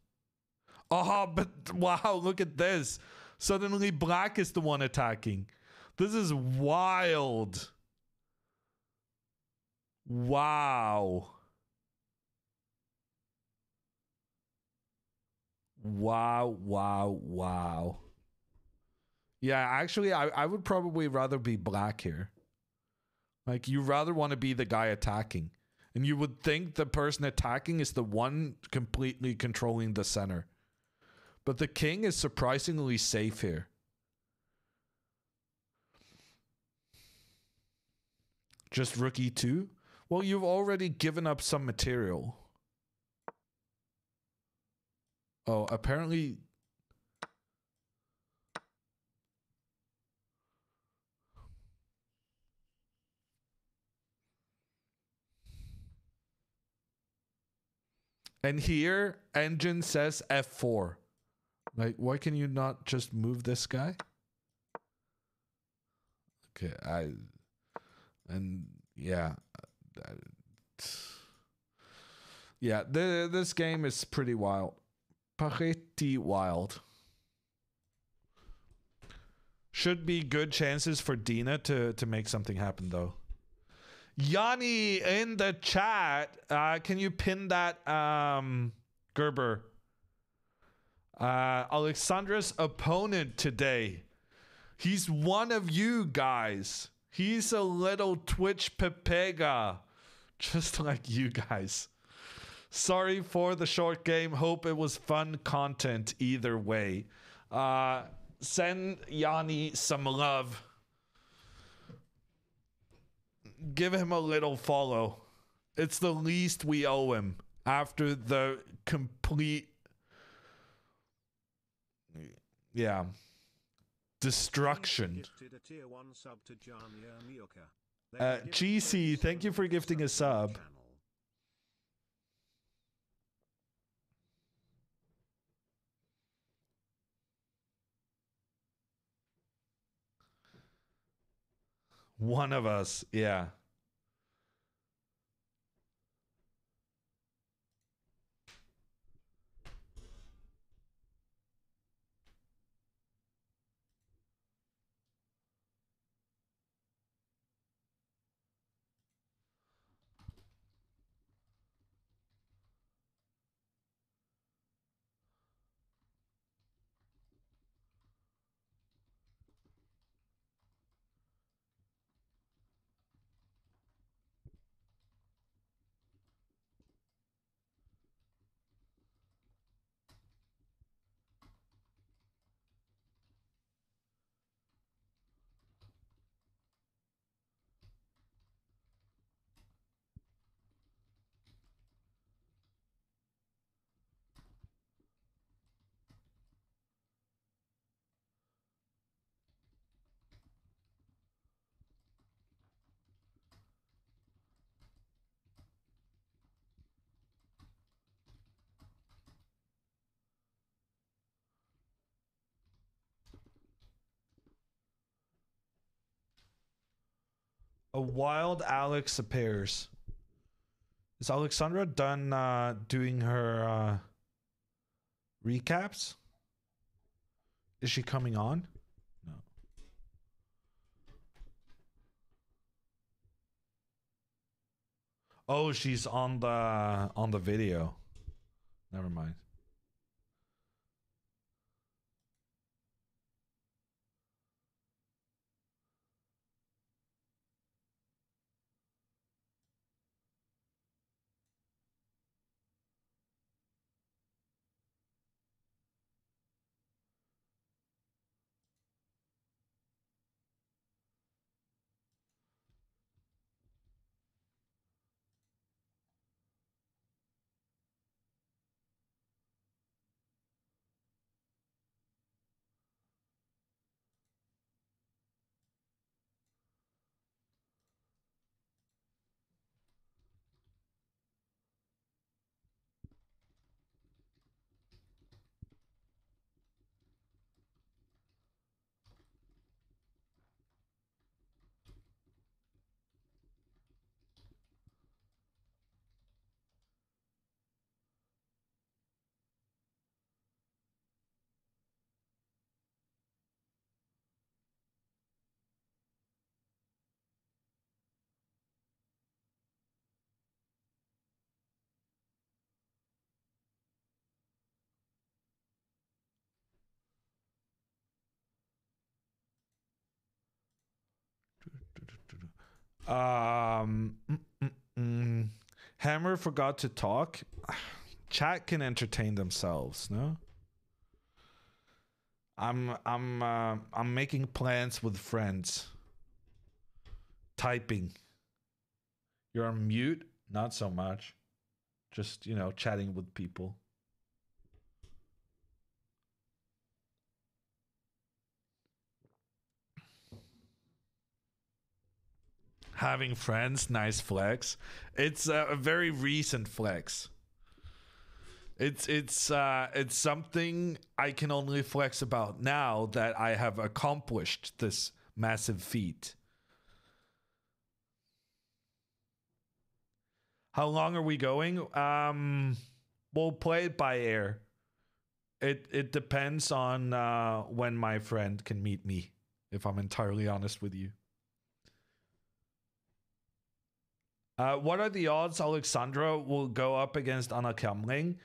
Oh, but wow, look at this. Suddenly black is the one attacking. This is wild. Wow. Wow, wow, wow. Yeah, actually, I would probably rather be black here. Like, you rather want to be the guy attacking. And you would think the person attacking is the one completely controlling the center. But the king is surprisingly safe here. Just rook e2? Well, you've already given up some material. Oh, apparently... And here, engine says F4. Like, why can you not just move this guy? Okay, yeah, this game is pretty wild. Pretty wild. Should be good chances for Dina to make something happen, though. Yanni in the chat. Can you pin that, Gerber? Alexandra's opponent today. He's one of you guys. He's a little Twitch Pepega. Just like you guys. Sorry for the short game. Hope it was fun content either way. Send Yanni some love. Give him a little follow. It's the least we owe him after the complete destruction. GC, thank you for gifting a sub. One of us, yeah. A wild Alex appears. Is Alexandra done doing her recaps? Is she coming on? No. Oh, she's on the video. Never mind. Hammer forgot to talk. Chat can entertain themselves, no? I'm making plans with friends. Typing. You're on mute? Not so much. Just, you know, chatting with people. Having friends, nice flex. It's a very recent flex. It's something I can only flex about now that I have accomplished this massive feat. How long are we going? We'll play it by air. It depends on when my friend can meet me, if I'm entirely honest with you. What are the odds Alexandra will go up against Anna Kamling?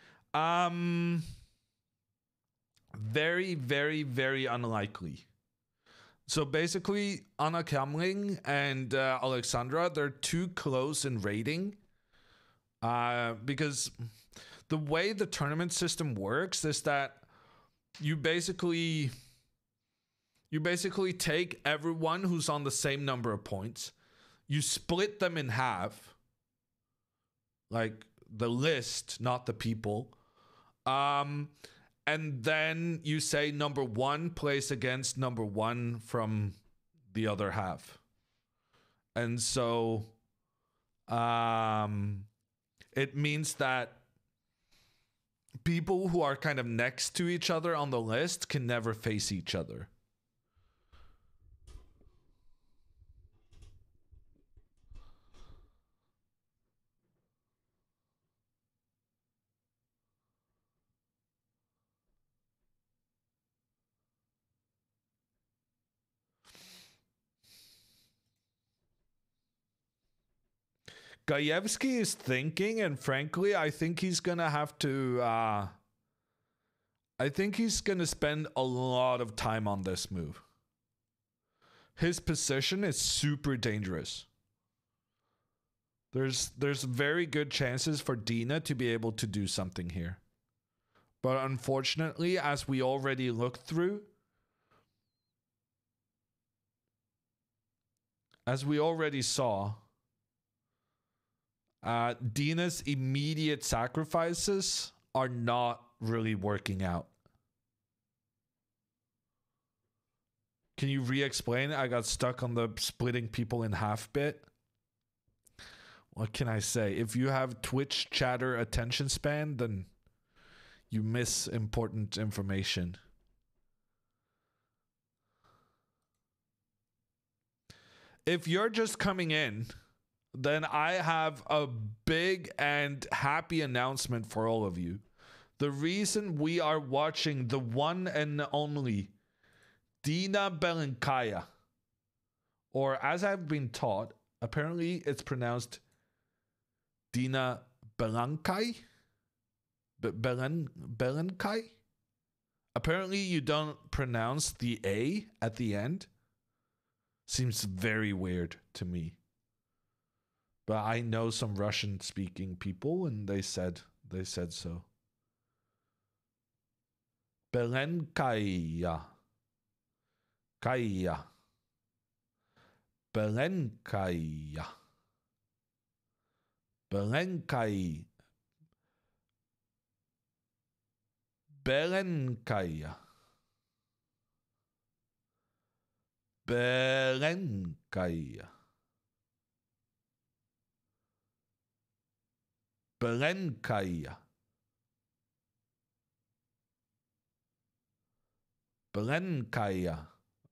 Very, very, very unlikely. So basically, Anna Kamling and Alexandra, they're too close in rating. Because the way the tournament system works is that you basically take everyone who's on the same number of points. You split them in half, like the list, not the people. And then you say number one plays against number one from the other half. And so it means that people who are kind of next to each other on the list can never face each other. Gajewski is thinking, and frankly, I think he's gonna have to. I think he's gonna spend a lot of time on this move. His position is super dangerous. There's very good chances for Dina to be able to do something here, but unfortunately, as we already looked through, as we already saw. Dina's immediate sacrifices are not really working out. Can you re-explain? I got stuck on the splitting people in half bit. What can I say? If you have Twitch chatter attention span, then you miss important information. If you're just coming in, then I have a big and happy announcement for all of you. The reason we are watching the one and only Dina Belenkaya, or as I've been taught, apparently it's pronounced Dina Belankai? Belankai? Apparently you don't pronounce the A at the end. Seems very weird to me. But I know some Russian speaking people and they said so. Belenkaya. Kaya. Belenkaya. Belenkai. Belenkaya. Belenkaya. Belenkaya. Belenkaya.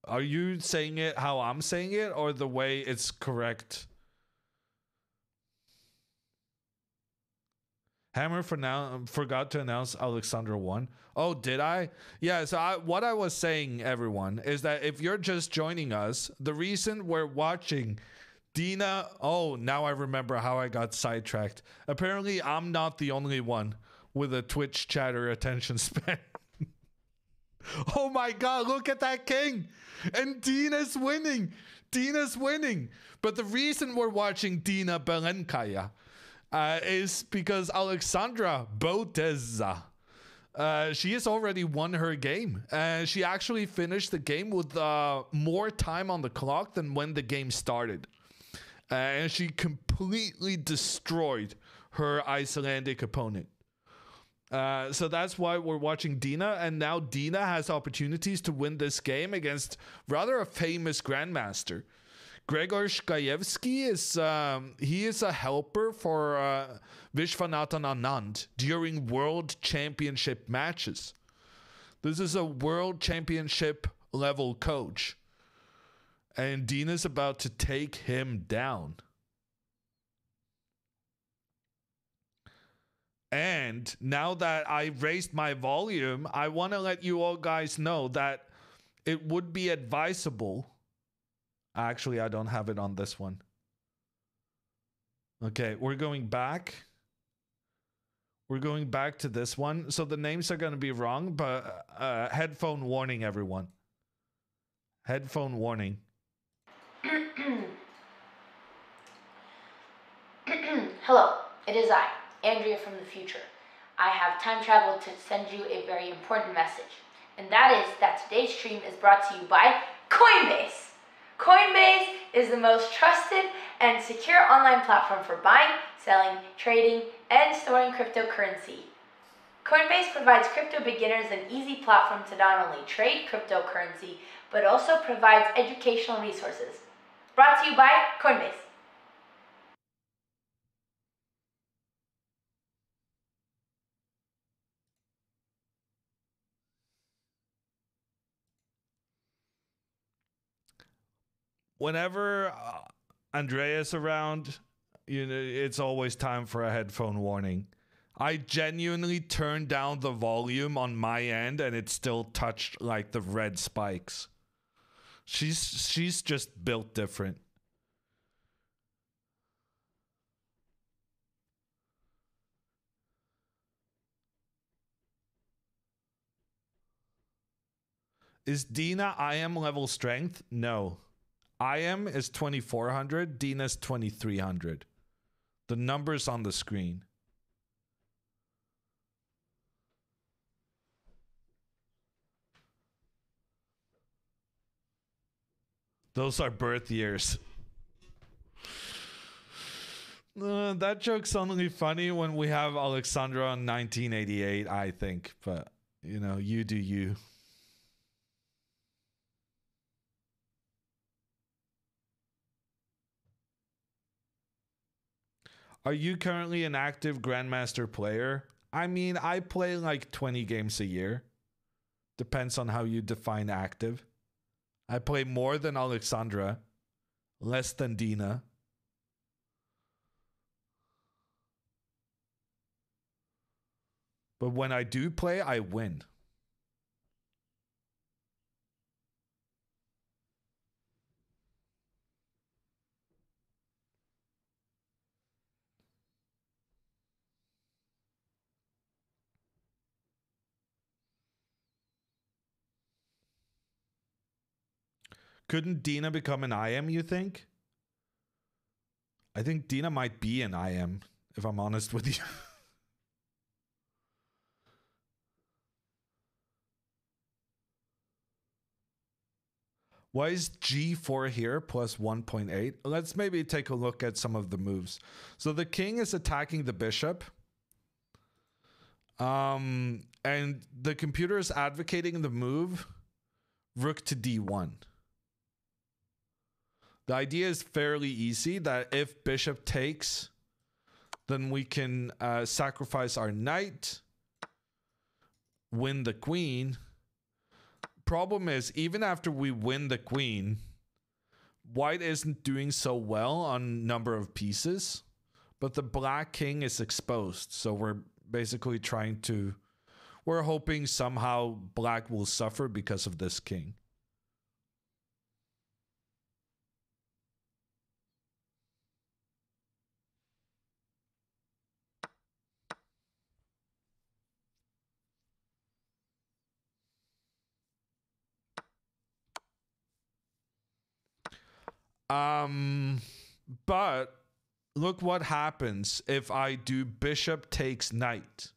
Are you saying it how I'm saying it or the way it's correct? Hammer forgot to announce Alexandra won. Oh, did I? Yeah, so what I was saying, everyone, is that if you're just joining us, the reason we're watching Dina... Oh, now I remember how I got sidetracked. Apparently, I'm not the only one with a Twitch chatter attention span. Oh my god, look at that king! And Dina's winning! Dina's winning! But the reason we're watching Dina Belenkaya is because Alexandra Boteza, she has already won her game. She actually finished the game with more time on the clock than when the game started. And she completely destroyed her Icelandic opponent. So that's why we're watching Dina, and now Dina has opportunities to win this game against rather a famous grandmaster. Gregor Shkayevsky is he is a helper for Vishwanathan Anand during World Championship matches. This is a World Championship level coach, and Dina's about to take him down. And now that I raised my volume, I want to let you all guys know that it would be advisable. Actually, I don't have it on this one. Okay, we're going back. We're going back to this one. So the names are going to be wrong, but headphone warning, everyone. Headphone warning. Hello, it is I, Andrea from the future. I have time traveled to send you a very important message. And that is that today's stream is brought to you by Coinbase. Coinbase is the most trusted and secure online platform for buying, selling, trading, and storing cryptocurrency. Coinbase provides crypto beginners an easy platform to not only trade cryptocurrency, but also provides educational resources. Brought to you by Coinbase. Whenever Andrea's around, you know, it's always time for a headphone warning. I genuinely turned down the volume on my end and it still touched like the red spikes. She's just built different. Is Dina IM level strength? No. IM is 2400, Dina's 2300. The numbers on the screen. Those are birth years. That joke's only funny when we have Alexandra in 1988, I think. But, you know, you do you. Are you currently an active Grandmaster player? I mean, I play like 20 games a year. Depends on how you define active. I play more than Alexandra, less than Dina. But when I do play, I win. Couldn't Dina become an IM, you think? I think Dina might be an IM, if I'm honest with you. Why is G4 here plus 1.8? Let's maybe take a look at some of the moves. So the king is attacking the bishop. And the computer is advocating the move rook to D1. The idea is fairly easy, that if bishop takes, then we can sacrifice our knight, win the queen. Problem is, even after we win the queen, white isn't doing so well on number of pieces, but the black king is exposed. So we're basically we're hoping somehow black will suffer because of this king. But look what happens if I do bishop takes knight.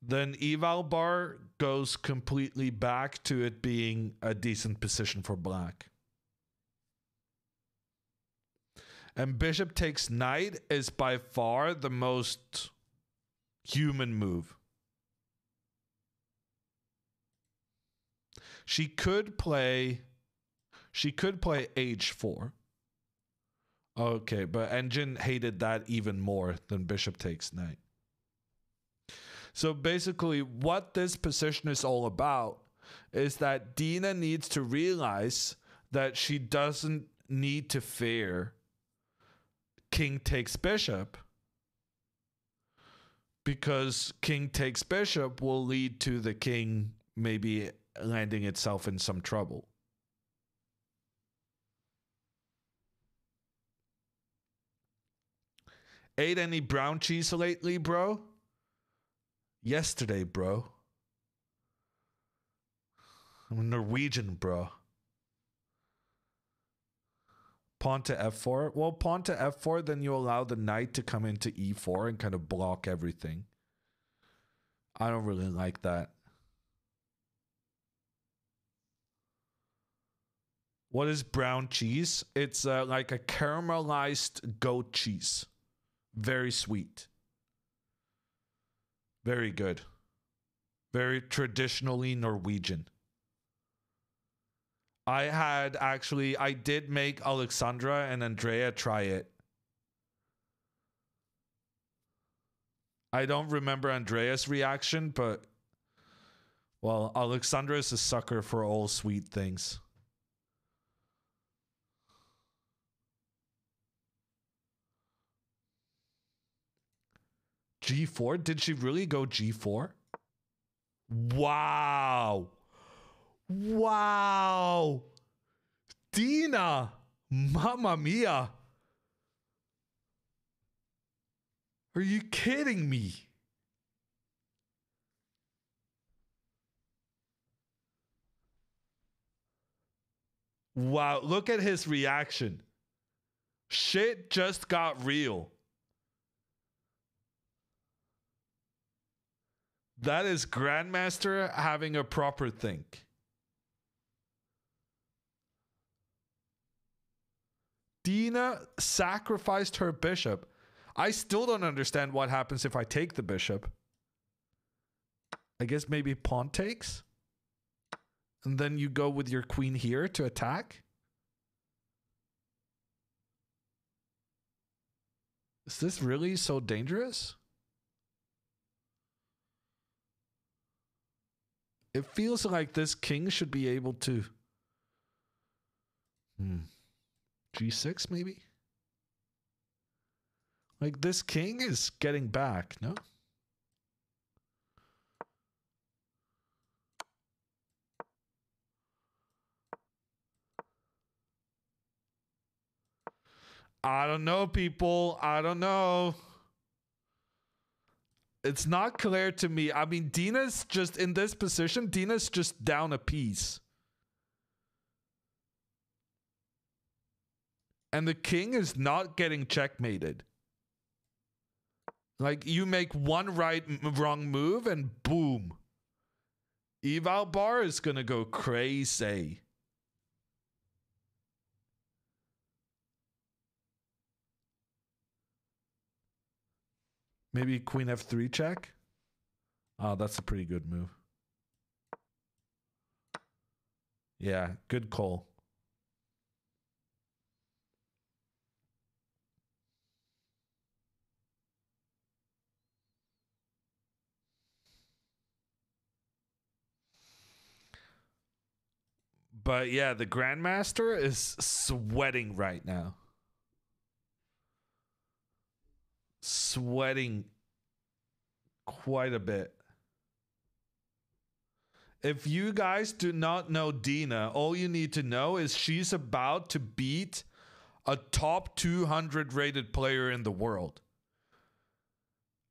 Then eval bar goes completely back to it being a decent position for black. And bishop takes knight is by far the most human move. She could play h4. Okay, but Engine hated that even more than bishop takes knight. So basically what this position is all about is that Dina needs to realize that she doesn't need to fear king takes bishop, because king takes bishop will lead to the king maybe landing itself in some trouble. Ate any brown cheese lately, bro? Yesterday, bro. I'm Norwegian, bro. Pawn to f4. Well, pawn to f4, then you allow the knight to come into e4 and kind of block everything. I don't really like that. What is brown cheese? It's like a caramelized goat cheese. Very sweet. Very good. Very traditionally Norwegian. I did make Alexandra and Andrea try it. I don't remember Andrea's reaction, but well, Alexandra is a sucker for all sweet things. G4? Did she really go G4? Wow. Wow. Dina. Mamma mia. Are you kidding me? Wow, look at his reaction. Shit just got real. That is Grandmaster having a proper think. Dina sacrificed her bishop. I still don't understand what happens if I take the bishop. I guess maybe pawn takes? And then you go with your queen here to attack? Is this really so dangerous? It feels like this king should be able to... G6 maybe? Like this king is getting back, no? I don't know, people. I don't know. It's not clear to me. I mean, Dina's just in this position. Dina's just down a piece. And the king is not getting checkmated. Like, you make one wrong move and boom. Eval bar is going to go crazy. Maybe queen f3 check? Oh, that's a pretty good move. Yeah, good call. But yeah, the Grandmaster is sweating right now. Sweating quite a bit. If you guys do not know Dina, all you need to know is she's about to beat a top 200 rated player in the world.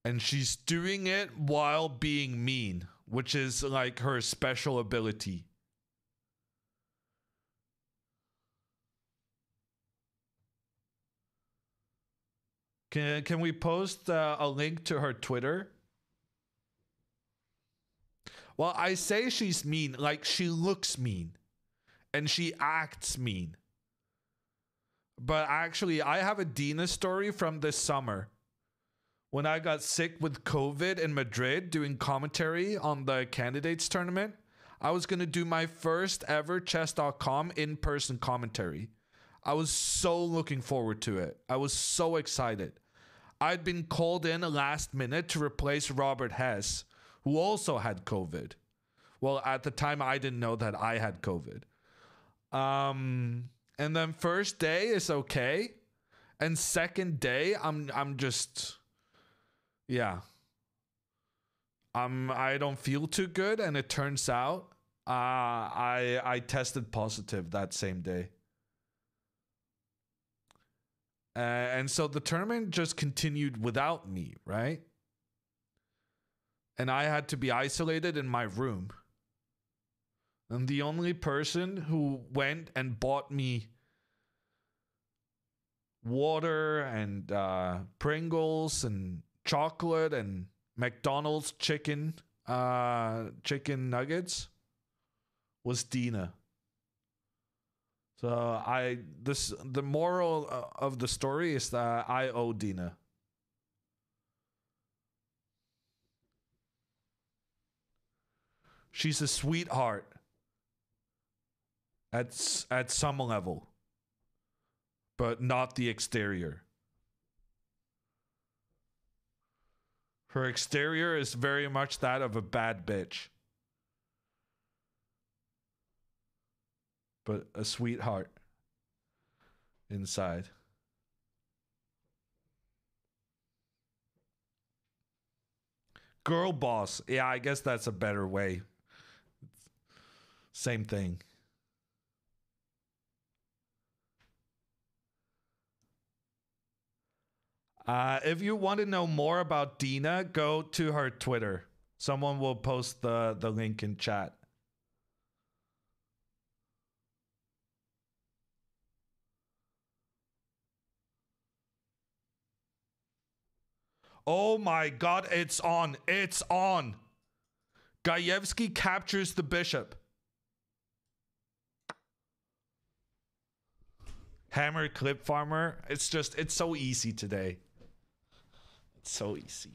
And she's doing it while being mean, which is like her special ability. Can we post a link to her Twitter? Well, I say she's mean, like she looks mean. And she acts mean. But actually, I have a Dina story from this summer. When I got sick with COVID in Madrid doing commentary on the candidates tournament, I was going to do my first ever chess.com in-person commentary. I was so looking forward to it. I was so excited. I'd been called in last minute to replace Robert Hess, who also had COVID. Well, at the time, I didn't know that I had COVID. And then first day is okay. And second day, I'm just, yeah. I don't feel too good. And it turns out I tested positive that same day. And so the tournament just continued without me, right? And I had to be isolated in my room. And the only person who went and bought me water and Pringles and chocolate and McDonald's chicken nuggets was Dina. So the moral of the story is that I owe Dina. She's a sweetheart at some level, but not the exterior. Her exterior is very much that of a bad bitch. But a sweetheart inside. Girl boss. Yeah, I guess that's a better way. Same thing. If you want to know more about Dina, go to her Twitter. Someone will post the link in chat. Oh my god, it's on. It's on. Gajewski captures the bishop. Hammer clip farmer. It's so easy today. It's so easy.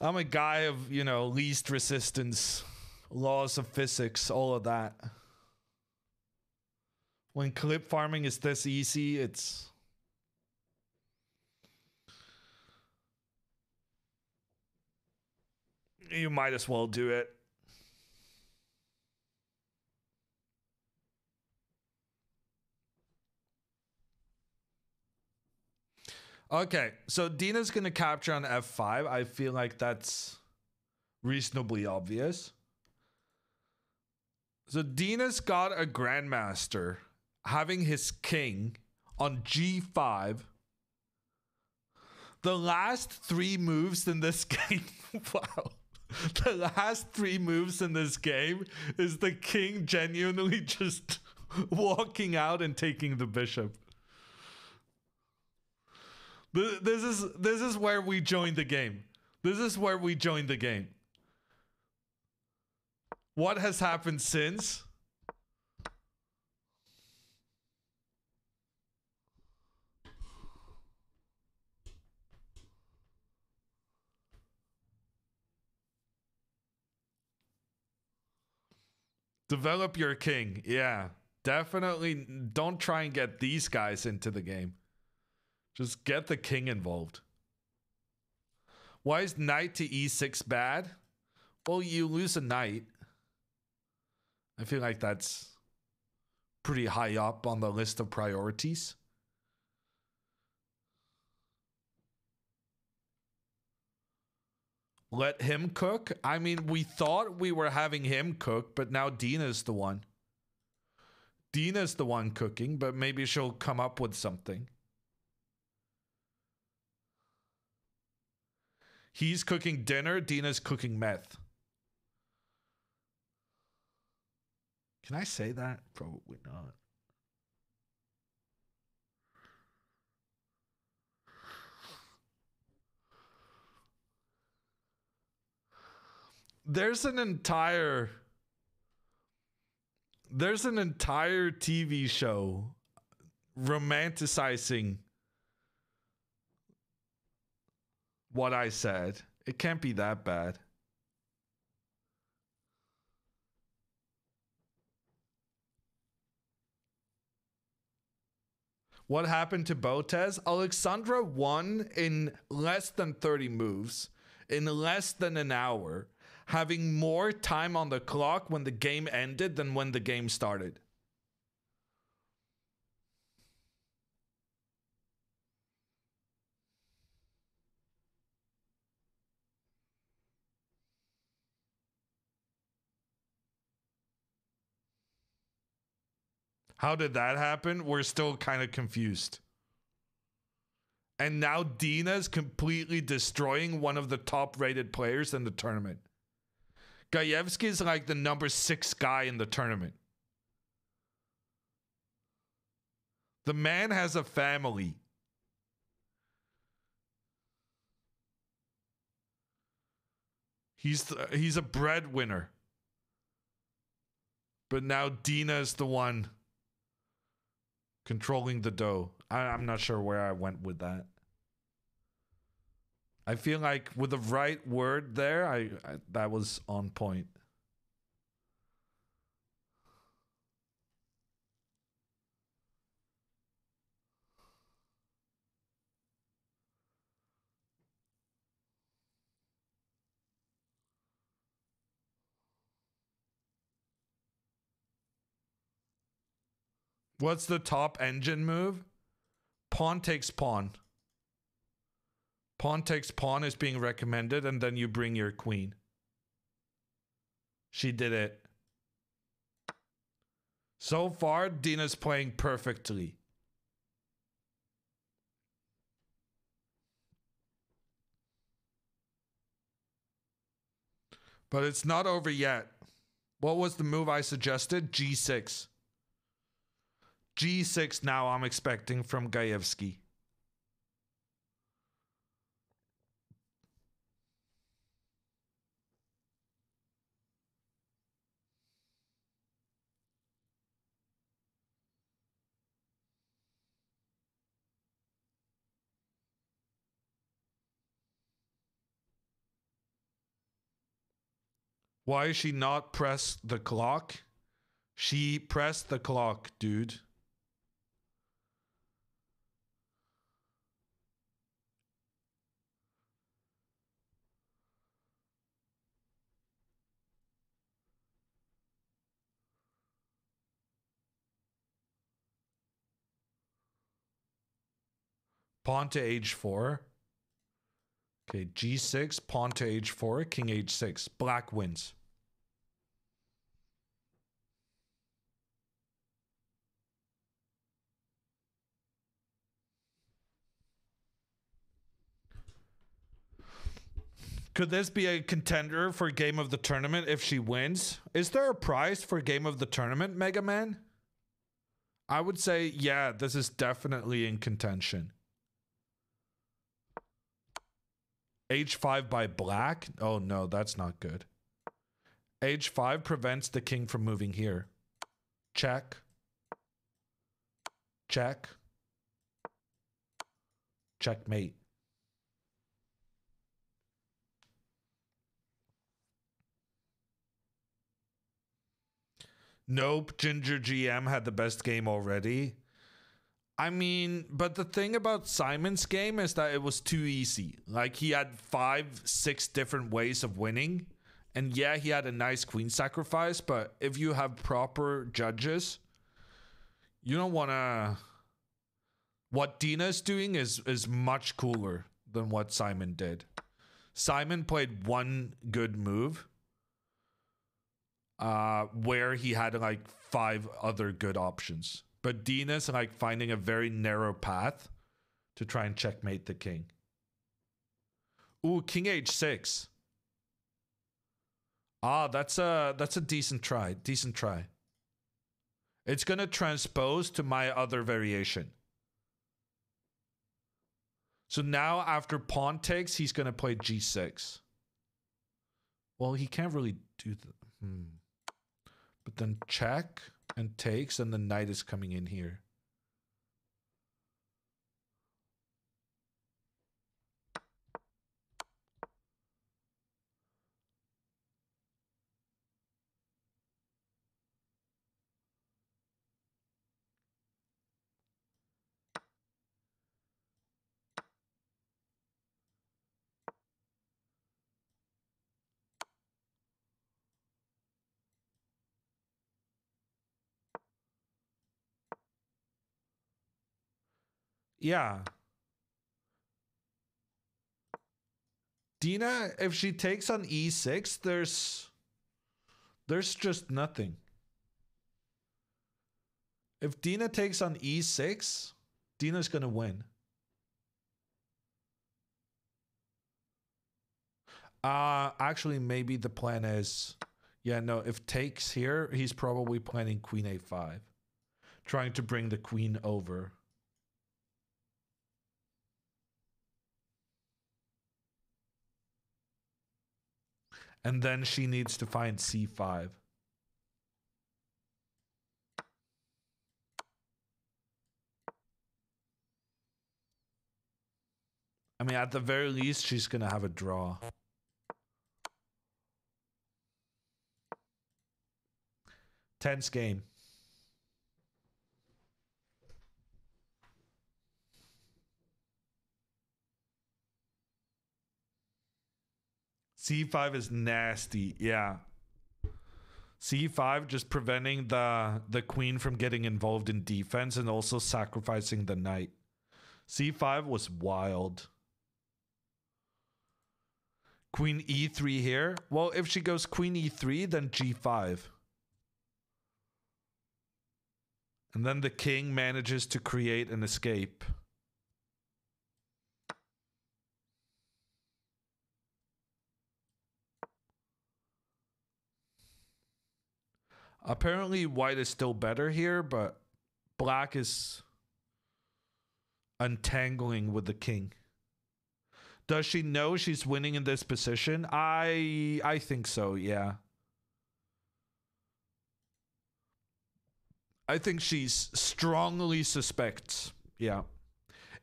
I'm a guy of, least resistance, laws of physics, all of that. When clip farming is this easy, it's... You might as well do it. Okay, so Dina's going to capture on f5. I feel like that's reasonably obvious. So Dina's got a grandmaster having his king on g5. The last 3 moves in this game, wow. The last 3 moves in this game is the king genuinely just walking out and taking the bishop. This is where we joined the game. This is where we joined the game. What has happened since? Develop your king. Yeah, definitely don't try and get these guys into the game. Just get the king involved. Why is knight to e6 bad? Well, you lose a knight. I feel like that's pretty high up on the list of priorities. Let him cook? I mean, we thought we were having him cook, but now Dina's the one. Dina's the one cooking, but maybe she'll come up with something. He's cooking dinner, Dina's cooking meth. Can I say that? Probably not. There's an entire TV show romanticizing what I said. It can't be that bad. What happened to Botez? Alexandra won in less than 30 moves, in less than an hour, having more time on the clock when the game ended than when the game started. How did that happen? We're still kind of confused. And now Dina's completely destroying one of the top-rated players in the tournament. Gajewski is like the number 6 guy in the tournament. The man has a family. He's a breadwinner. But now Dina is the one controlling the dough. I'm not sure where I went with that. I feel like with the right word there, that was on point. What's the top engine move? Pawn takes pawn. Pawn takes pawn is being recommended, and then you bring your queen. She did it. So far, Dina's playing perfectly. But it's not over yet. What was the move I suggested? G6. G6 now I'm expecting from Gajewski. Why is she not press the clock? She pressed the clock, dude. Pawn to h4. Okay, g6, pawn to h4, king h6. Black wins. Could this be a contender for game of the tournament if she wins? Is there a prize for game of the tournament, Mega Man? I would say, yeah, this is definitely in contention. H5 by black? Oh no, that's not good. H5 prevents the king from moving here. Check. Check. Checkmate. Nope, Ginger GM had the best game already. I mean, but the thing about Simon's game is that it was too easy. Like, he had 5, 6 different ways of winning. And yeah, he had a nice queen sacrifice, but if you have proper judges, you don't want to... What Dina's doing is much cooler than what Simon did. Simon played one good move. Where he had like 5 other good options. But Dina's like finding a very narrow path to try and checkmate the king. Ooh, king h6. Ah, that's a decent try. Decent try. It's gonna transpose to my other variation. So now after pawn takes, he's gonna play g6. Well, he can't really do that. But then check and takes, and the knight is coming in here. Yeah. Dina, if she takes on e6, there's just nothing. If Dina takes on e6, Dina's gonna win. Actually, maybe the plan is... Yeah, no, if takes here, he's probably planning queen a5. Trying to bring the queen over. And then she needs to find c5. I mean, at the very least, she's going to have a draw. Tense game. C5 is nasty, yeah. C5 just preventing the queen from getting involved in defense and also sacrificing the knight. C5 was wild. Queen e3 here. Well, if she goes queen e3, then g5. And then the king manages to create an escape. Apparently white is still better here, but black is untangling with the king. Does she know she's winning in this position? I think so, yeah. I think she's strongly suspects. Yeah.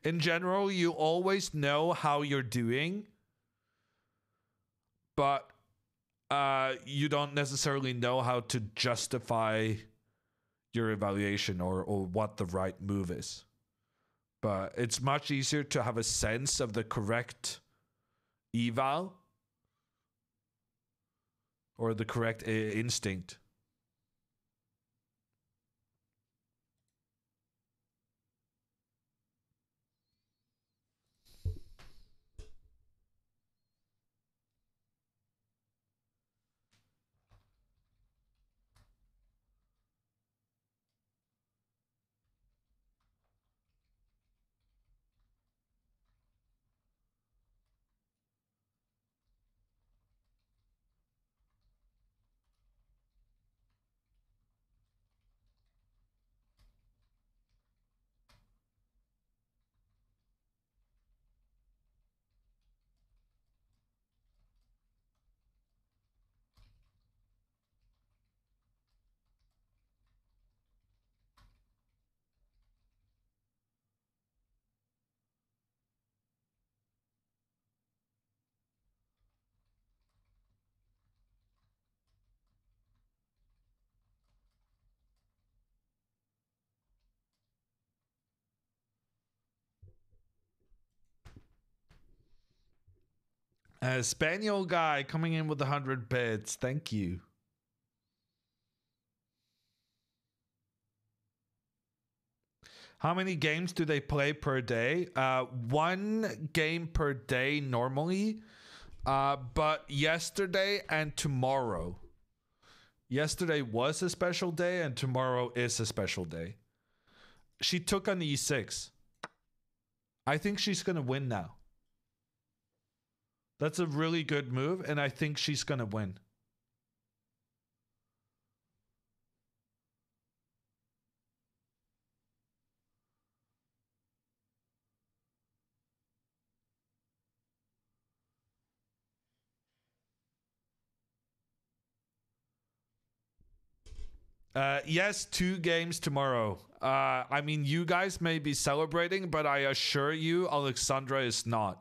In general, you always know how you're doing, but you don't necessarily know how to justify your evaluation or what the right move is. But it's much easier to have a sense of the correct eval or the correct instinct. Spaniel guy coming in with 100 bits. Thank you. How many games do they play per day? 1 game per day normally. But yesterday and tomorrow. Yesterday was a special day and tomorrow is a special day. She took on e6. I think she's going to win now. That's a really good move, and I think she's going to win. Yes, 2 games tomorrow. I mean, you guys may be celebrating, but I assure you, Alexandra is not.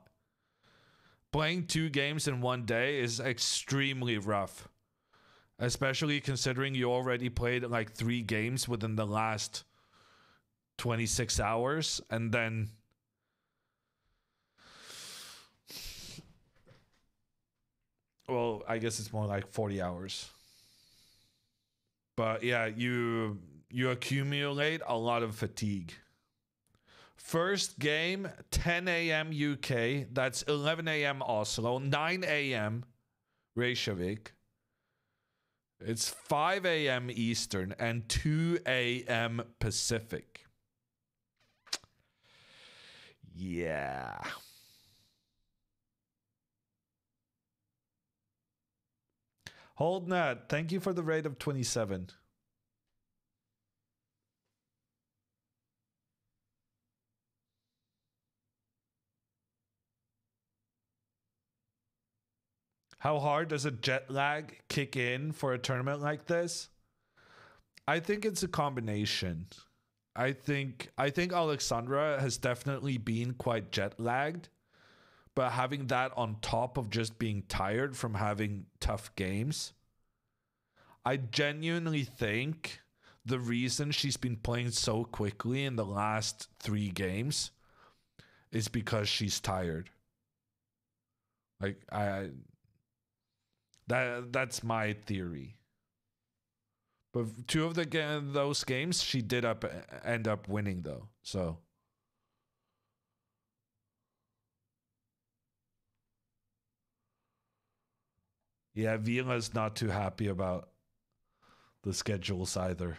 Playing 2 games in 1 day is extremely rough. Especially considering you already played like 3 games within the last 26 hours. And then... well, I guess it's more like 40 hours. But yeah, you accumulate a lot of fatigue. First game, 10 a.m. UK. That's 11 a.m. Oslo. 9 a.m. Reykjavik. It's 5 a.m. Eastern and 2 a.m. Pacific. Yeah. HoldNet, thank you for the rate of 27. How hard does a jet lag kick in for a tournament like this? I think it's a combination. I think Alexandra has definitely been quite jet lagged, but having that on top of just being tired from having tough games, I genuinely think the reason she's been playing so quickly in the last 3 games is because she's tired. Like that's my theory. But 2 of those games she did end up winning though. So yeah, Vila's not too happy about the schedules either.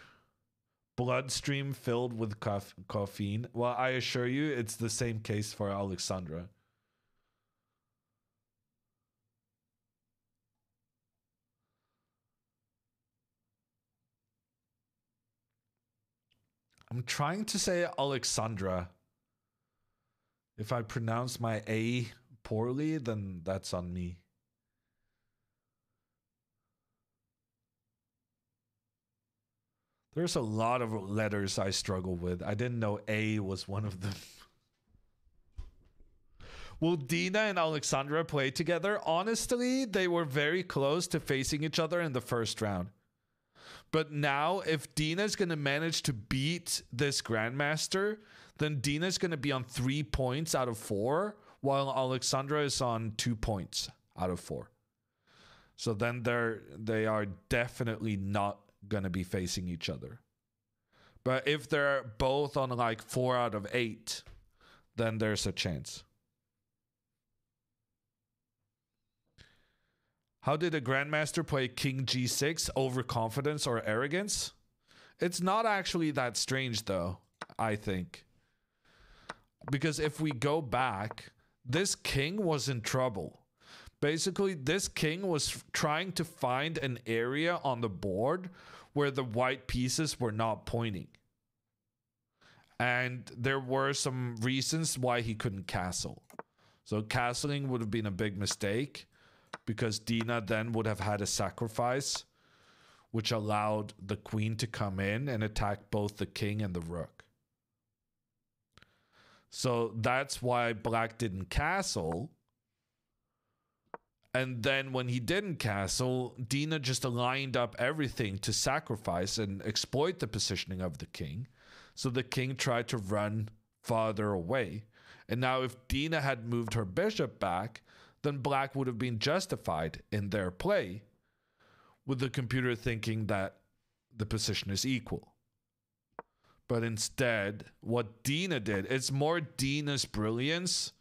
Bloodstream filled with caffeine. Well, I assure you, it's the same case for Alexandra. I'm trying to say Alexandra. If I pronounce my A poorly, then that's on me. There's a lot of letters I struggle with. I didn't know A was one of them. Will Dina and Alexandra play together? Honestly, they were very close to facing each other in the first round. But now, if Dina's going to manage to beat this Grandmaster, then Dina's going to be on 3 points out of 4, while Alexandra is on 2 points out of 4. So then they are definitely not going to be facing each other. But if they're both on like 4 out of 8, then there's a chance. How did a Grandmaster play King G6? Overconfidence or arrogance? It's not actually that strange though, I think. Because if we go back, this king was in trouble. Basically, this king was trying to find an area on the board where the white pieces were not pointing. And there were some reasons why he couldn't castle. So castling would have been a big mistake, because Dina then would have had a sacrifice, which allowed the queen to come in and attack both the king and the rook. So that's why black didn't castle. And then when he didn't castle, Dina just lined up everything to sacrifice and exploit the positioning of the king. So the king tried to run farther away. And now if Dina had moved her bishop back, then black would have been justified in their play, with the computer thinking that the position is equal. But instead, what Dina did, it's more Dina's brilliance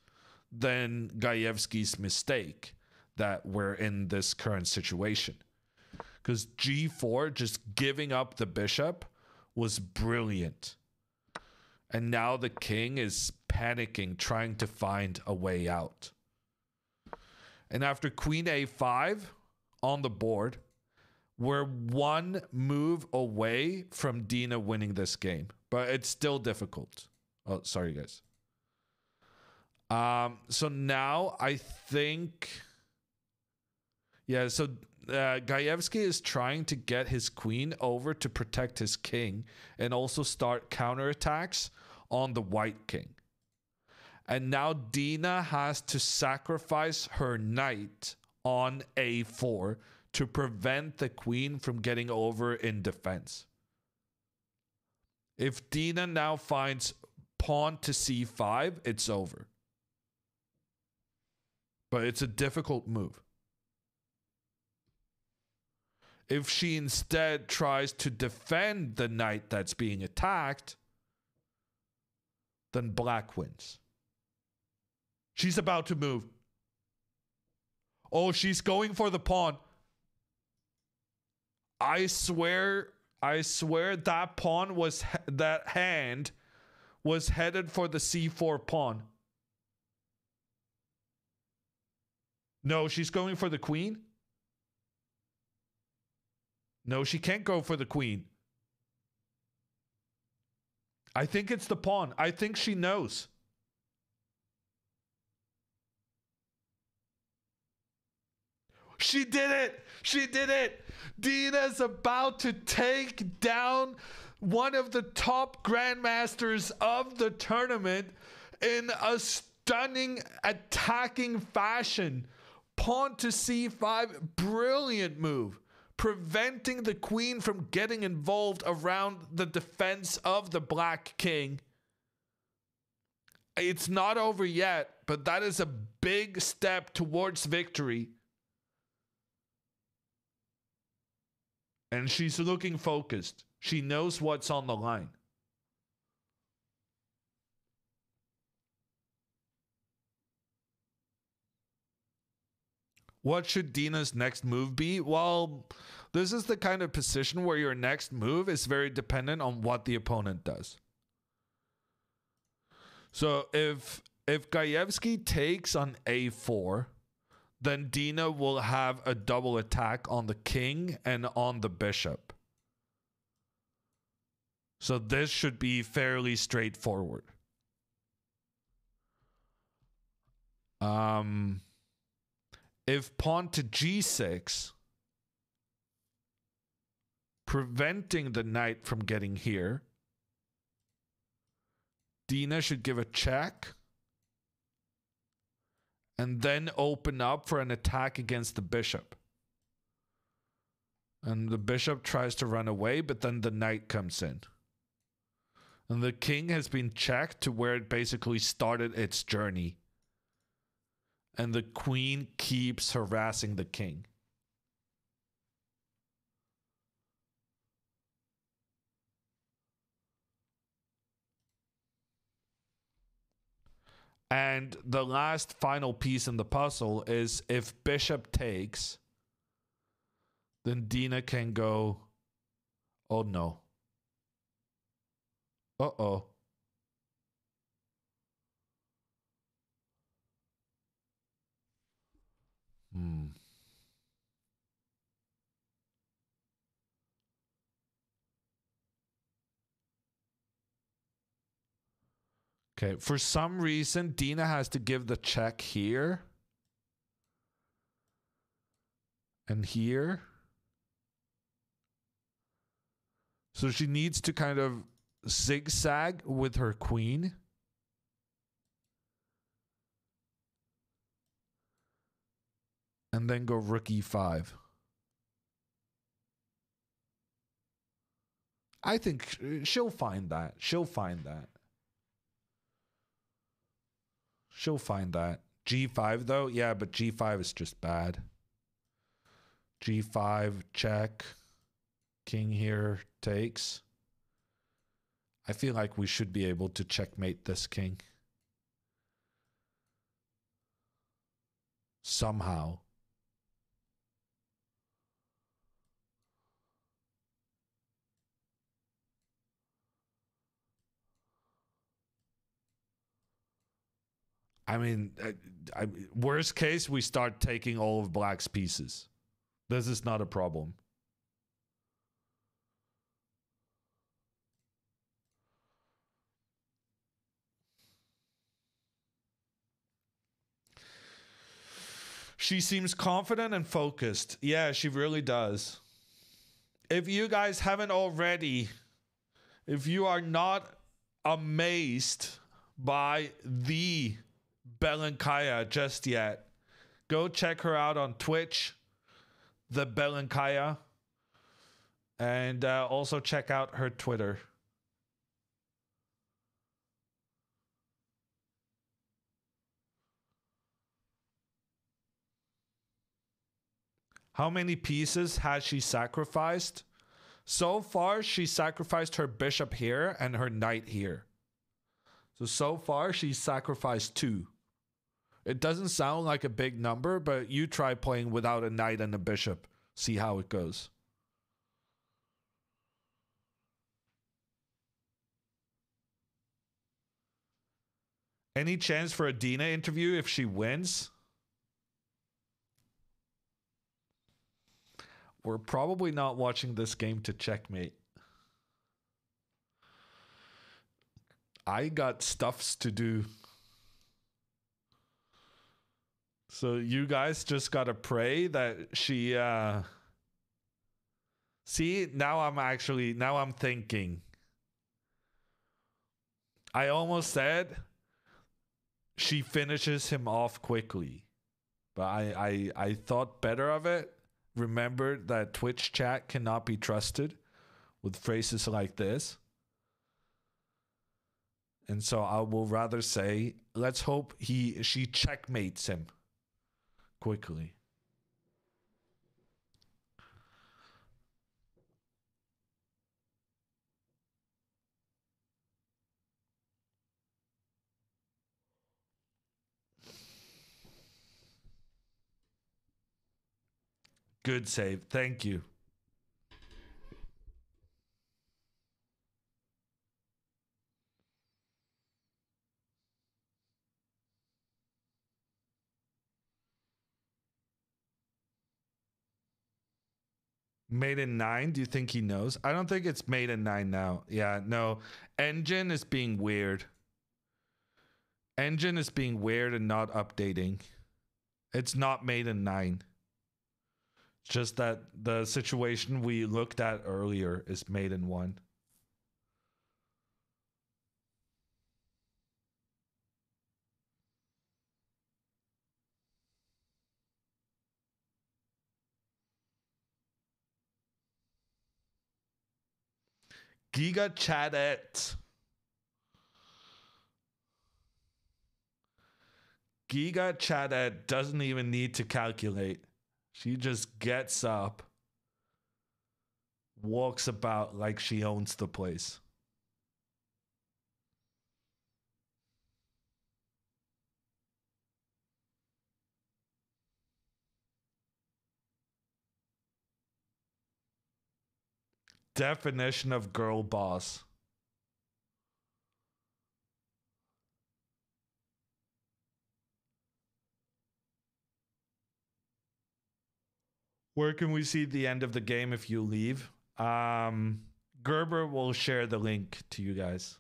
than Gajewski's mistake that we're in this current situation. Because g4, just giving up the bishop, was brilliant. And now the king is panicking, trying to find a way out. And after queen a5 on the board, we're one move away from Dina winning this game. But it's still difficult. Oh, sorry, guys. So now I think... Yeah, so Gajewski is trying to get his queen over to protect his king and also start counterattacks on the white king. And now Dina has to sacrifice her knight on a4 to prevent the queen from getting over in defense. If Dina now finds pawn to c5, it's over. But it's a difficult move. If she instead tries to defend the knight that's being attacked, then black wins. She's about to move. Oh, she's going for the pawn. I swear that pawn was, that hand was headed for the c4 pawn. No, she's going for the queen. No, she can't go for the queen. I think it's the pawn. I think she knows. She did it! She did it! Dina's about to take down one of the top grandmasters of the tournament in a stunning attacking fashion. Pawn to c5, brilliant move. Preventing the queen from getting involved around the defense of the black king. It's not over yet, but that is a big step towards victory. And she's looking focused. She knows what's on the line. What should Dina's next move be? Well, this is the kind of position where your next move is very dependent on what the opponent does. So if Gajewski takes on a4, then Dina will have a double attack on the king and on the bishop. So this should be fairly straightforward. If pawn to g6, preventing the knight from getting here, Dina should give a check and then open up for an attack against the bishop. And the bishop tries to run away, but then the knight comes in. And the king has been checked to where it basically started its journey. And the queen keeps harassing the king. And the last final piece in the puzzle is if bishop takes, then Dina can go, oh no. Uh-oh. Okay, for some reason, Dina has to give the check here. And here. So she needs to kind of zigzag with her queen. And then go rook e5. I think she'll find that. She'll find that. She'll find that. G5 though, yeah, but G5 is just bad. G5 check. King here takes. I feel like we should be able to checkmate this king. Somehow. I mean, worst case, we start taking all of black's pieces. This is not a problem. She seems confident and focused. Yeah, she really does. If you guys haven't already, if you are not amazed by the Belenkaya just yet, go check her out on Twitch, the Belenkaya, and also check out her Twitter. How many pieces has she sacrificed? So far, she sacrificed her bishop here and her knight here. So far, she's sacrificed 2. It doesn't sound like a big number, but you try playing without a knight and a bishop. See how it goes. Any chance for a Dina interview if she wins? We're probably not watching this game to checkmate. I got stuffs to do. So you guys just gotta pray that she see, now I'm thinking. I almost said she finishes him off quickly. But I thought better of it. Remembered that Twitch chat cannot be trusted with phrases like this. And so I will rather say, let's hope she checkmates him quickly. Good save. Thank you. Made in 9? Do you think he knows? I don't think it's made in 9 now. Yeah, no. Engine is being weird. Engine is being weird and not updating. It's not made in 9. Just that the situation we looked at earlier is made in 1. Giga Chadet. Giga Chadet doesn't even need to calculate. She just gets up, walks about like she owns the place. Definition of girl boss. Where can we see the end of the game if you leave? Gerber will share the link to you guys.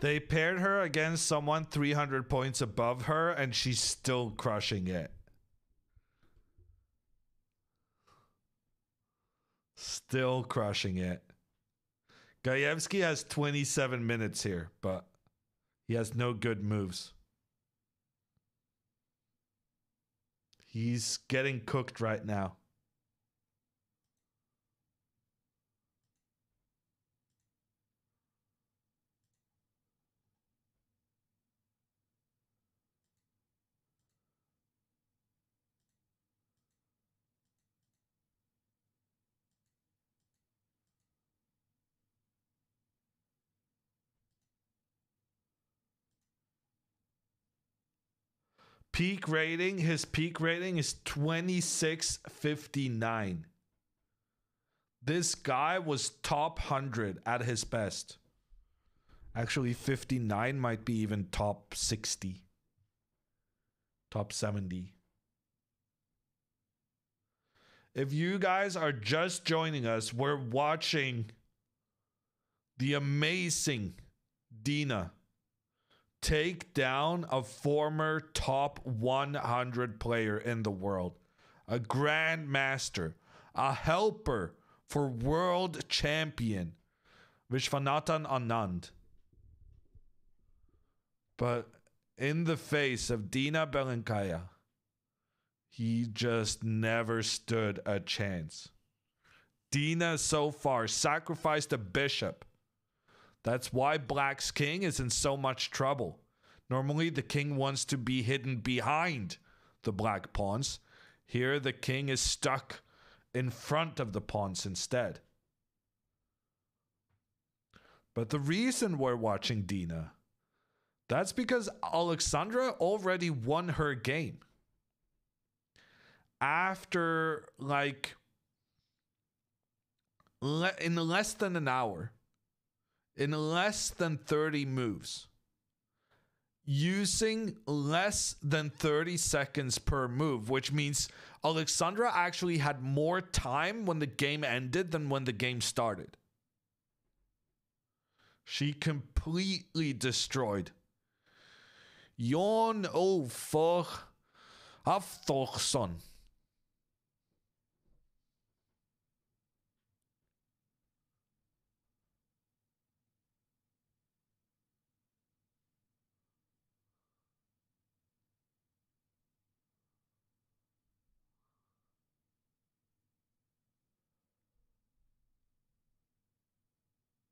They paired her against someone 300 points above her, and she's still crushing it. Still crushing it. Gajewski has 27 minutes here, but he has no good moves. He's getting cooked right now. Peak rating, his peak rating is 2659. This guy was top 100 at his best. Actually, 59 might be even top 60. Top 70. If you guys are just joining us, we're watching the amazing Dina take down a former top 100 player in the world, a grandmaster, a helper for world champion Vishwanathan Anand. But in the face of Dina Belenkaya, he just never stood a chance. Dina so far sacrificed a bishop. That's why Black's king is in so much trouble. Normally, the king wants to be hidden behind the black pawns. Here, the king is stuck in front of the pawns instead. But the reason we're watching Dina, that's because Alexandra already won her game. After, like, in less than an hour, in less than 30 moves, using less than 30 seconds per move, which means Alexandra actually had more time when the game ended than when the game started. She completely destroyed Jon Olfur Hafþórsson.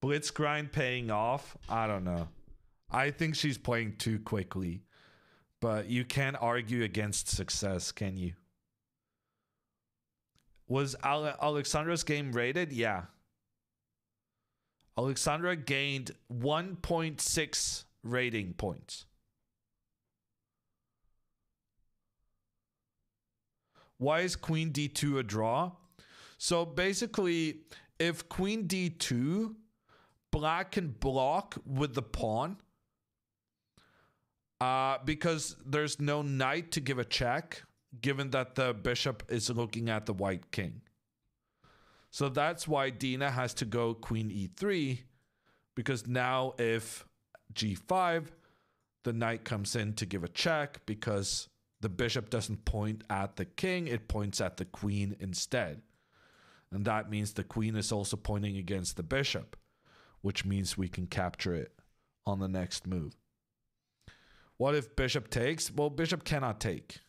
Blitzgrind paying off? I don't know. I think she's playing too quickly. But you can't argue against success, can you? Was Alexandra's game rated? Yeah. Alexandra gained 1.6 rating points. Why is Queen D2 a draw? So basically, if Queen D2, Black can block with the pawn because there's no knight to give a check, given that the bishop is looking at the white king. So that's why Dina has to go Queen E3, because now if G5, the knight comes in to give a check because the bishop doesn't point at the king, it points at the queen instead. And that means the queen is also pointing against the bishop, which means we can capture it on the next move. What if bishop takes? Well, bishop cannot take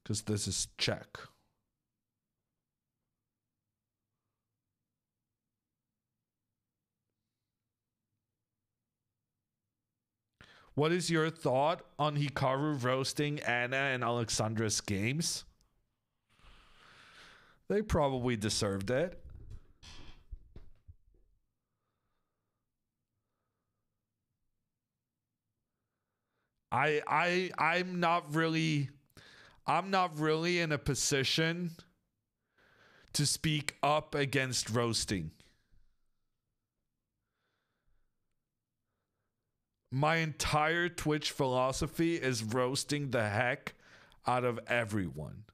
because this is check. What is your thought on Hikaru roasting Anna and Alexandra's games? They probably deserved it. I'm not really in a position to speak up against roasting. My entire Twitch philosophy is roasting the heck out of everyone.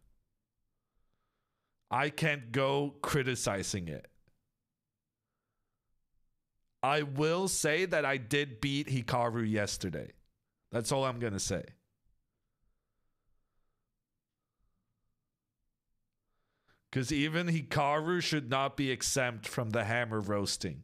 I can't go criticizing it. I will say that I did beat Hikaru yesterday. That's all I'm going to say. Because even Hikaru should not be exempt from the hammer roasting.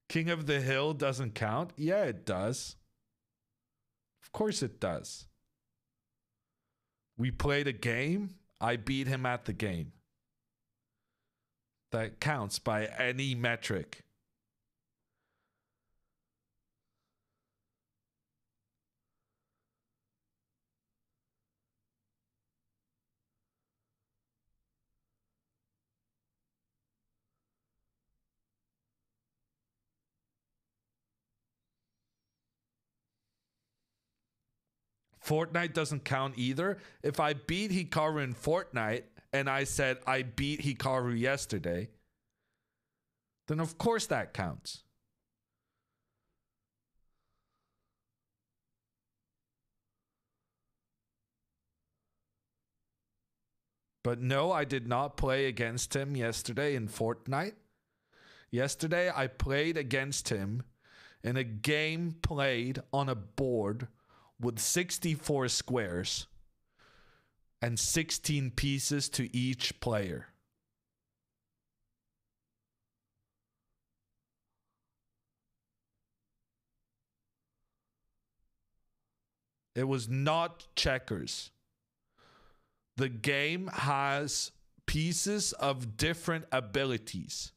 King of the Hill doesn't count? Yeah, it does. Of course it does. We played a game. I beat him at the game. That counts by any metric. Fortnite doesn't count either. If I beat Hikaru in Fortnite and I said I beat Hikaru yesterday, then of course that counts. But no, I did not play against him yesterday in Fortnite. Yesterday, I played against him in a game played on a board with 64 squares and 16 pieces to each player. It was not checkers. The game has pieces of different abilities,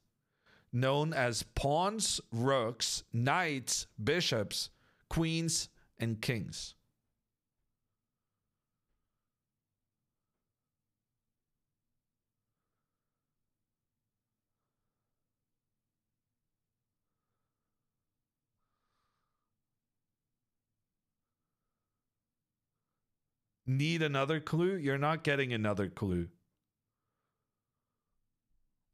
known as pawns, rooks, knights, bishops, queens, and kings. Need another clue? You're not getting another clue.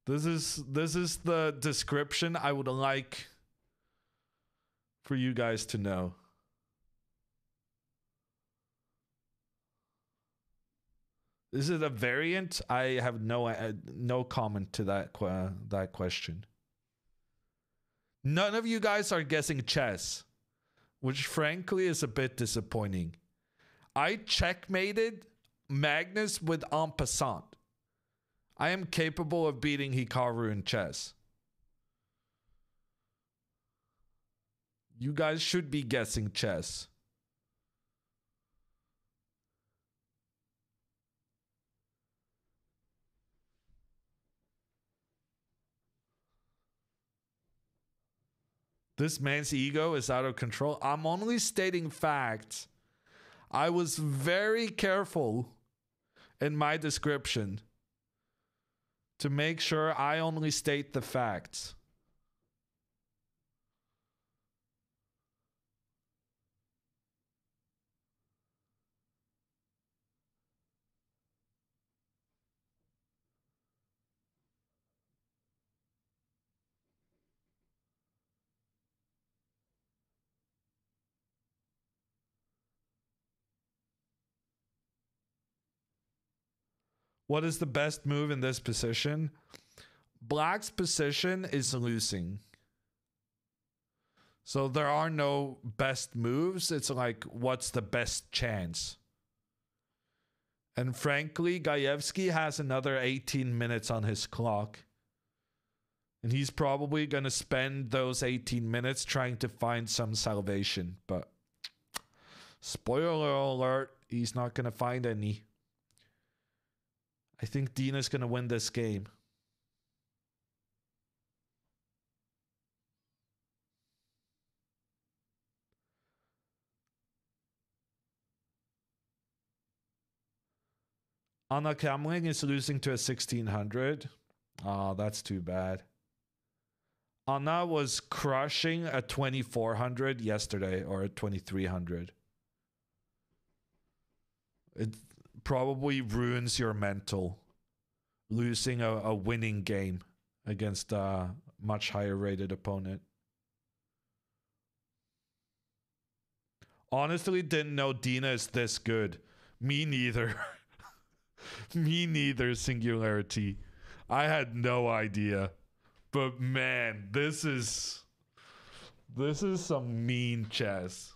This is the description I would like for you guys to know. Is it a variant? I have no comment to that question. None of you guys are guessing chess, which frankly is a bit disappointing. I checkmated Magnus with en passant. I am capable of beating Hikaru in chess. You guys should be guessing chess. This man's ego is out of control. I'm only stating facts. I was very careful in my description to make sure I only state the facts. What is the best move in this position? Black's position is losing. So there are no best moves. It's like, what's the best chance? And frankly, Gajewski has another 18 minutes on his clock. And he's probably going to spend those 18 minutes trying to find some salvation. But spoiler alert, he's not going to find any. I think Dina's going to win this game. Anna Kamling is losing to a 1600. Oh, that's too bad. Anna was crushing a 2400 yesterday, or a 2300. It probably ruins your mental, losing a winning game against a much higher rated opponent. Honestly, didn't know Dina is this good. Me neither. Me neither, Singularity. I had no idea. But man, this is some mean chess.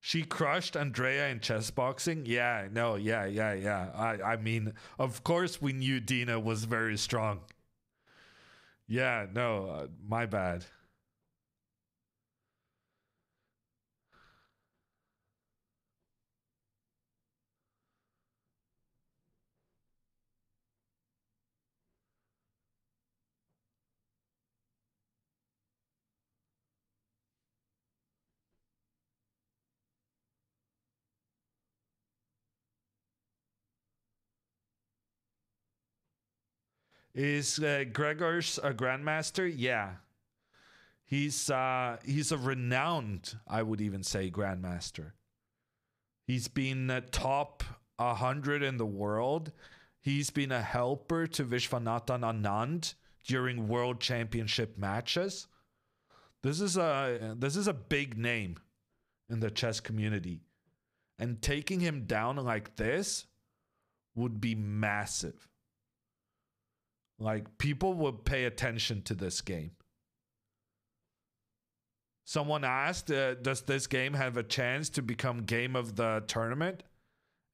She crushed Andrea in chess boxing? Yeah, no, yeah. I mean, of course we knew Dina was very strong. Yeah, no, my bad. Is Gregors a grandmaster? Yeah. He's a renowned, I would even say, grandmaster. He's been top 100 in the world. He's been a helper to Vishwanathan Anand during world championship matches. This is a big name in the chess community. And taking him down like this would be massive. Like, people would pay attention to this game. Someone asked, does this game have a chance to become game of the tournament?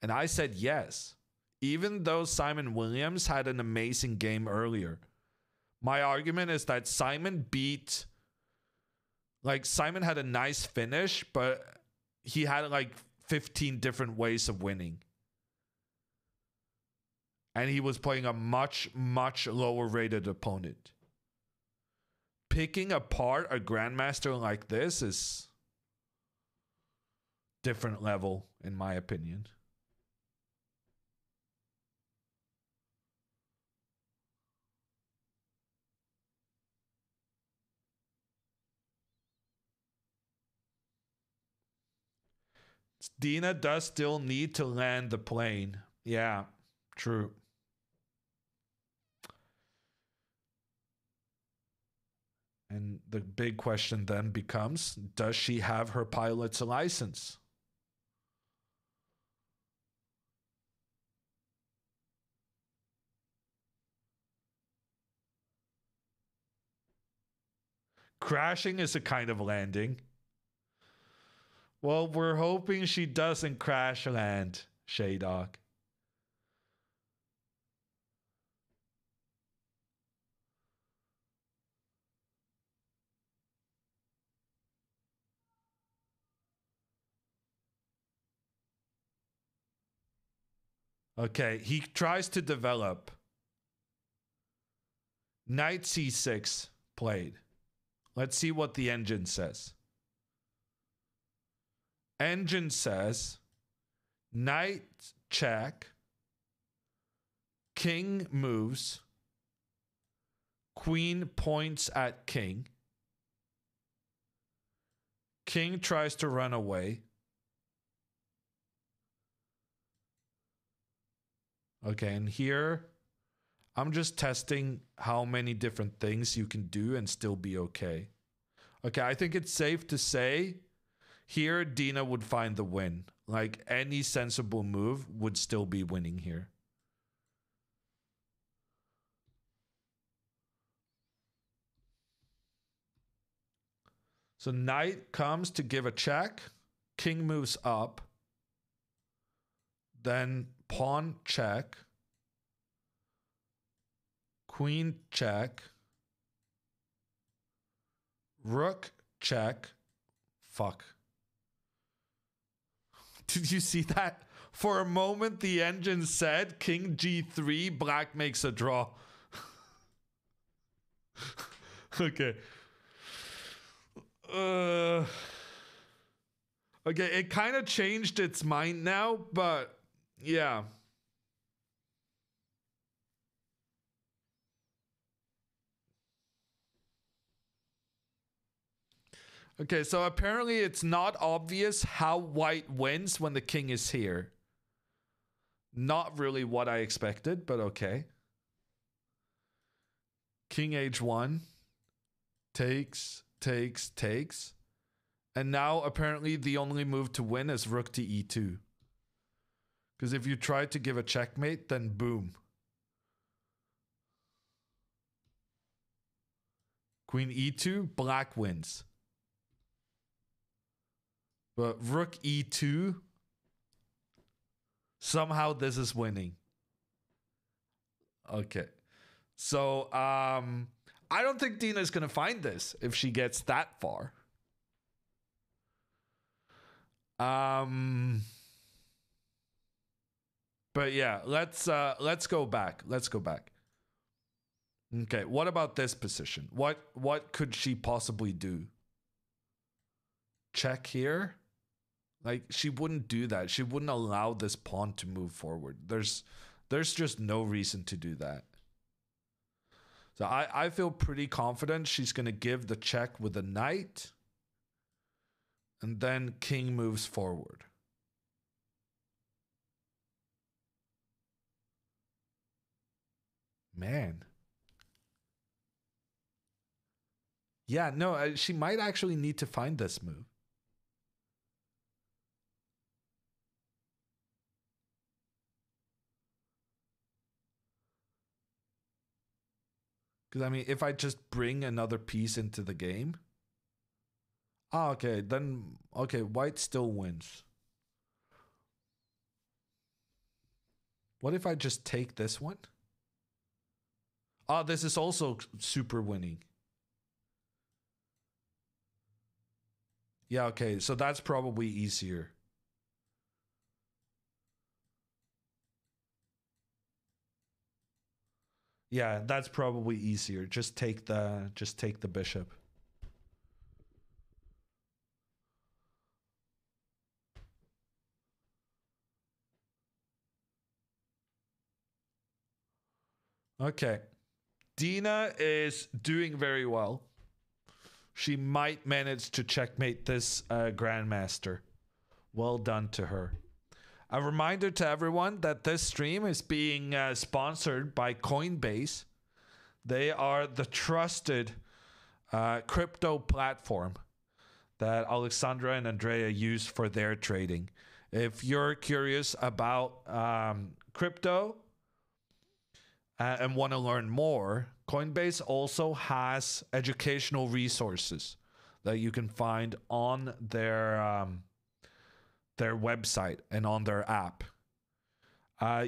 And I said yes. Even though Simon Williams had an amazing game earlier. My argument is that Simon had a nice finish, but he had like 15 different ways of winning. And he was playing a much, much lower rated opponent. Picking apart a grandmaster like this is different level, in my opinion. Dina does still need to land the plane. Yeah, true. And the big question then becomes, does she have her pilot's license? Crashing is a kind of landing. Well, we're hoping she doesn't crash land, Shaydog. Okay, he tries to develop. Knight c6 played. Let's see what the engine says. Engine says knight check, king moves, queen points at king, king tries to run away. Okay, and here I'm just testing how many different things you can do and still be okay. Okay, I think it's safe to say here Dina would find the win. Like, any sensible move would still be winning here. So knight comes to give a check. King moves up. Then pawn check. Queen check. Rook check. Fuck. Did you see that? For a moment, the engine said King G3, black makes a draw. Okay. Okay, it kind of changed its mind now, but yeah. Okay, so apparently it's not obvious how white wins when the king is here. Not really what I expected, but okay. King h1. Takes. And now apparently the only move to win is rook to e2. Because if you try to give a checkmate, then boom. Queen e2, black wins. But rook e2, somehow this is winning. Okay. So, I don't think Dina's going to find this if she gets that far. But yeah, let's go back. Let's go back. Okay, what about this position? What could she possibly do? Check here? Like, she wouldn't do that. She wouldn't allow this pawn to move forward. There's just no reason to do that. So I feel pretty confident she's going to give the check with the knight. And then king moves forward. Man. Yeah, no, she might actually need to find this move. Because, I mean, if I just bring another piece into the game. Ah, okay, then, okay, white still wins. What if I just take this one? Ah, this is also super winning. Yeah, okay, so that's probably easier. Yeah, that's probably easier. Just take the bishop. Okay. Dina is doing very well. She might manage to checkmate this grandmaster. Well done to her. A reminder to everyone that this stream is being sponsored by Coinbase. They are the trusted crypto platform that Alexandra and Andrea use for their trading. If you're curious about crypto and want to learn more, Coinbase also has educational resources that you can find on their website and on their app.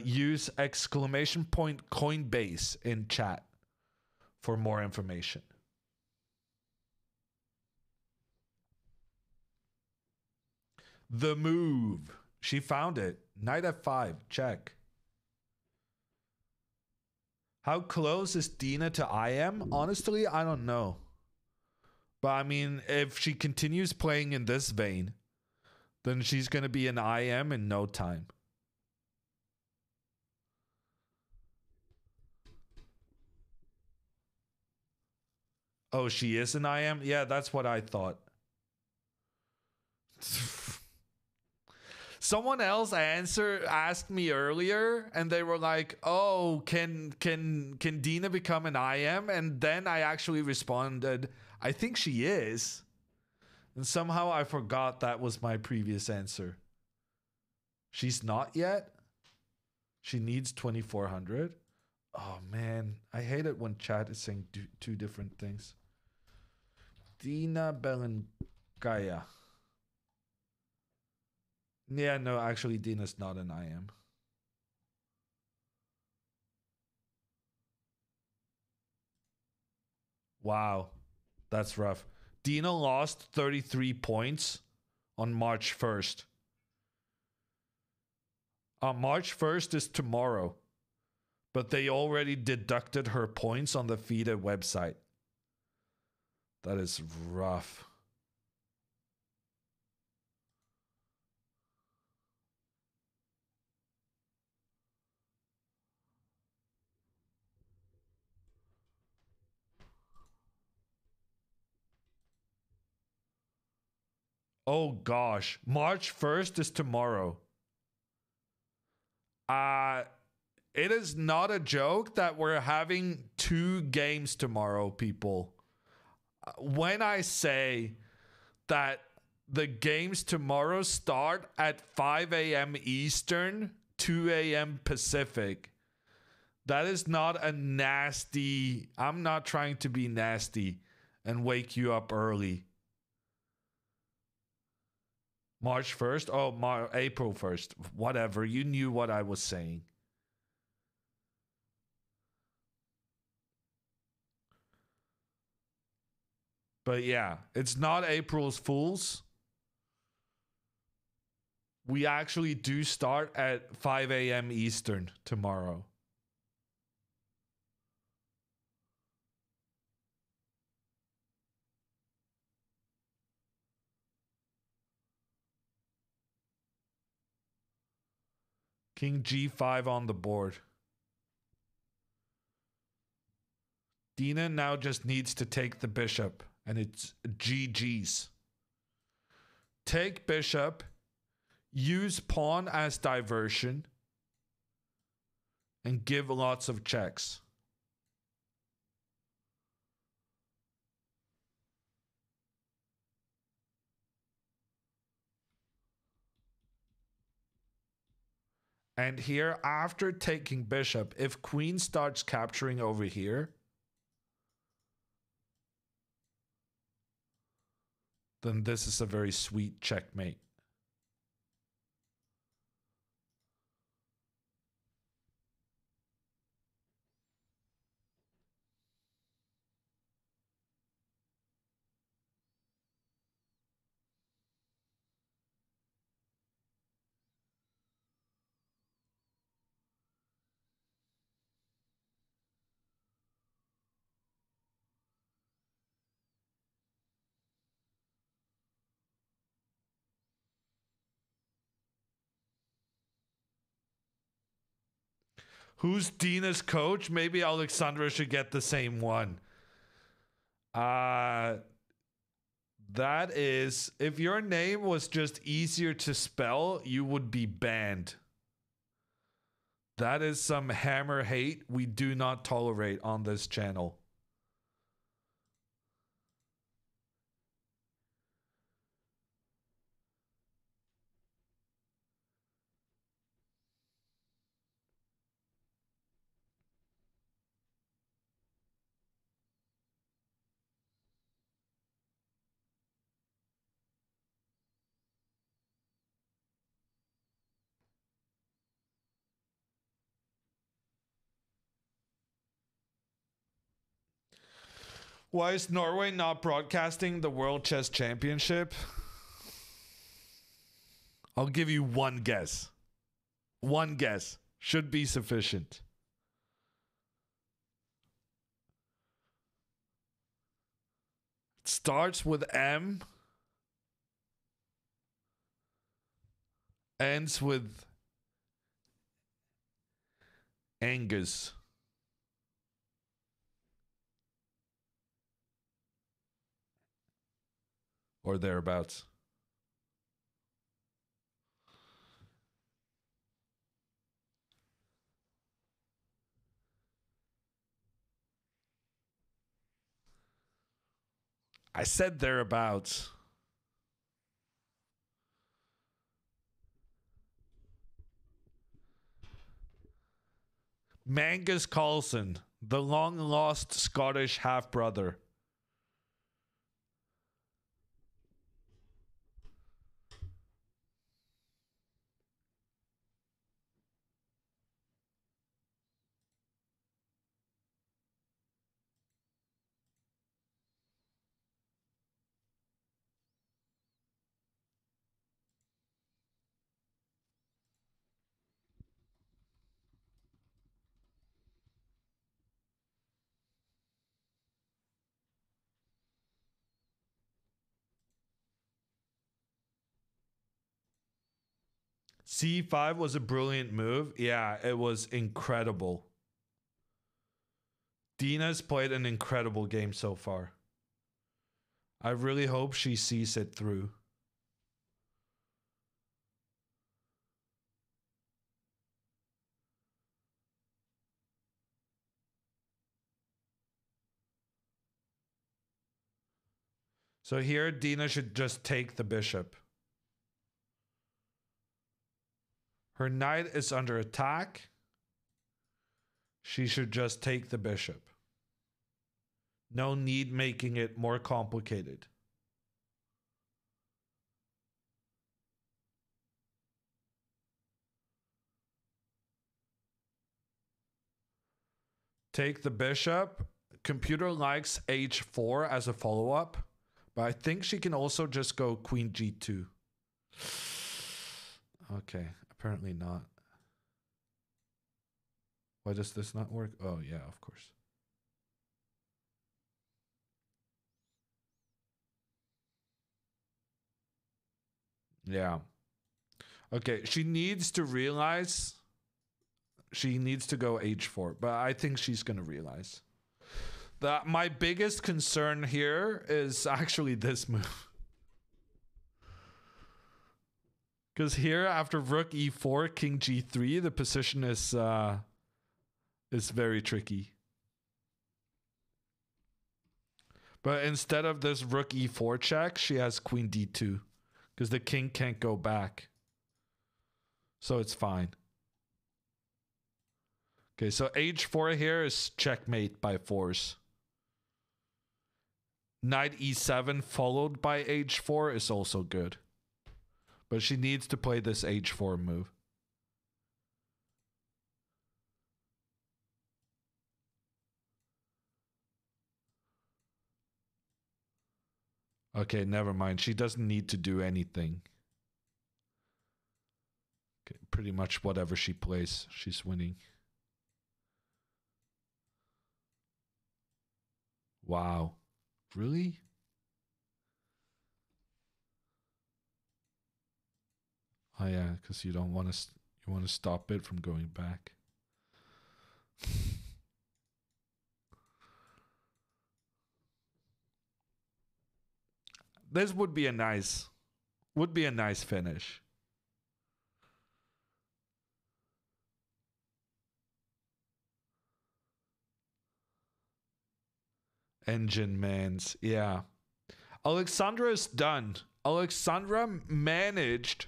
Use !Coinbase in chat for more information. The move. She found it. Knight f5. Check. How close is Dina to IM? Honestly, I don't know. But I mean, if she continues playing in this vein, then she's going to be an IM in no time. Oh, she is an IM? Yeah, that's what I thought. Someone else asked me earlier, and they were like, "Oh, can Dina become an IM?" And then I actually responded, "I think she is." And somehow I forgot that was my previous answer. She's not yet? She needs 2400? Oh man, I hate it when chat is saying two different things. Dina Belengaya. Yeah, no, actually Dina's not an IM. Wow, that's rough. Dina lost 33 points on March 1st. March 1st is tomorrow. But they already deducted her points on the FIDE website. That is rough. Oh gosh, March 1st is tomorrow. It is not a joke that we're having 2 games tomorrow, people. When I say that the games tomorrow start at 5 a.m. Eastern, 2 a.m. Pacific, that is not a nasty... I'm not trying to be nasty and wake you up early. March 1st? Oh, April 1st. Whatever. You knew what I was saying. But yeah, it's not April's Fools. We actually do start at 5 a.m. Eastern tomorrow. King G5 on the board. Dina now just needs to take the bishop, and it's GG's. Take bishop, use pawn as diversion, and give lots of checks. And here, after taking bishop, if queen starts capturing over here, then this is a very sweet checkmate. Who's Dina's coach? Maybe Alexandra should get the same one. That is, if your name was just easier to spell, you would be banned. That is some hammer hate we do not tolerate on this channel. Why is Norway not broadcasting the World Chess Championship? I'll give you one guess. One guess should be sufficient. It starts with M, ends with Angus. Or thereabouts. I said thereabouts. Magnus Carlsen, the long-lost Scottish half-brother. C5 was a brilliant move. Yeah, it was incredible. Dina's played an incredible game so far. I really hope she sees it through. So here, Dina should just take the bishop. Her knight is under attack. She should just take the bishop. No need making it more complicated. Take the bishop. Computer likes h4 as a follow-up, but I think she can also just go queen g2. Okay, apparently not. Why does this not work? Oh, yeah, of course. Yeah. Okay, she needs to realize she needs to go h4, but I think she's going to realize. My biggest concern here is actually this move. Because here, after rook e4, king g3, the position is very tricky. But instead of this rook e4 check, she has queen d2. Because the king can't go back. So it's fine. Okay, so h4 here is checkmate by force. Knight e7 followed by h4 is also good. But she needs to play this h4 move. Okay, never mind. She doesn't need to do anything. Okay, pretty much whatever she plays, she's winning. Wow. Really? Oh yeah, because you don't want to. You want to stop it from going back. This would be a nice finish. Engine mans, yeah. Alexandra is done. Alexandra managed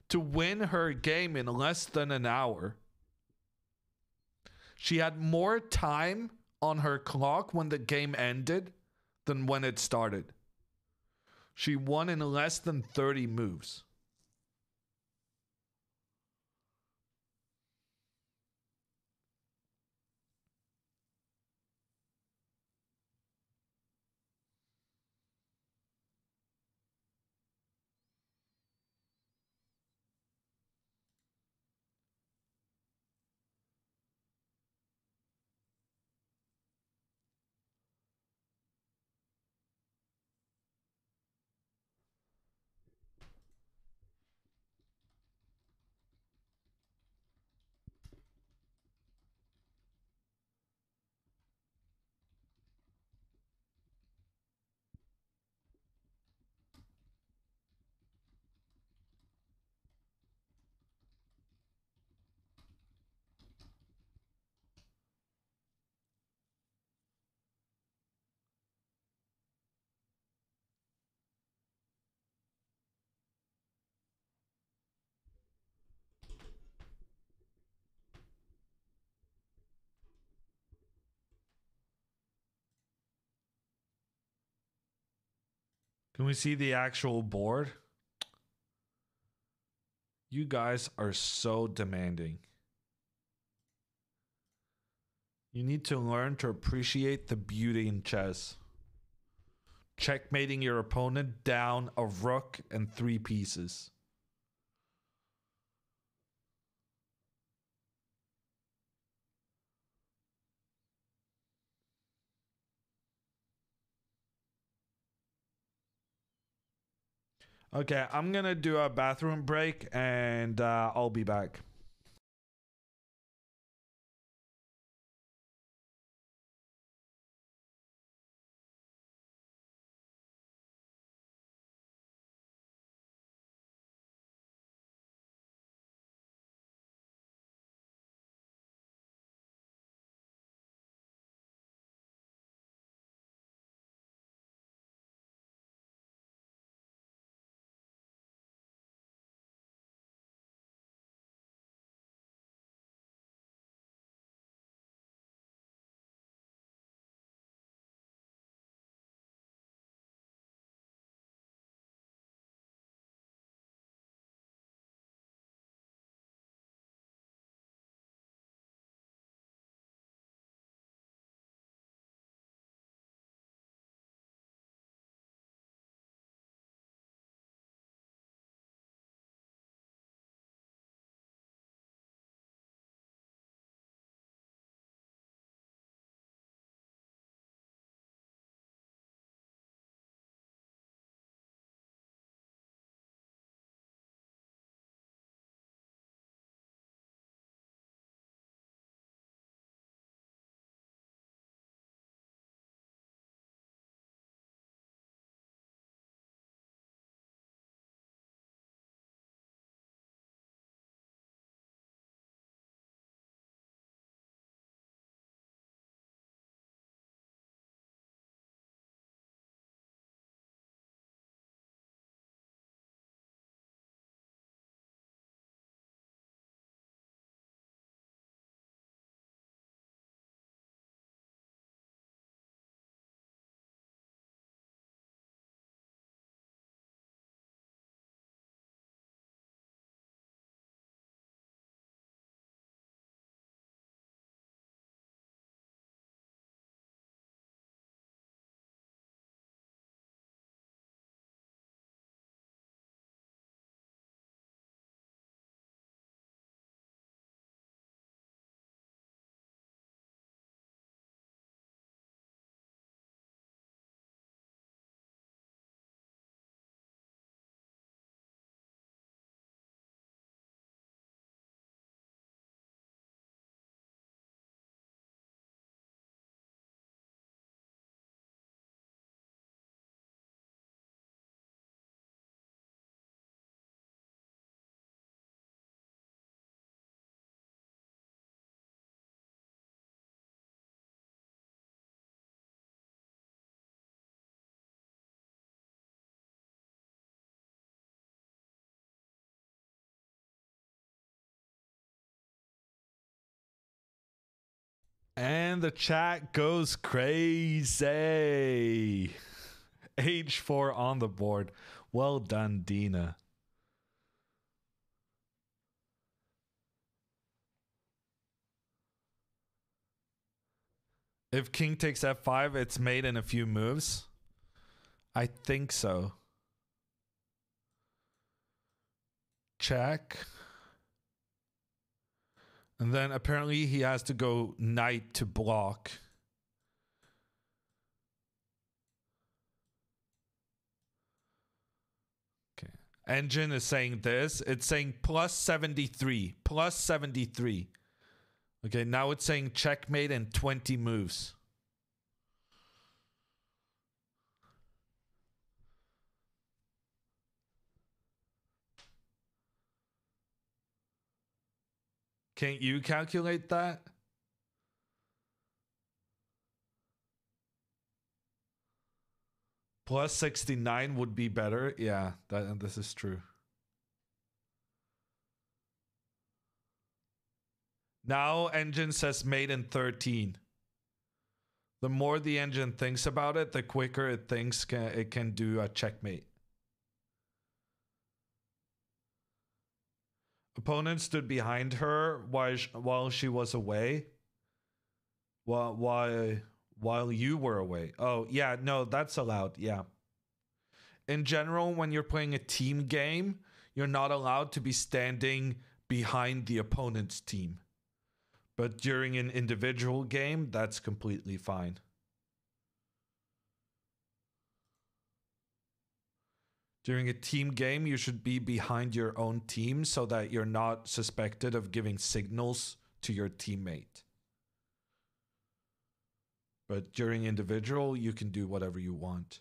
to win her game in less than an hour. She had more time on her clock when the game ended than when it started. She won in less than 30 moves. Can we see the actual board? You guys are so demanding. You need to learn to appreciate the beauty in chess. Checkmating your opponent down a rook and 3 pieces. Okay, I'm gonna do a bathroom break and I'll be back. And the chat goes crazy. H4 on the board. Well done, Dina. If king takes f5, it's made in a few moves. I think so. Check. And then apparently he has to go knight to block. Okay. Engine is saying this. It's saying plus 73. Plus 73. Okay, now it's saying checkmate in 20 moves. Can't you calculate that? Plus 69 would be better. Yeah, this is true. Now engine says made in 13. The more the engine thinks about it, the quicker it thinks it can do a checkmate. Opponent stood behind her while she was away. While you were away. Oh, yeah, no, that's allowed. Yeah. In general, when you're playing a team game, you're not allowed to be standing behind the opponent's team. But during an individual game, that's completely fine. During a team game, you should be behind your own team so that you're not suspected of giving signals to your teammate. But during individual, you can do whatever you want.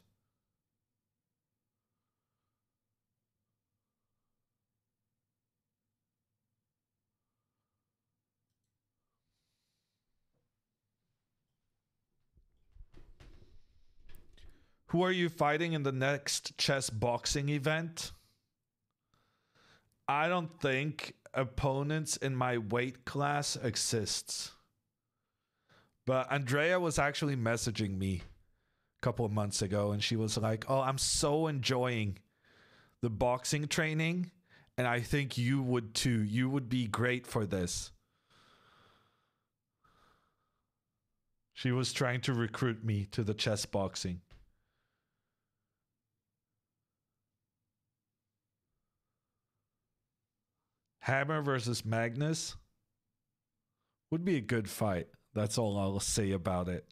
Who are you fighting in the next chess boxing event? I don't think opponents in my weight class exists. But Andrea was actually messaging me a couple of months ago and she was like, "Oh, I'm so enjoying the boxing training and I think you would too. You would be great for this." She was trying to recruit me to the chess boxing. Hammer versus Magnus would be a good fight. That's all I'll say about it.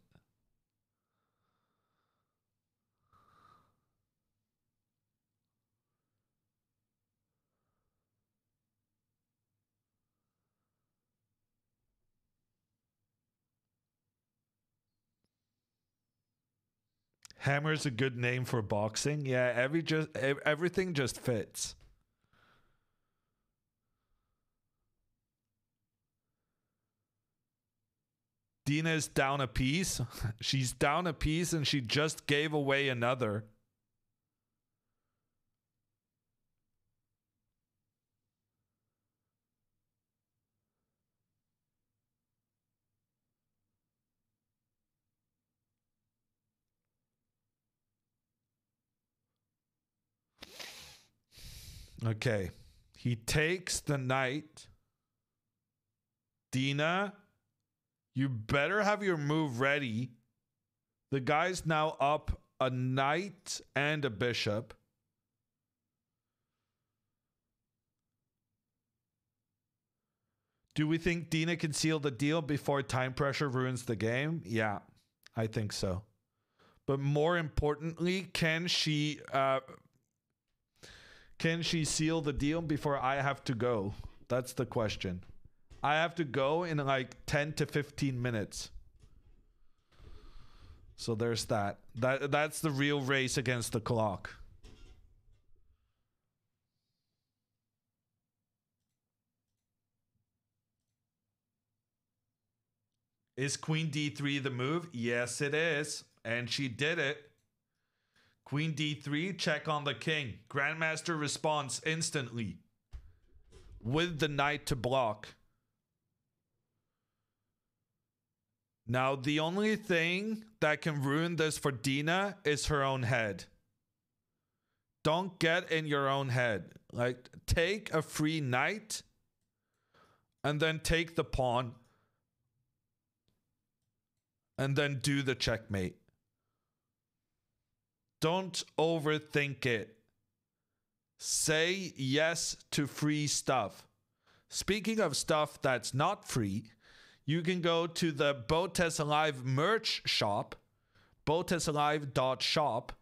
Hammer's a good name for boxing. Yeah, everything just fits. Dina is down a piece. She's down a piece and she just gave away another. Okay. He takes the knight. Dina, you better have your move ready. The guy's now up a knight and a bishop. Do we think Dina can seal the deal before time pressure ruins the game? Yeah, I think so. But more importantly, can she seal the deal before I have to go? That's the question. I have to go in like 10 to 15 minutes. So there's that. That's the real race against the clock. Is Queen D3 the move? Yes, it is. And she did it. Queen D3, check on the king. Grandmaster responds instantly with the knight to block. Now, the only thing that can ruin this for Dina is her own head. Don't get in your own head. Like, take a free knight and then take the pawn and then do the checkmate. Don't overthink it. Say yes to free stuff. Speaking of stuff that's not free, you can go to the Botez Alive merch shop, botezalive.shop.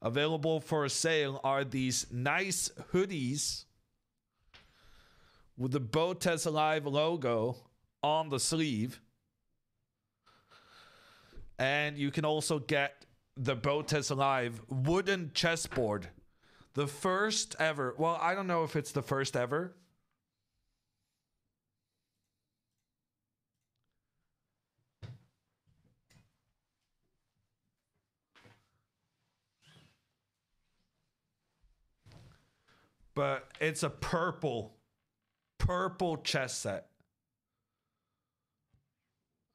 Available for sale are these nice hoodies with the Botez Alive logo on the sleeve. And you can also get the Botez Alive wooden chessboard. The first ever. Well, I don't know if it's the first ever. But it's a purple chess set.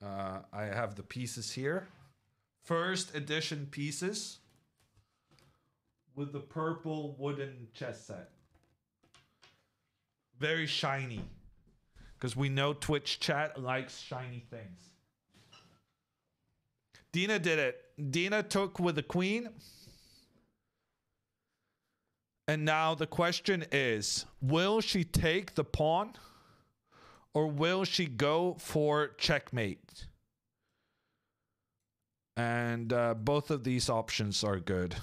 I have the pieces here. First edition pieces with the purple wooden chess set. Very shiny. Because we know Twitch chat likes shiny things. Dina did it. Dina took with the queen. And now the question is, will she take the pawn or will she go for checkmate? And both of these options are good.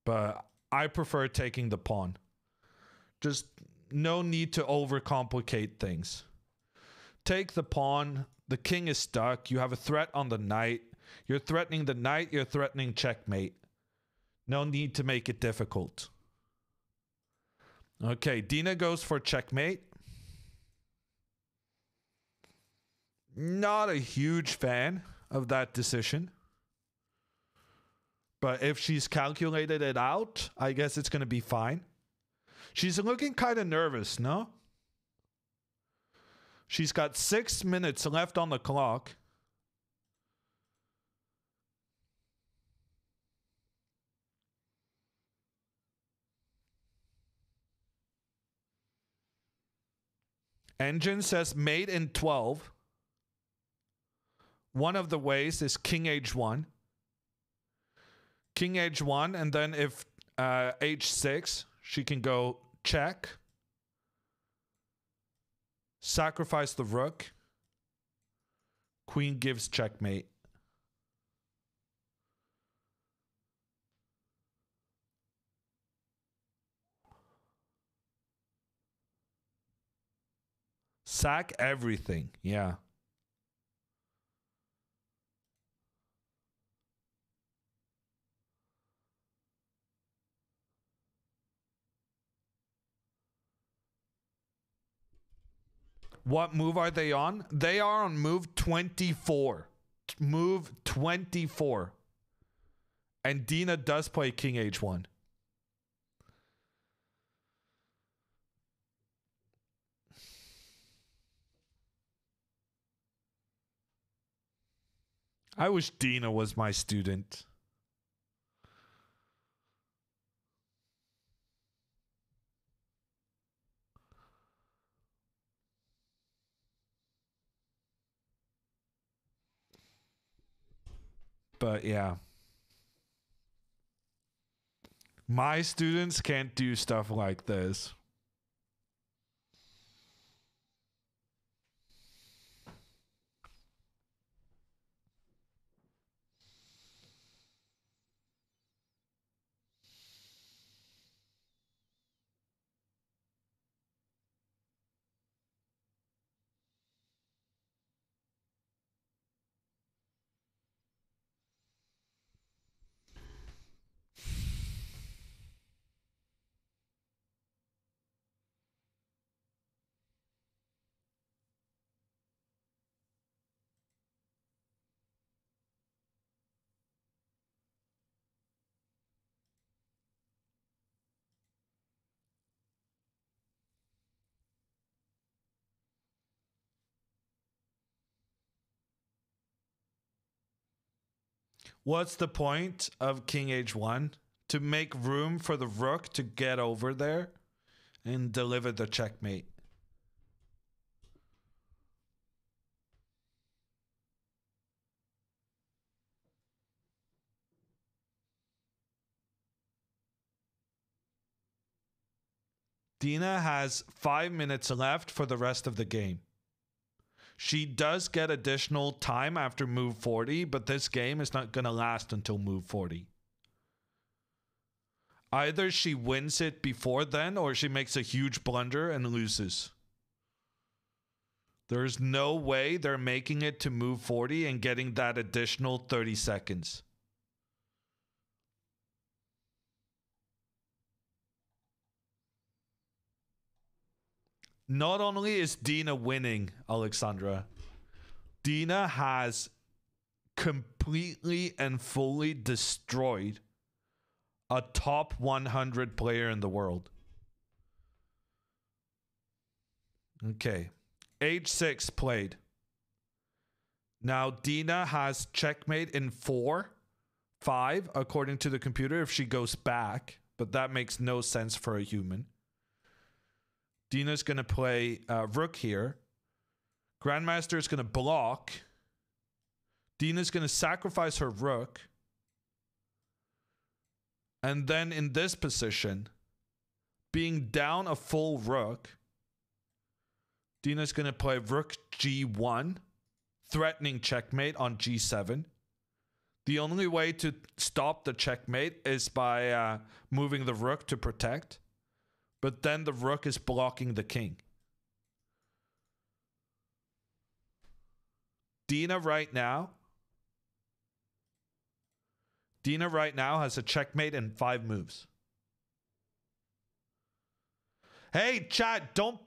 But I prefer taking the pawn. Just no need to overcomplicate things. Take the pawn. The king is stuck. You have a threat on the knight. You're threatening the knight. You're threatening checkmate. No need to make it difficult. Okay, Dina goes for checkmate. Not a huge fan of that decision. But if she's calculated it out, I guess it's going to be fine. She's looking kind of nervous, no? She's got 6 minutes left on the clock. Engine says mate in 12. One of the ways is king h1. King h1, and then if h6, she can go check. Sacrifice the rook. Queen gives checkmate. Sack everything, yeah. What move are they on? They are on move 24. Move 24. And Dina does play king h1. I wish Dina was my student. But yeah. My students can't do stuff like this. What's the point of king h1? To make room for the rook to get over there and deliver the checkmate. Dina has 5 minutes left for the rest of the game. She does get additional time after move 40, but this game is not going to last until move 40. Either she wins it before then, or she makes a huge blunder and loses. There's no way they're making it to move 40 and getting that additional 30 seconds. Not only is Dina winning, Alexandra, Dina has completely and fully destroyed a top 100 player in the world. Okay. H6 played. Now Dina has checkmate in 4, 5, according to the computer, if she goes back. But that makes no sense for a human. Dina's going to play rook here. Grandmaster is going to block. Dina's going to sacrifice her rook. And then in this position, being down a full rook, Dina's going to play rook g1, threatening checkmate on g7. The only way to stop the checkmate is by moving the rook to protect. But then the rook is blocking the king. Dina right now has a checkmate in 5 moves. Hey, chat, don't.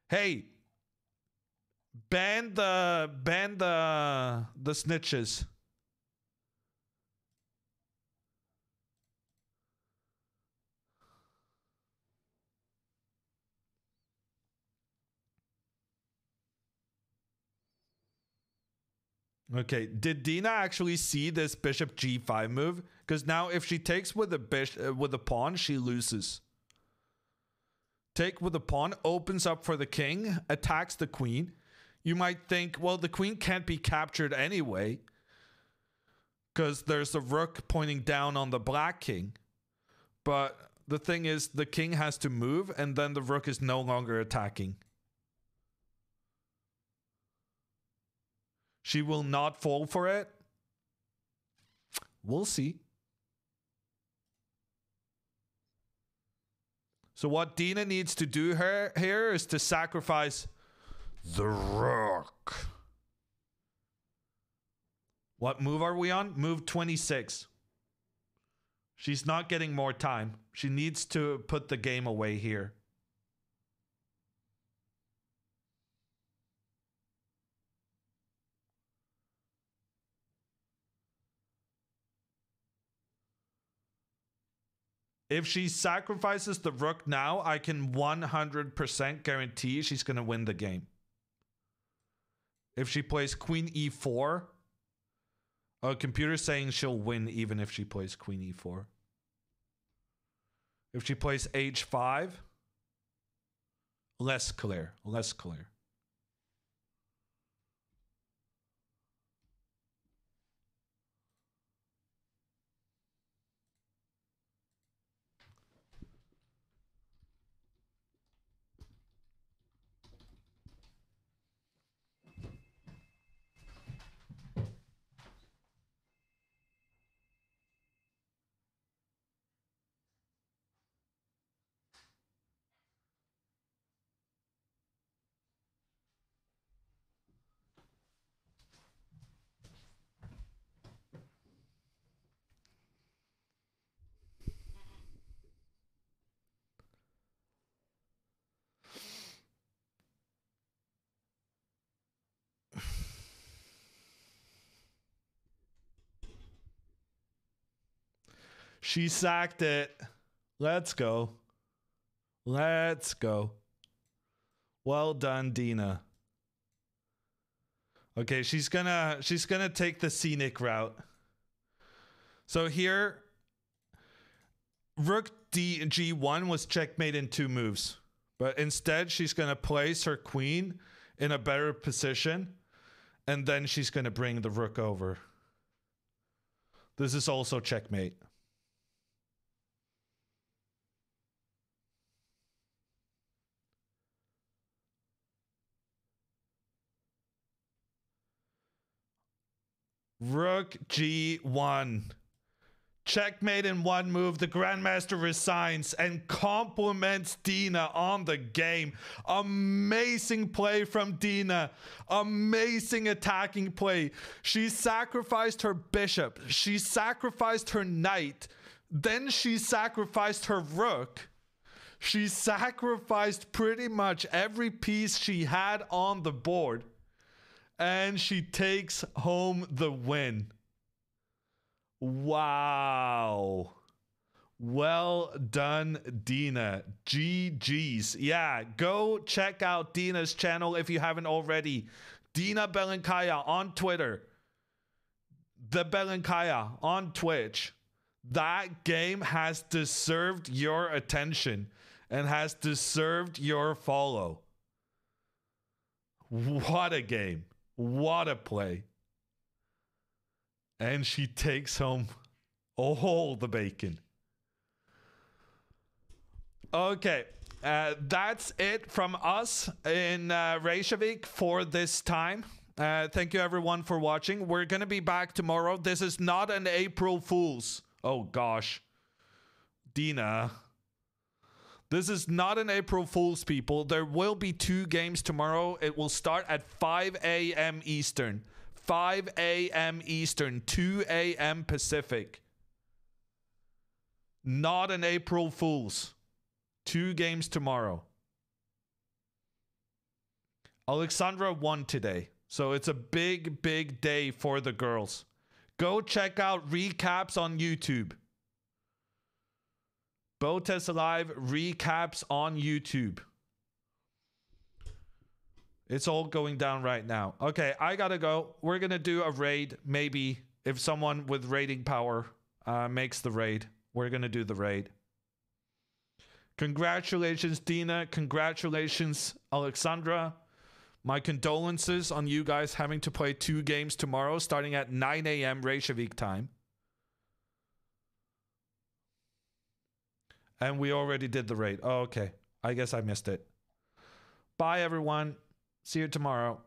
Hey, ban the snitches. Okay, did Dina actually see this bishop g5 move? Because now if she takes with a pawn, she loses. Take with a pawn opens up for the king, attacks the queen. You might think, well, the queen can't be captured anyway, because there's a rook pointing down on the black king. But the thing is, the king has to move, and then the rook is no longer attacking. She will not fall for it. We'll see. So what Dina needs to do here is to sacrifice the rook. What move are we on? Move 26. She's not getting more time. She needs to put the game away here. If she sacrifices the rook now, I can 100% guarantee she's going to win the game. If she plays queen e4, a computer's saying she'll win even if she plays queen e4. If she plays h5, less clear, less clear. She sacked it. Let's go. Let's go. Well done, Dina. Okay, she's gonna take the scenic route. So here, Rook G1 was checkmate in 2 moves. But instead, she's gonna place her queen in a better position. And then she's gonna bring the rook over. This is also checkmate. Rook G1. Checkmate in 1 move. The Grandmaster resigns and compliments Dina on the game. Amazing play from Dina. Amazing attacking play. She sacrificed her bishop. She sacrificed her knight. Then she sacrificed her rook. She sacrificed pretty much every piece she had on the board. And she takes home the win. Wow. Well done, Dina. GG's. Yeah, go check out Dina's channel if you haven't already. Dina Belenkaya on Twitter. The Belenkaya on Twitch. That game has deserved your attention and has deserved your follow. What a game. What a play. And she takes home all the bacon. Okay, that's it from us in Reykjavik for this time. Thank you everyone for watching. We're going to be back tomorrow. This is not an April Fool's. Oh gosh. Dina. This is not an April Fool's, people. There will be 2 games tomorrow. It will start at 5 a.m. Eastern. 5 a.m. Eastern, 2 a.m. Pacific. Not an April Fool's. 2 games tomorrow. Alexandra won today. So it's a big, big day for the girls. Go check out recaps on YouTube. Botes Alive recaps on YouTube. It's all going down right now. Okay, I gotta go. We're gonna do a raid. Maybe if someone with raiding power makes the raid, we're gonna do the raid. Congratulations, Dina. Congratulations, Alexandra. My condolences on you guys having to play 2 games tomorrow, starting at 9 a.m. Reykjavik time. And we already did the raid. Oh, okay. I guess I missed it. Bye, everyone. See you tomorrow.